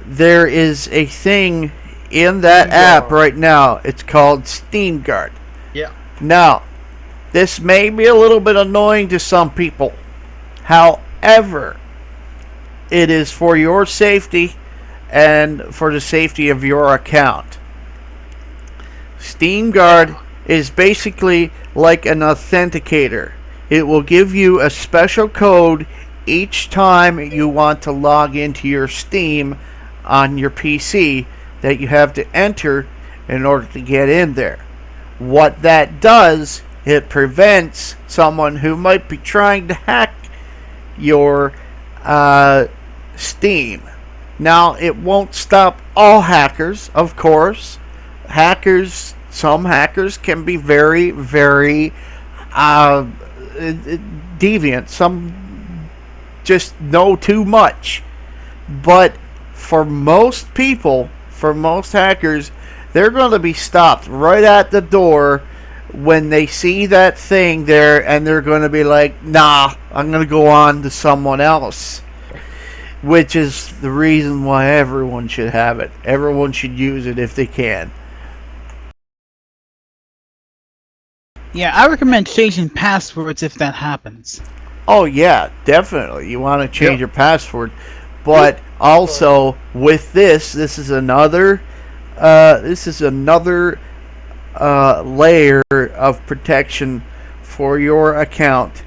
there is a thing in that app right now. It's called Steam Guard. Yeah. Now, this may be a little bit annoying to some people. However, it is for your safety and for the safety of your account. Steam Guard is basically like an authenticator. It will give you a special code each time you want to log into your Steam on your PC that you have to enter in order to get in there. What that does, it prevents someone who might be trying to hack your Steam. Now, it won't stop all hackers, of course. Some hackers can be very, very deviant. Some just know too much. But for most people, for most hackers, they're going to be stopped right at the door when they see that thing there, and they're going to be like, nah, I'm going to go on to someone else. Which is the reason why everyone should have it. Everyone should use it if they can. Yeah, I recommend changing passwords if that happens. Oh yeah, definitely. You want to change your password, but also with this is another layer of protection for your account.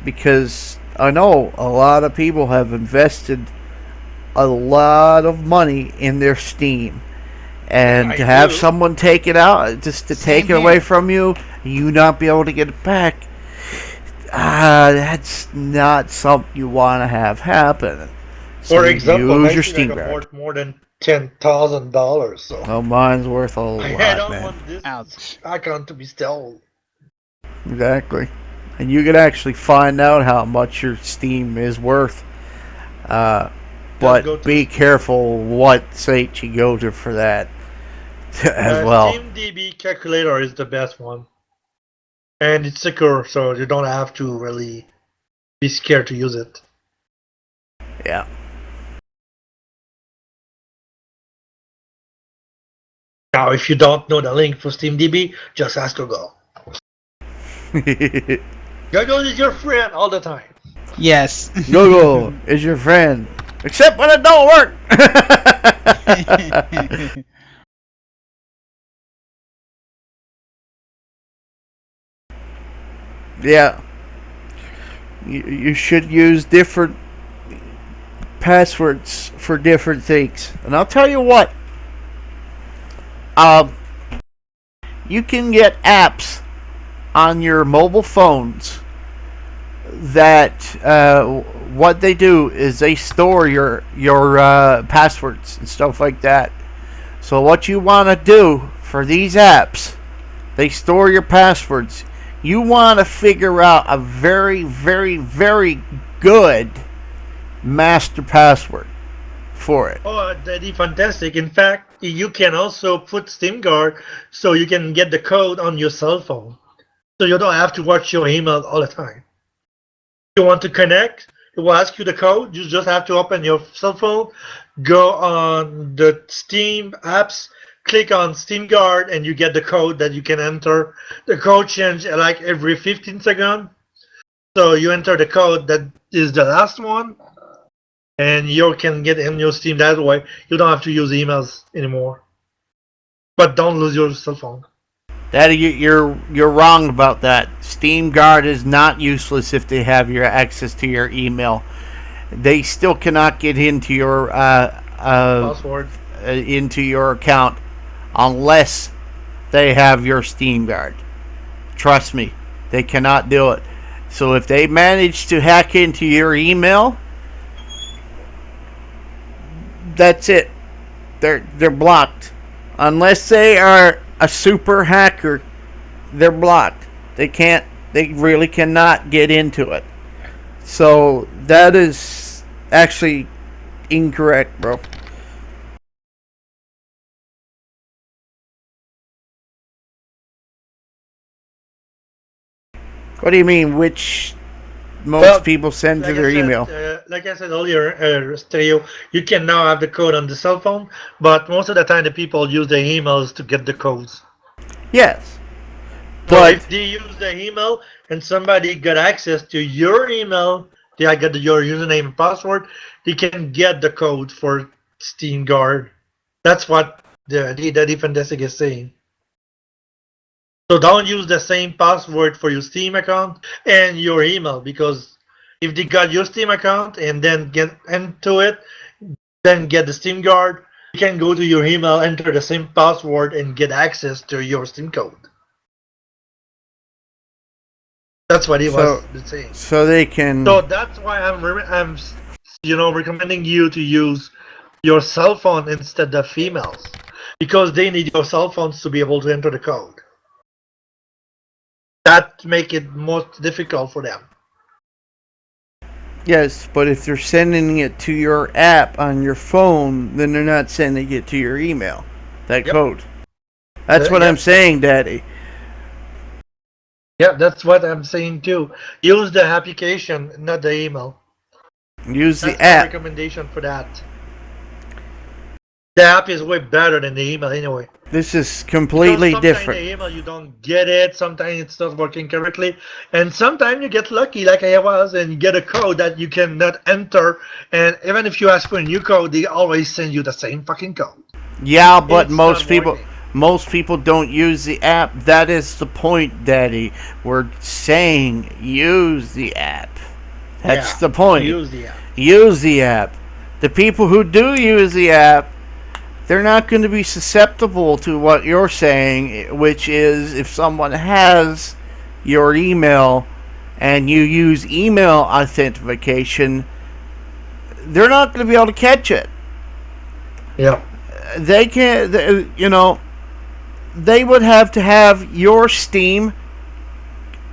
Because I know a lot of people have invested a lot of money in their Steam. And to have someone take it out, just to take it away from you, you not be able to get it back, that's not something you want to have happen. So for example, use your Steam Guard. worth more than $10,000. So oh, mine's worth a lot, I don't man. want this Ouch. account to be stolen. Exactly. And you can actually find out how much your Steam is worth. But be careful what site you go to for that as well. SteamDB calculator is the best one. And it's secure, so you don't have to really be scared to use it. Yeah. Now, if you don't know the link for SteamDB, just ask Google. Google is your friend all the time. Yes. Google is your friend. Except when it don't work. Yeah. You should use different passwords for different things. And I'll tell you what. You can get apps on your mobile phones that what they do is they store your passwords and stuff like that. So what you want to do for these apps, they store your passwords. You want to figure out a very, very, very good master password for it. Oh, that'd be fantastic. In fact, you can also put SteamGuard so you can get the code on your cell phone. So you don't have to watch your email all the time. If you want to connect, it will ask you the code. You just have to open your cell phone, go on the Steam apps, click on SteamGuard, and you get the code that you can enter. The code changes like every 15 seconds. So you enter the code that is the last one, and you can get in your Steam that way. You don't have to use emails anymore. But don't lose your cell phone. That you're wrong about that. Steam Guard is not useless if they have your access to your email. They still cannot get into your Password. into your account unless they have your Steam Guard. Trust me, they cannot do it. So if they manage to hack into your email, that's it. They're blocked. Unless they are a super hacker, they're blocked. They really cannot get into it. So that is actually incorrect, bro. What do you mean? Which most people send to their email? Like I said earlier, Stereo, you can now have the code on the cell phone, but most of the time the people use their emails to get the codes. Yes. So But if they use the email and somebody got access to your email, they got your username and password, they can get the code for Steam Guard. That's what the Defend Desk is saying. So don't use the same password for your Steam account and your email, because if they got your Steam account and then get into it, then get the Steam Guard, you can go to your email, enter the same password, and get access to your Steam code. That's what he was saying. so they can. So that's why I'm recommending you to use your cell phone instead of emails, because they need your cell phones to be able to enter the code. That make it more difficult for them. Yes, but if they're sending it to your app on your phone, then they're not sending it to your email. That code. That's what I'm saying, Daddy. Yeah, that's what I'm saying too. Use the application, not the email. Use That's the app. my recommendation for that. The app is way better than the email anyway. This is completely Sometimes different. the email you don't get it, sometimes it's not working correctly, and sometimes you get lucky like I was and you get a code that you cannot enter, and even if you ask for a new code, they always send you the same fucking code. Yeah, but It's most not people working. most people don't use the app. That is the point, Daddy. We're saying use the app. That's Yeah, the point. Use the app. Use the app. The people who do use the app, they're not going to be susceptible to what you're saying, which is if someone has your email and you use email authentication, they're not going to be able to catch it. Yeah. They can't, they would have to have your Steam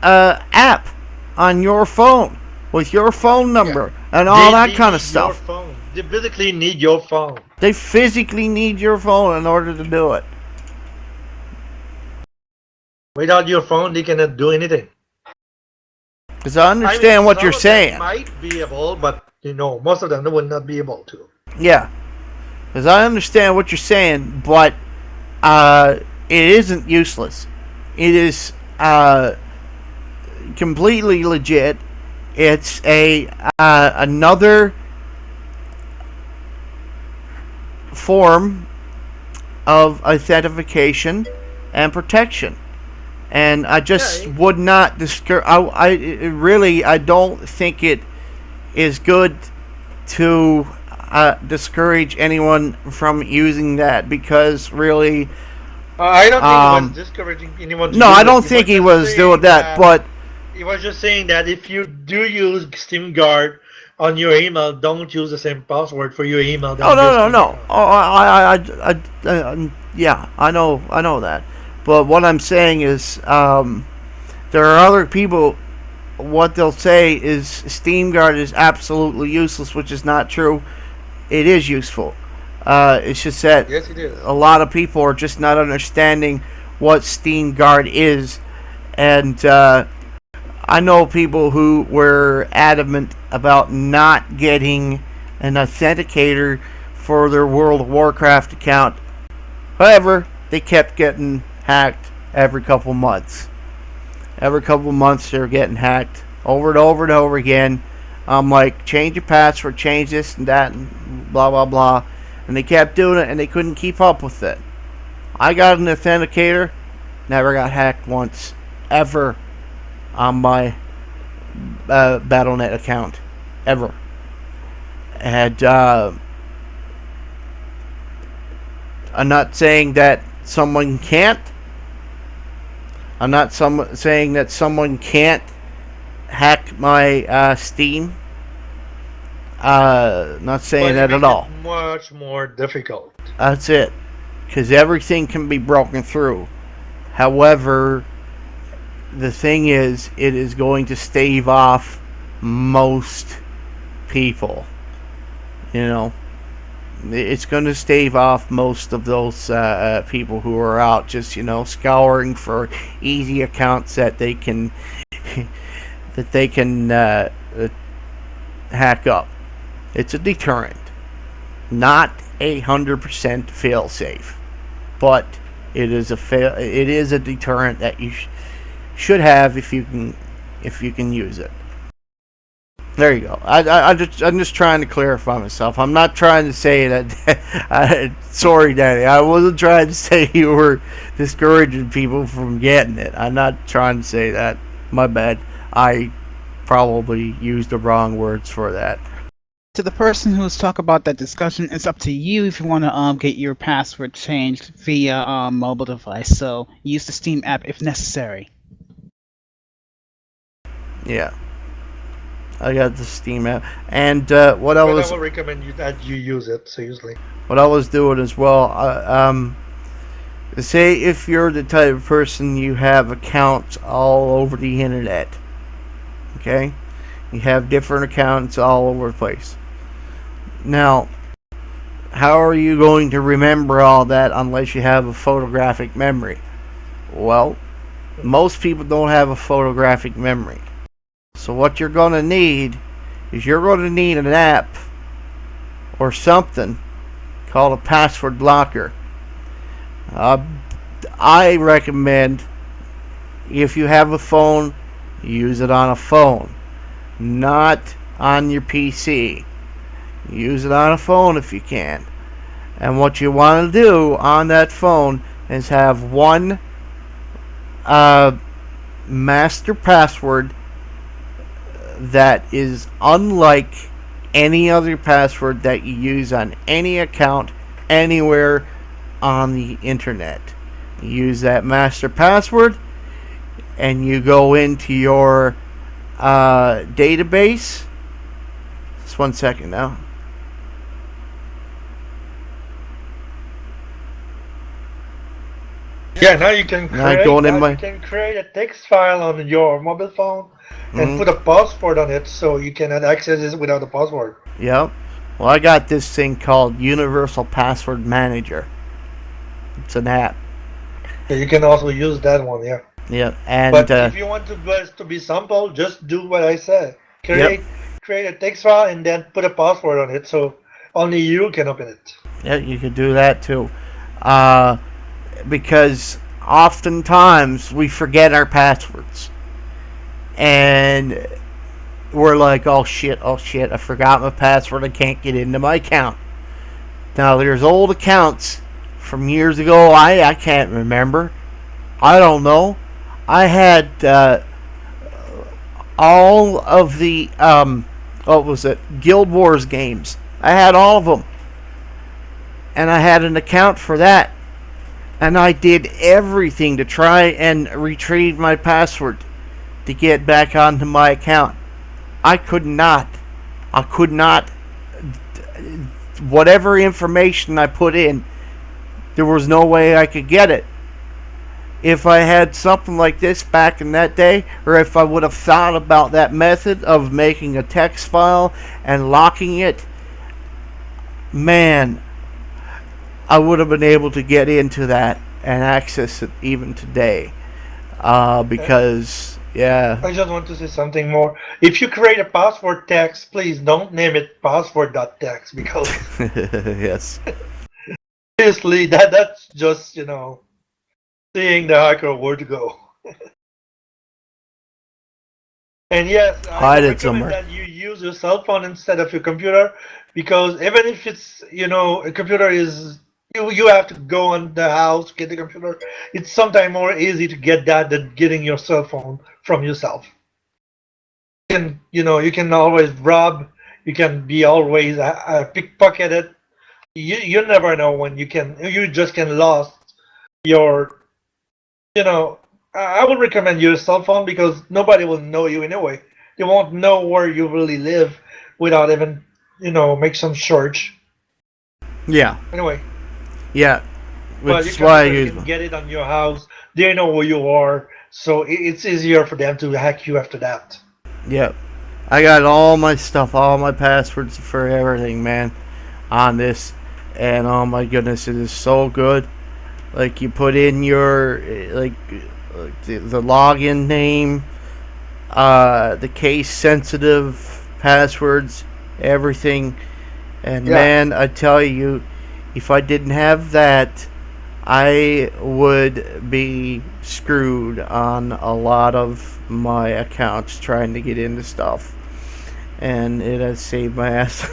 app on your phone with your phone number and all that kind of Your stuff. phone. They basically need your phone. They physically need your phone in order to do it. Without your phone, they cannot do anything. Because I understand what you're saying. Might be able, but most of them will not be able to. Yeah. Because I understand what you're saying, but it isn't useless. It is completely legit. It's another form of authentication and protection, and I just would not discourage. I don't think it is good to discourage anyone from using that, because really, I don't think he was discouraging anyone. No, I don't think he was doing that, but he was just saying that if you do use Steam Guard on your email, don't use the same password for your email. Oh no. Yeah, I know that. But what I'm saying is, there are other people. What they'll say is Steam Guard is absolutely useless, which is not true. It is useful. It's just that Yes, it is. a lot of people are just not understanding what Steam Guard is, and I know people who were adamant about not getting an authenticator for their World of Warcraft account. However, they kept getting hacked every couple months. Every couple months they were getting hacked. over and over and over again. I'm like, change your password, change this and that, and blah, blah, blah. And they kept doing it, and they couldn't keep up with it. I got an authenticator, never got hacked once, ever, on my Battle.net account. Ever. And I'm not saying that someone can't. I'm not saying that someone can't hack my Steam. Not saying that at all. Much more difficult. That's it. Because everything can be broken through. However, the thing is, it is going to stave off most people. You know, it's going to stave off most of those people who are out just, scouring for easy accounts that they can hack up. It's a deterrent, not 100% fail-safe, but it is a deterrent that you should have if you can use it. There you go. I'm just trying to clarify myself. I'm not trying to say that. Sorry, Danny. I wasn't trying to say you were discouraging people from getting it. I'm not trying to say that. My bad. I probably used the wrong words for that. To the person who's talking about that discussion, it's up to you if you want to get your password changed via mobile device. So use the Steam app if necessary. Yeah. I got the Steam app, and I would recommend that you use it seriously. What I was doing as well, say if you're the type of person you have accounts all over the internet, okay? You have different accounts all over the place. Now, how are you going to remember all that unless you have a photographic memory? Well, most people don't have a photographic memory. So what you're going to need is an app or something called a password blocker. I recommend, if you have a phone, use it on a phone, not on your PC. Use it on a phone if you can. And what you want to do on that phone is have one master password that is unlike any other password that you use on any account anywhere on the internet. You use that master password and you go into your database. Just 1 second now. Yeah, now you can create a text file on your mobile phone and put a password on it so you cannot access it without a password. Yep. Well, I got this thing called Universal Password Manager. It's an app. Yeah, you can also use that one, yeah. Yeah, and but if you want to be simple, just do what I said. Create a text file and then put a password on it so only you can open it. Yeah, you could do that too. Because oftentimes we forget our passwords. And we're like, oh shit, I forgot my password, I can't get into my account. Now, there's old accounts from years ago I can't remember. I don't know. I had all of the, Guild Wars games. I had all of them. And I had an account for that. And I did everything to try and retrieve my password to get back onto my account. I could not. Whatever information I put in, there was no way I could get it. If I had something like this back in that day, or if I would have thought about that method of making a text file and locking it, man, I would have been able to get into that and access it even today. Because, yeah. I just want to say something more. If you create a password text, please don't name it password.txt because yes. Seriously, that's just, seeing the hacker where to go. And yes, I Hide it recommend somewhere. that you use your cell phone instead of your computer, because even if it's, a computer is, you have to go on the house get the computer. It's sometimes more easy to get that than getting your cell phone from yourself. You can always rob. You can be always pickpocketed. You never know when you just can lost your. I would recommend your cell phone because nobody will know you anyway. They won't know where you really live without even, make some search. Yeah, Anyway, yeah. but Which your is why I computer use can get it on your house. They know where you are, so it's easier for them to hack you after that. Yep. I got all my stuff, all my passwords for everything, man, on this. And oh my goodness, it is so good. Like you put in your the login name, the case sensitive passwords, everything. And Yeah. man, I tell you, if I didn't have that, I would be screwed on a lot of my accounts trying to get into stuff. And it has saved my ass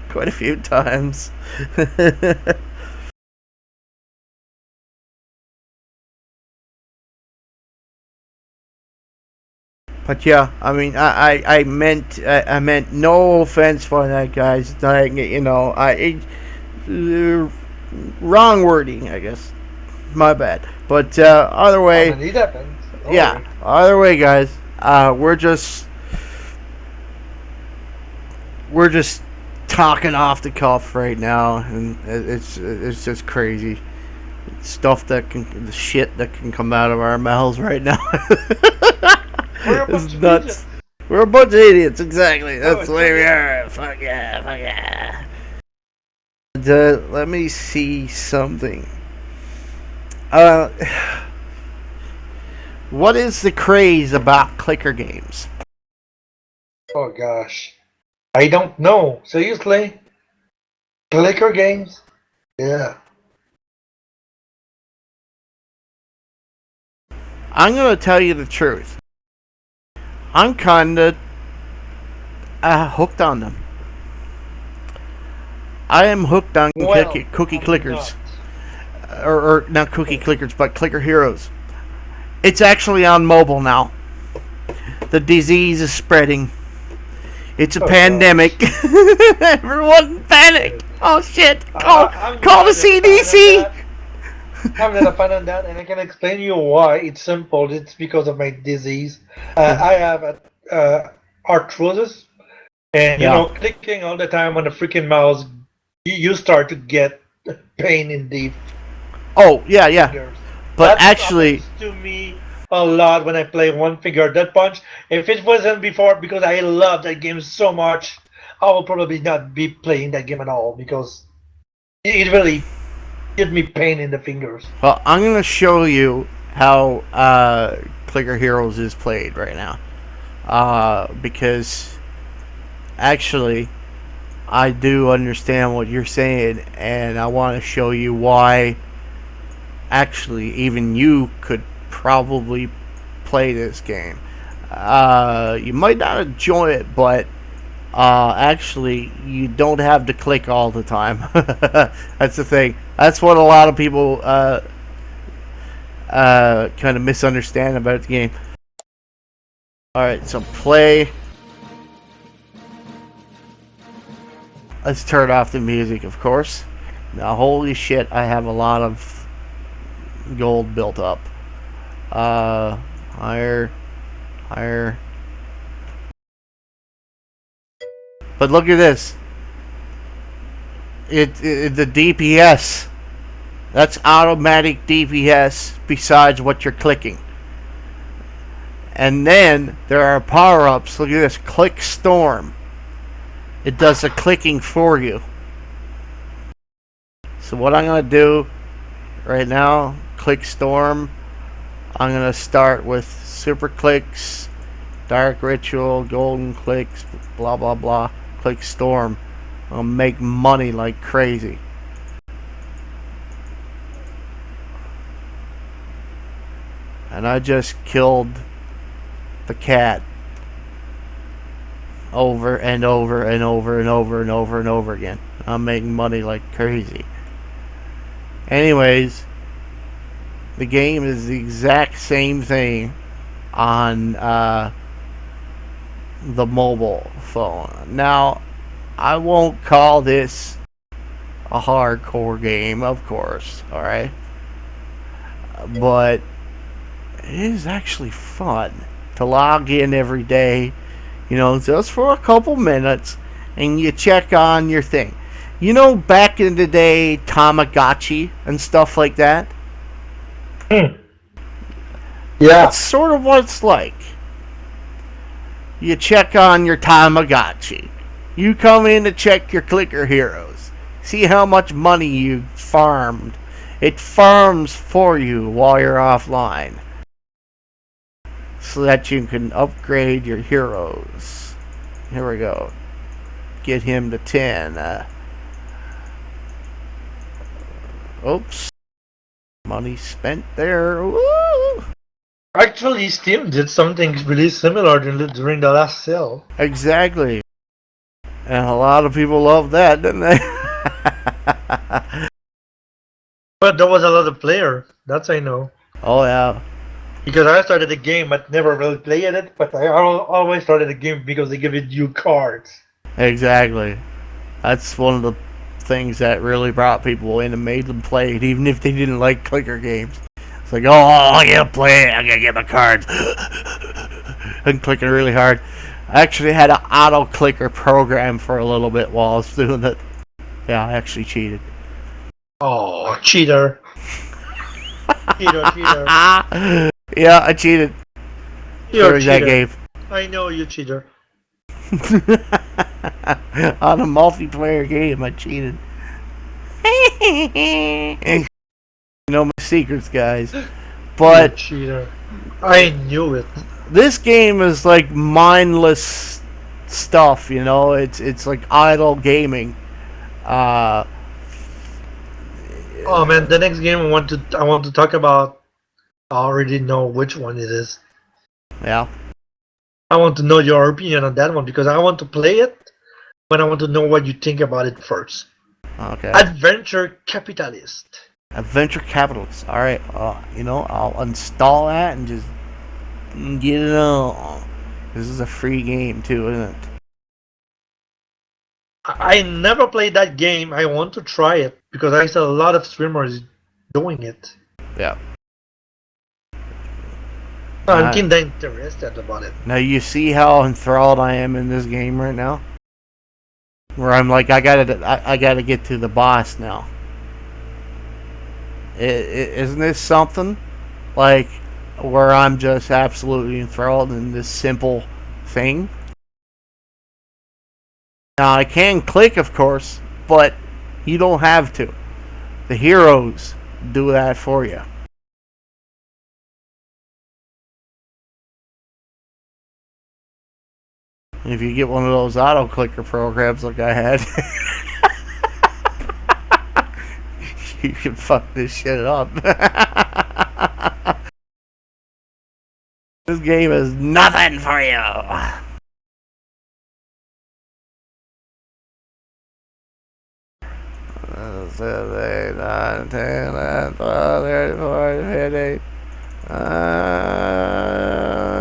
quite a few times. But yeah, I mean, I meant no offense for that, guys. Like, wrong wording, I guess. My bad. But either way, It happens. Don't yeah. worry. Either way, guys, we're just talking off the cuff right now, and it's just crazy stuff the shit that can come out of our mouths right now. We're a It's bunch of nuts. idiots. We're a bunch of idiots, exactly. That's it's the way we okay. are. Fuck yeah, fuck yeah. And, let me see something. What is the craze about clicker games? Oh gosh, I don't know. Seriously, clicker games? Yeah. I'm gonna tell you the truth. I'm kinda hooked on them. I am hooked on Well, cookie I'm clickers. not. Or not cookie clickers, but clicker heroes. It's actually on mobile now. The disease is spreading. It's a Oh, pandemic. Everyone panic. Oh shit. Call I'm the not a fan of CDC. that. I'm not a fan of that, and I can explain you why. It's simple. It's because of my disease. I have arthrosis, and Yeah. clicking all the time on the freaking mouse, you start to get pain in the Oh, yeah, yeah. fingers. But That actually, happens to me a lot when I play One Finger Death Punch. If it wasn't before, because I love that game so much, I will probably not be playing that game at all because it really gives me pain in the fingers. well, I'm going to show you how Clicker Heroes is played right now. Because actually, I do understand what you're saying, and I want to show you why actually even you could probably play this game. You might not enjoy it, but actually you don't have to click all the time. That's the thing. That's what a lot of people kind of misunderstand about the game. Alright, so play. Let's turn off the music, of course. Now, holy shit, I have a lot of gold built up. Higher. But look at this. The DPS. That's automatic DPS besides what you're clicking. And then there are power-ups. Look at this. Click Storm. It does the clicking for you. So what I'm going to do right now, click Storm. I'm going to start with Super Clicks, Dark Ritual, Golden Clicks, blah blah blah. Click Storm. I'll make money like crazy. And I just killed the cat. over and over and over and over and over and over again. I'm making money like crazy. Anyways, the game is the exact same thing on the mobile phone. Now, I won't call this a hardcore game, of course, alright? But it is actually fun to log in every day, you know, just for a couple minutes, and you check on your thing. You know, back in the day, Tamagotchi and stuff like that? Yeah. That's sort of what it's like. You check on your Tamagotchi. You come in to check your clicker heroes. See how much money you farmed. It farms for you while you're offline, so that you can upgrade your heroes. Here we go. Get him to 10. Oops. Money spent there. Woo! Actually, Steam did something really similar during the last sale. Exactly. And a lot of people love that, didn't they? But there was a lot of player. That's I know. Oh, yeah. Because I started the game, but never really played it. But I always started the game because they give you cards. Exactly. That's one of the things that really brought people in and made them play it, even if they didn't like clicker games. It's like, oh, I gotta play it. I gotta get my cards. And clicking really hard. I actually had an auto clicker program for a little bit while I was doing it. Yeah, I actually cheated. Oh, cheater. Cheater. Yeah, I cheated You're a during that cheater. game. I know you cheater. On a multiplayer game, I cheated. You know my secrets, guys. But You cheater. I knew it. this game is like mindless stuff, you know. It's like idle gaming. Oh man, the next game I want to talk about. I already know which one it is. Yeah. I want to know your opinion on that one because I want to play it, but I want to know what you think about it first. Okay. Adventure Capitalist. Adventure Capitalist. All right. You know, I'll install that and just get it on. This is a free game too, isn't it? I never played that game. I want to try it because I saw a lot of streamers doing it. Yeah. I'm kinda interested about it. Now you see how enthralled I am in this game right now. Where I'm like, I gotta get to the boss now. Isn't this something? Like, where I'm just absolutely enthralled in this simple thing. Now I can click, of course, but you don't have to. The heroes do that for you. If you get one of those auto clicker programs like I had, you can fuck this shit up. This game is nothing for you. Seven, 8, 9, 10, 11, 12, 13, 14, 15.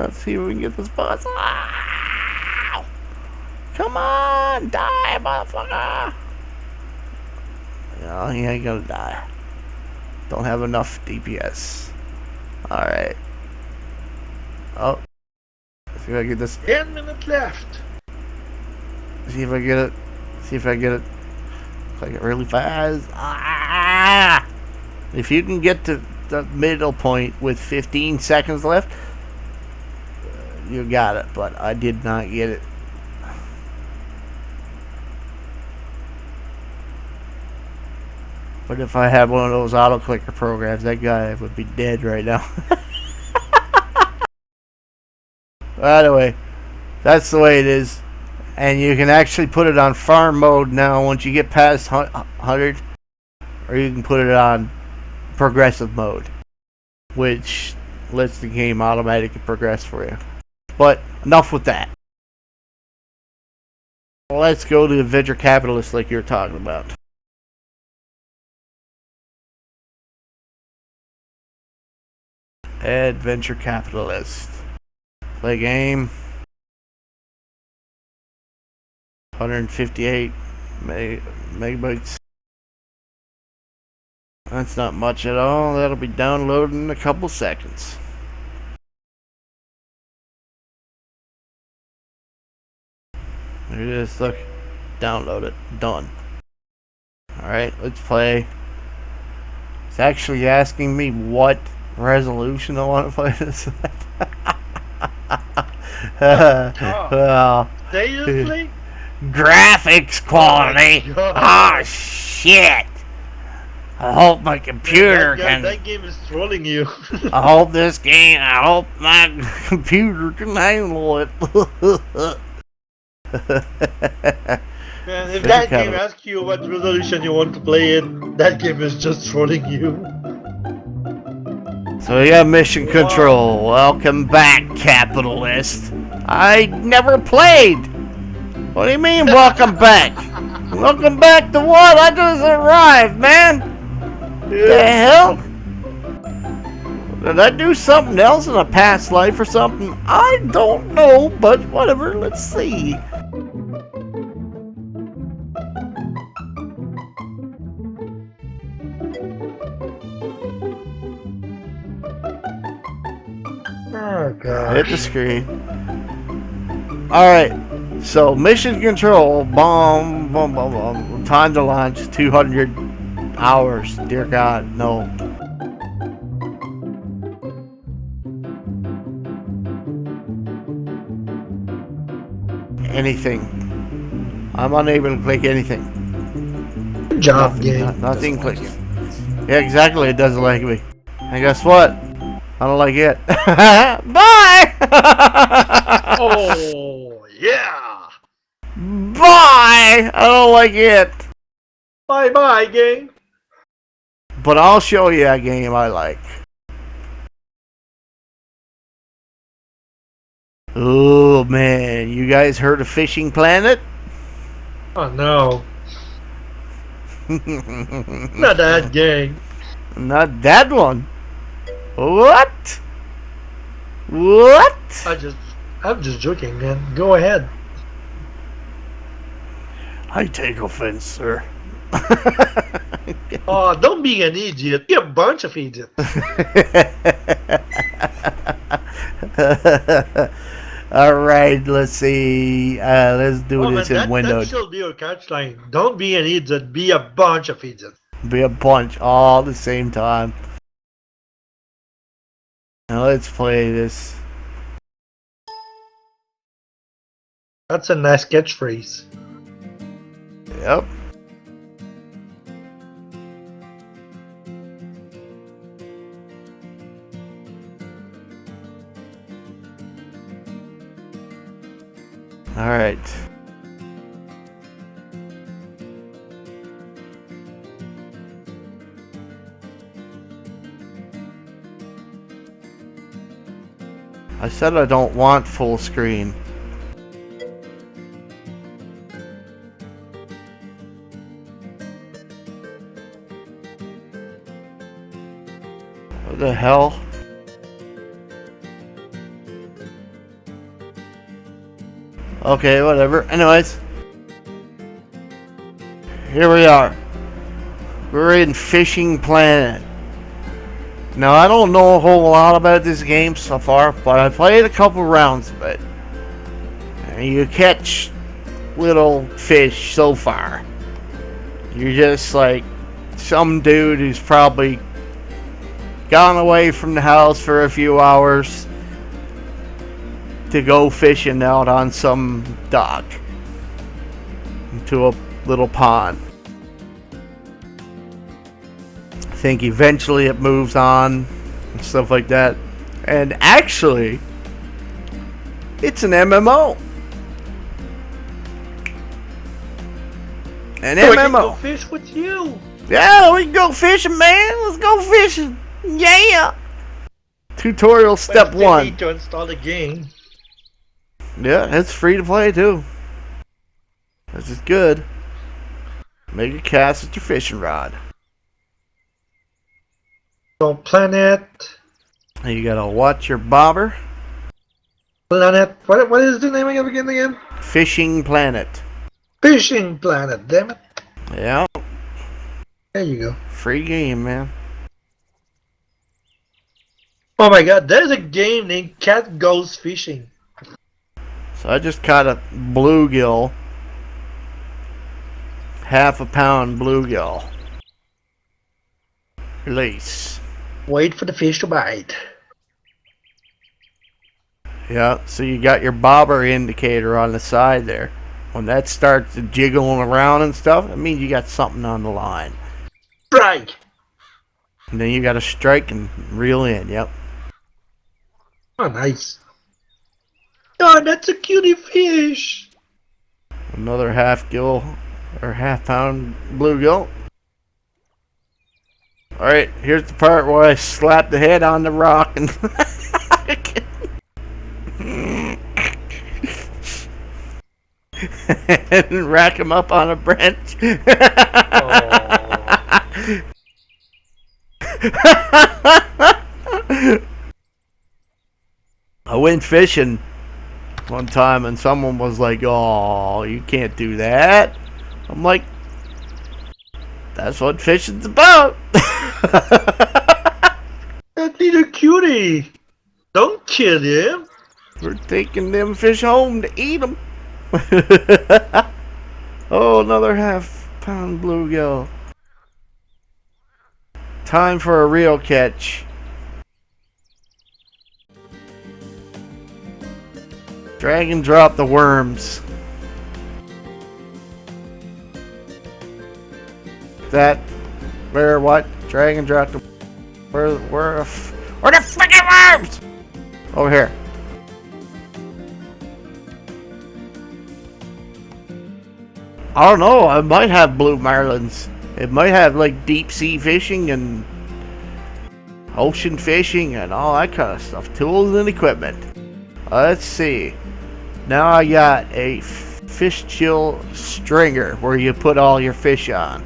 Let's see if we can get this boss. Ow! Come on, die, motherfucker! No, he ain't gonna die. Don't have enough DPS. Alright. Oh. Let's see if I get this. 10 minutes left. See if I get it. See if I get it. Click it really fast. Ah! If you can get to the middle point with 15 seconds left, you got it. But I did not get it. But if I had one of those auto clicker programs, that guy would be dead right now. Anyway, that's the way it is. And you can actually put it on farm mode now once you get past 100. Or you can put it on progressive mode, which lets the game automatically progress for you. But enough with that. Let's go to the venture capitalist like you're talking about. Add venture capitalist. Play game. 158 megabytes. That's not much at all. That'll be downloaded in a couple seconds. There it is. Look. Download it. Done. Alright, let's play. It's actually asking me what resolution I want to play this at. Well, Seriously? graphics quality. Oh my God. Oh shit! I hope my computer can. That game is trolling you. I hope this game. I hope my computer can handle it. Man, if that game asks you what resolution you want to play in, that game is just trolling you. So yeah, Mission Control. Welcome back, capitalist. I never played. What do you mean, welcome back? Welcome back to what? I just arrived, man. The hell? Did I do something else in a past life or something? I don't know, but whatever. Let's see. Oh god. Hit the screen. Alright, so mission control, bomb, boom, boom, boom. Time to launch, 200 hours. Dear God, no. Anything. I'm unable to click anything. Good job, game. Nothing clicks. Yeah, exactly, it doesn't like me. And guess what? I don't like it. Bye! Oh, yeah! Bye! I don't like it. Bye-bye, game. But I'll show you a game I like. Oh man, you guys heard of Fishing Planet? Oh no. Not that game. Not that one. What? What? I'm just joking, man. Go ahead. I take offense, sir. Oh, don't be an idiot. You're a bunch of idiots. Alright, let's see. Let's do this in Windows. That should be your catchline. Don't be an idiot. Be a bunch of idiots. Be a bunch all at the same time. Now let's play this. That's a nice catchphrase. Yep. Alright. I said I don't want full screen. What the hell? Okay, whatever. Anyways. Here we are. We're in Fishing Planet. Now, I don't know a whole lot about this game so far, but I played a couple rounds of it. And you catch little fish so far. You're just like some dude who's probably gone away from the house for a few hours to go fishing out on some dock into a little pond. I think eventually it moves on and stuff like that. And actually, it's an MMO. An So I can MMO. go fish with you. Yeah, we can go fishing, man. Let's go fishing. Yeah. Tutorial step But you 1. need to install the game. Yeah, it's free to play too. This is good. Make a cast with your fishing rod. So planet, And you gotta watch your bobber. planet. What is the name again? Fishing planet. Fishing planet. Damn it. Yeah, There you go. free game, man. Oh my God, there's a game named Cat Goes Fishing. So I just caught a bluegill. Half a pound bluegill. Release. Wait for the fish to bite. Yeah, so you got your bobber indicator on the side there. When that starts jiggling around and stuff, it means you got something on the line. Strike. And then you got to strike and reel in. Yep. Oh, nice. Oh, that's a cutie fish. Another half gill or half pound bluegill. Alright, here's the part where I slap the head on the rock and and rack him up on a branch. I went fishing one time and someone was like, "Oh, you can't do that." I'm like, "That's what fishing's about." That little cutie. Don't kill him. We're taking them fish home to eat them. Oh, another half pound bluegill. Time for a real catch. Drag and drop the worms. That, where, what? Drag and drop the, where the freaking worms? Over here. I don't know, I might have blue marlins. It might have like deep sea fishing and ocean fishing and all that kind of stuff. Tools and equipment. Let's see. Now I got a fish chill stringer where you put all your fish on.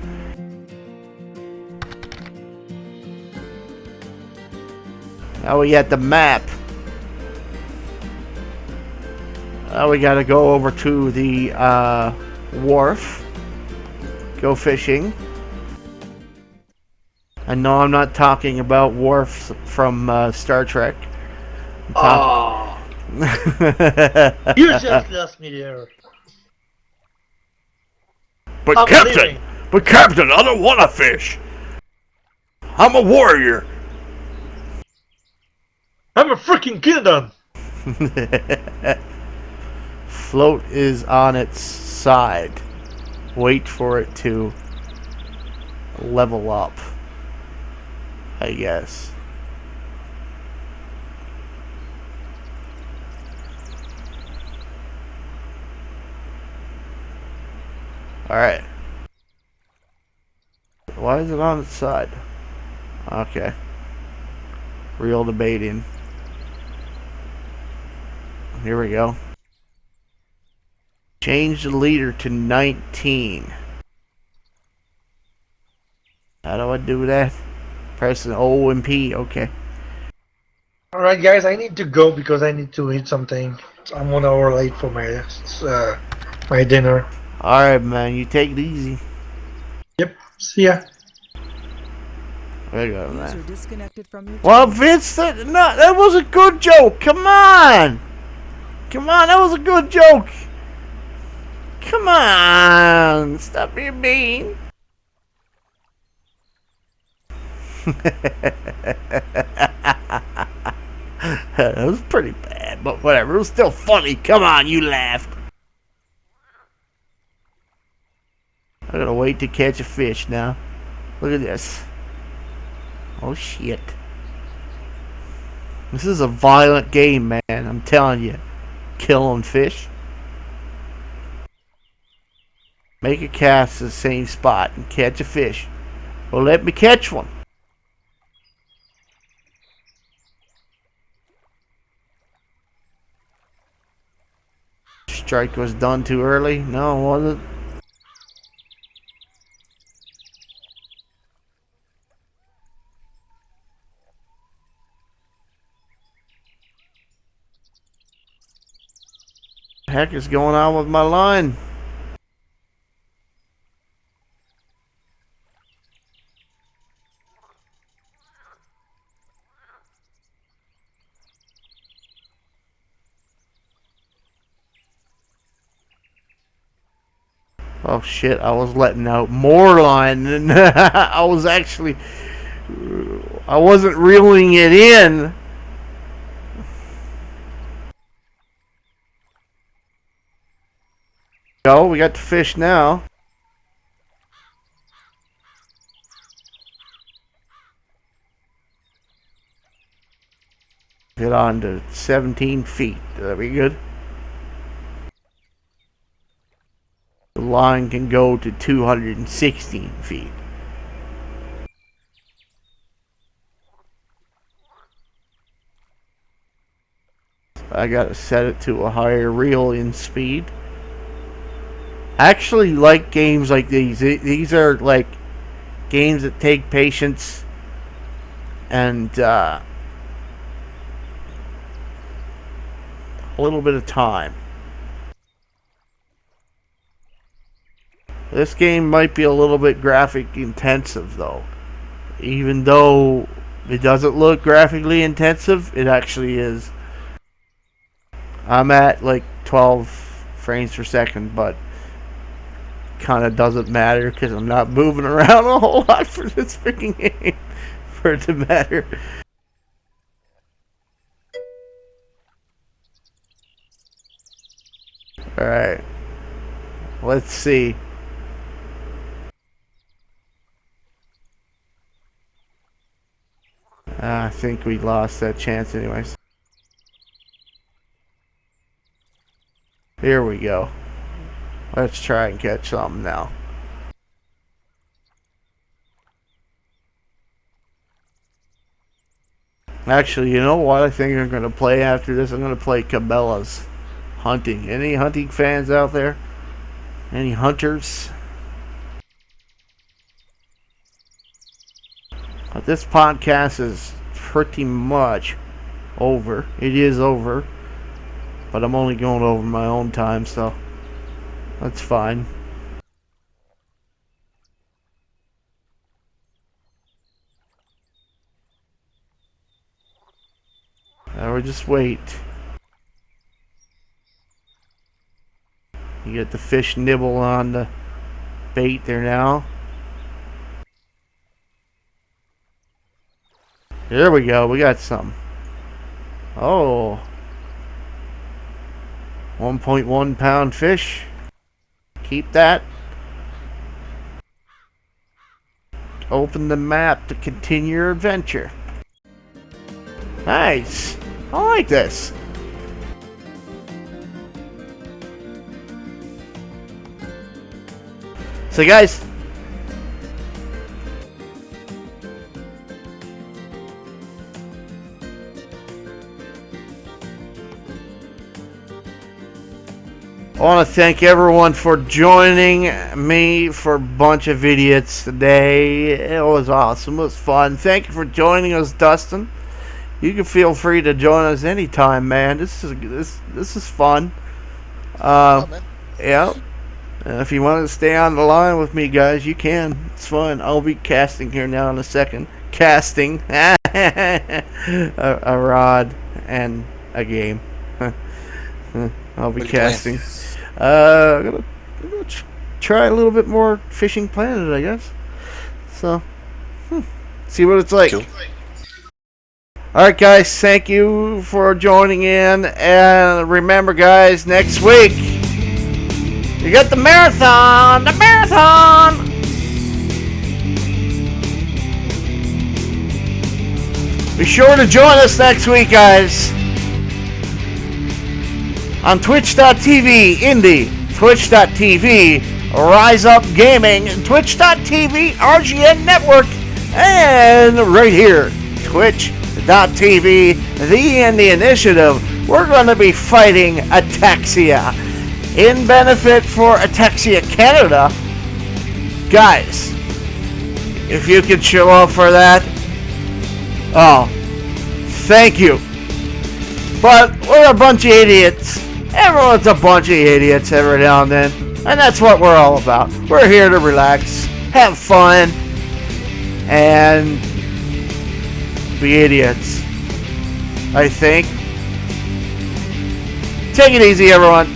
Now we got the map. Now we gotta go over to the wharf. Go fishing. I know I'm not talking about Worf from Star Trek. Oh, you just lost me there. But I'm Captain, leaving. I don't want to fish. I'm a warrior. I'm a freaking kingdom. Float is on its side. Wait for it to level up, I guess. Alright. Why is it on its side? Okay. Reel the bait in. Here we go. Change the leader to 19. How do I do that? Press an O and P. Okay. Alright guys, I need to go because I need to eat something. I'm 1 hour late for my dinner. Alright, man. You take it easy. Yep, see ya. There you go, User man. disconnected from your Well, Vince, that was a good joke. Come on. Come on, that was a good joke. Come on. Stop being mean. That was pretty bad, but whatever. It was still funny. Come on, you laughed. I gotta wait to catch a fish now. Look at this. Oh shit. This is a violent game, man. I'm telling you. Killing fish. Make a cast to the same spot and catch a fish. Well, let me catch one. Strike was done too early? No, was it? heck is going on with my line? Oh shit, I was letting out more line than I wasn't reeling it in. Go, we got the fish now. Get on to 17 feet. That'll be good. The line can go to 216 feet. I gotta set it to a higher reel-in speed. I actually like games like these. These are like games that take patience and a little bit of time. This game might be a little bit graphic intensive though. Even though it doesn't look graphically intensive, it actually is. I'm at like 12 frames per second, but kind of doesn't matter because I'm not moving around a whole lot for this freaking game for it to matter. Alright. Let's see. I think we lost that chance anyways. Here we go. Let's try and catch something now. Actually, you know what I think I'm going to play after this? I'm going to play Cabela's Hunting. Any hunting fans out there? Any hunters? But this podcast is pretty much over. It is over. But I'm only going over my own time, so that's fine. Now we just wait. You get the fish nibble on the bait there now. There we go. We got some. Oh. 1.1 pound fish. Keep that. Open the map to continue your adventure. Nice. I like this. So guys, I want to thank everyone for joining me for a bunch of idiots today. It was awesome. It was fun. Thank you for joining us, Dustin. You can feel free to join us anytime, man. This is fun. Yeah. If you want to stay on the line with me, guys, you can. It's fun. I'll be casting here now in a second. Casting a rod and a game. I'll be casting. I'm gonna try a little bit more Fishing Planet, I guess. So, see what it's like. Cool. Alright guys, thank you for joining in, and remember guys, next week you got the marathon! Be sure to join us next week, guys, on Twitch.tv Indie, Twitch.tv Rise Up Gaming, Twitch.tv RGN Network, and right here, Twitch.tv The Indie Initiative. We're going to be fighting Ataxia in benefit for Ataxia Canada. Guys, if you could show up for that, oh, thank you. But we're a bunch of idiots. Everyone's a bunch of idiots every now and then. And that's what we're all about. We're here to relax, have fun, and be idiots. I think. Take it easy, everyone.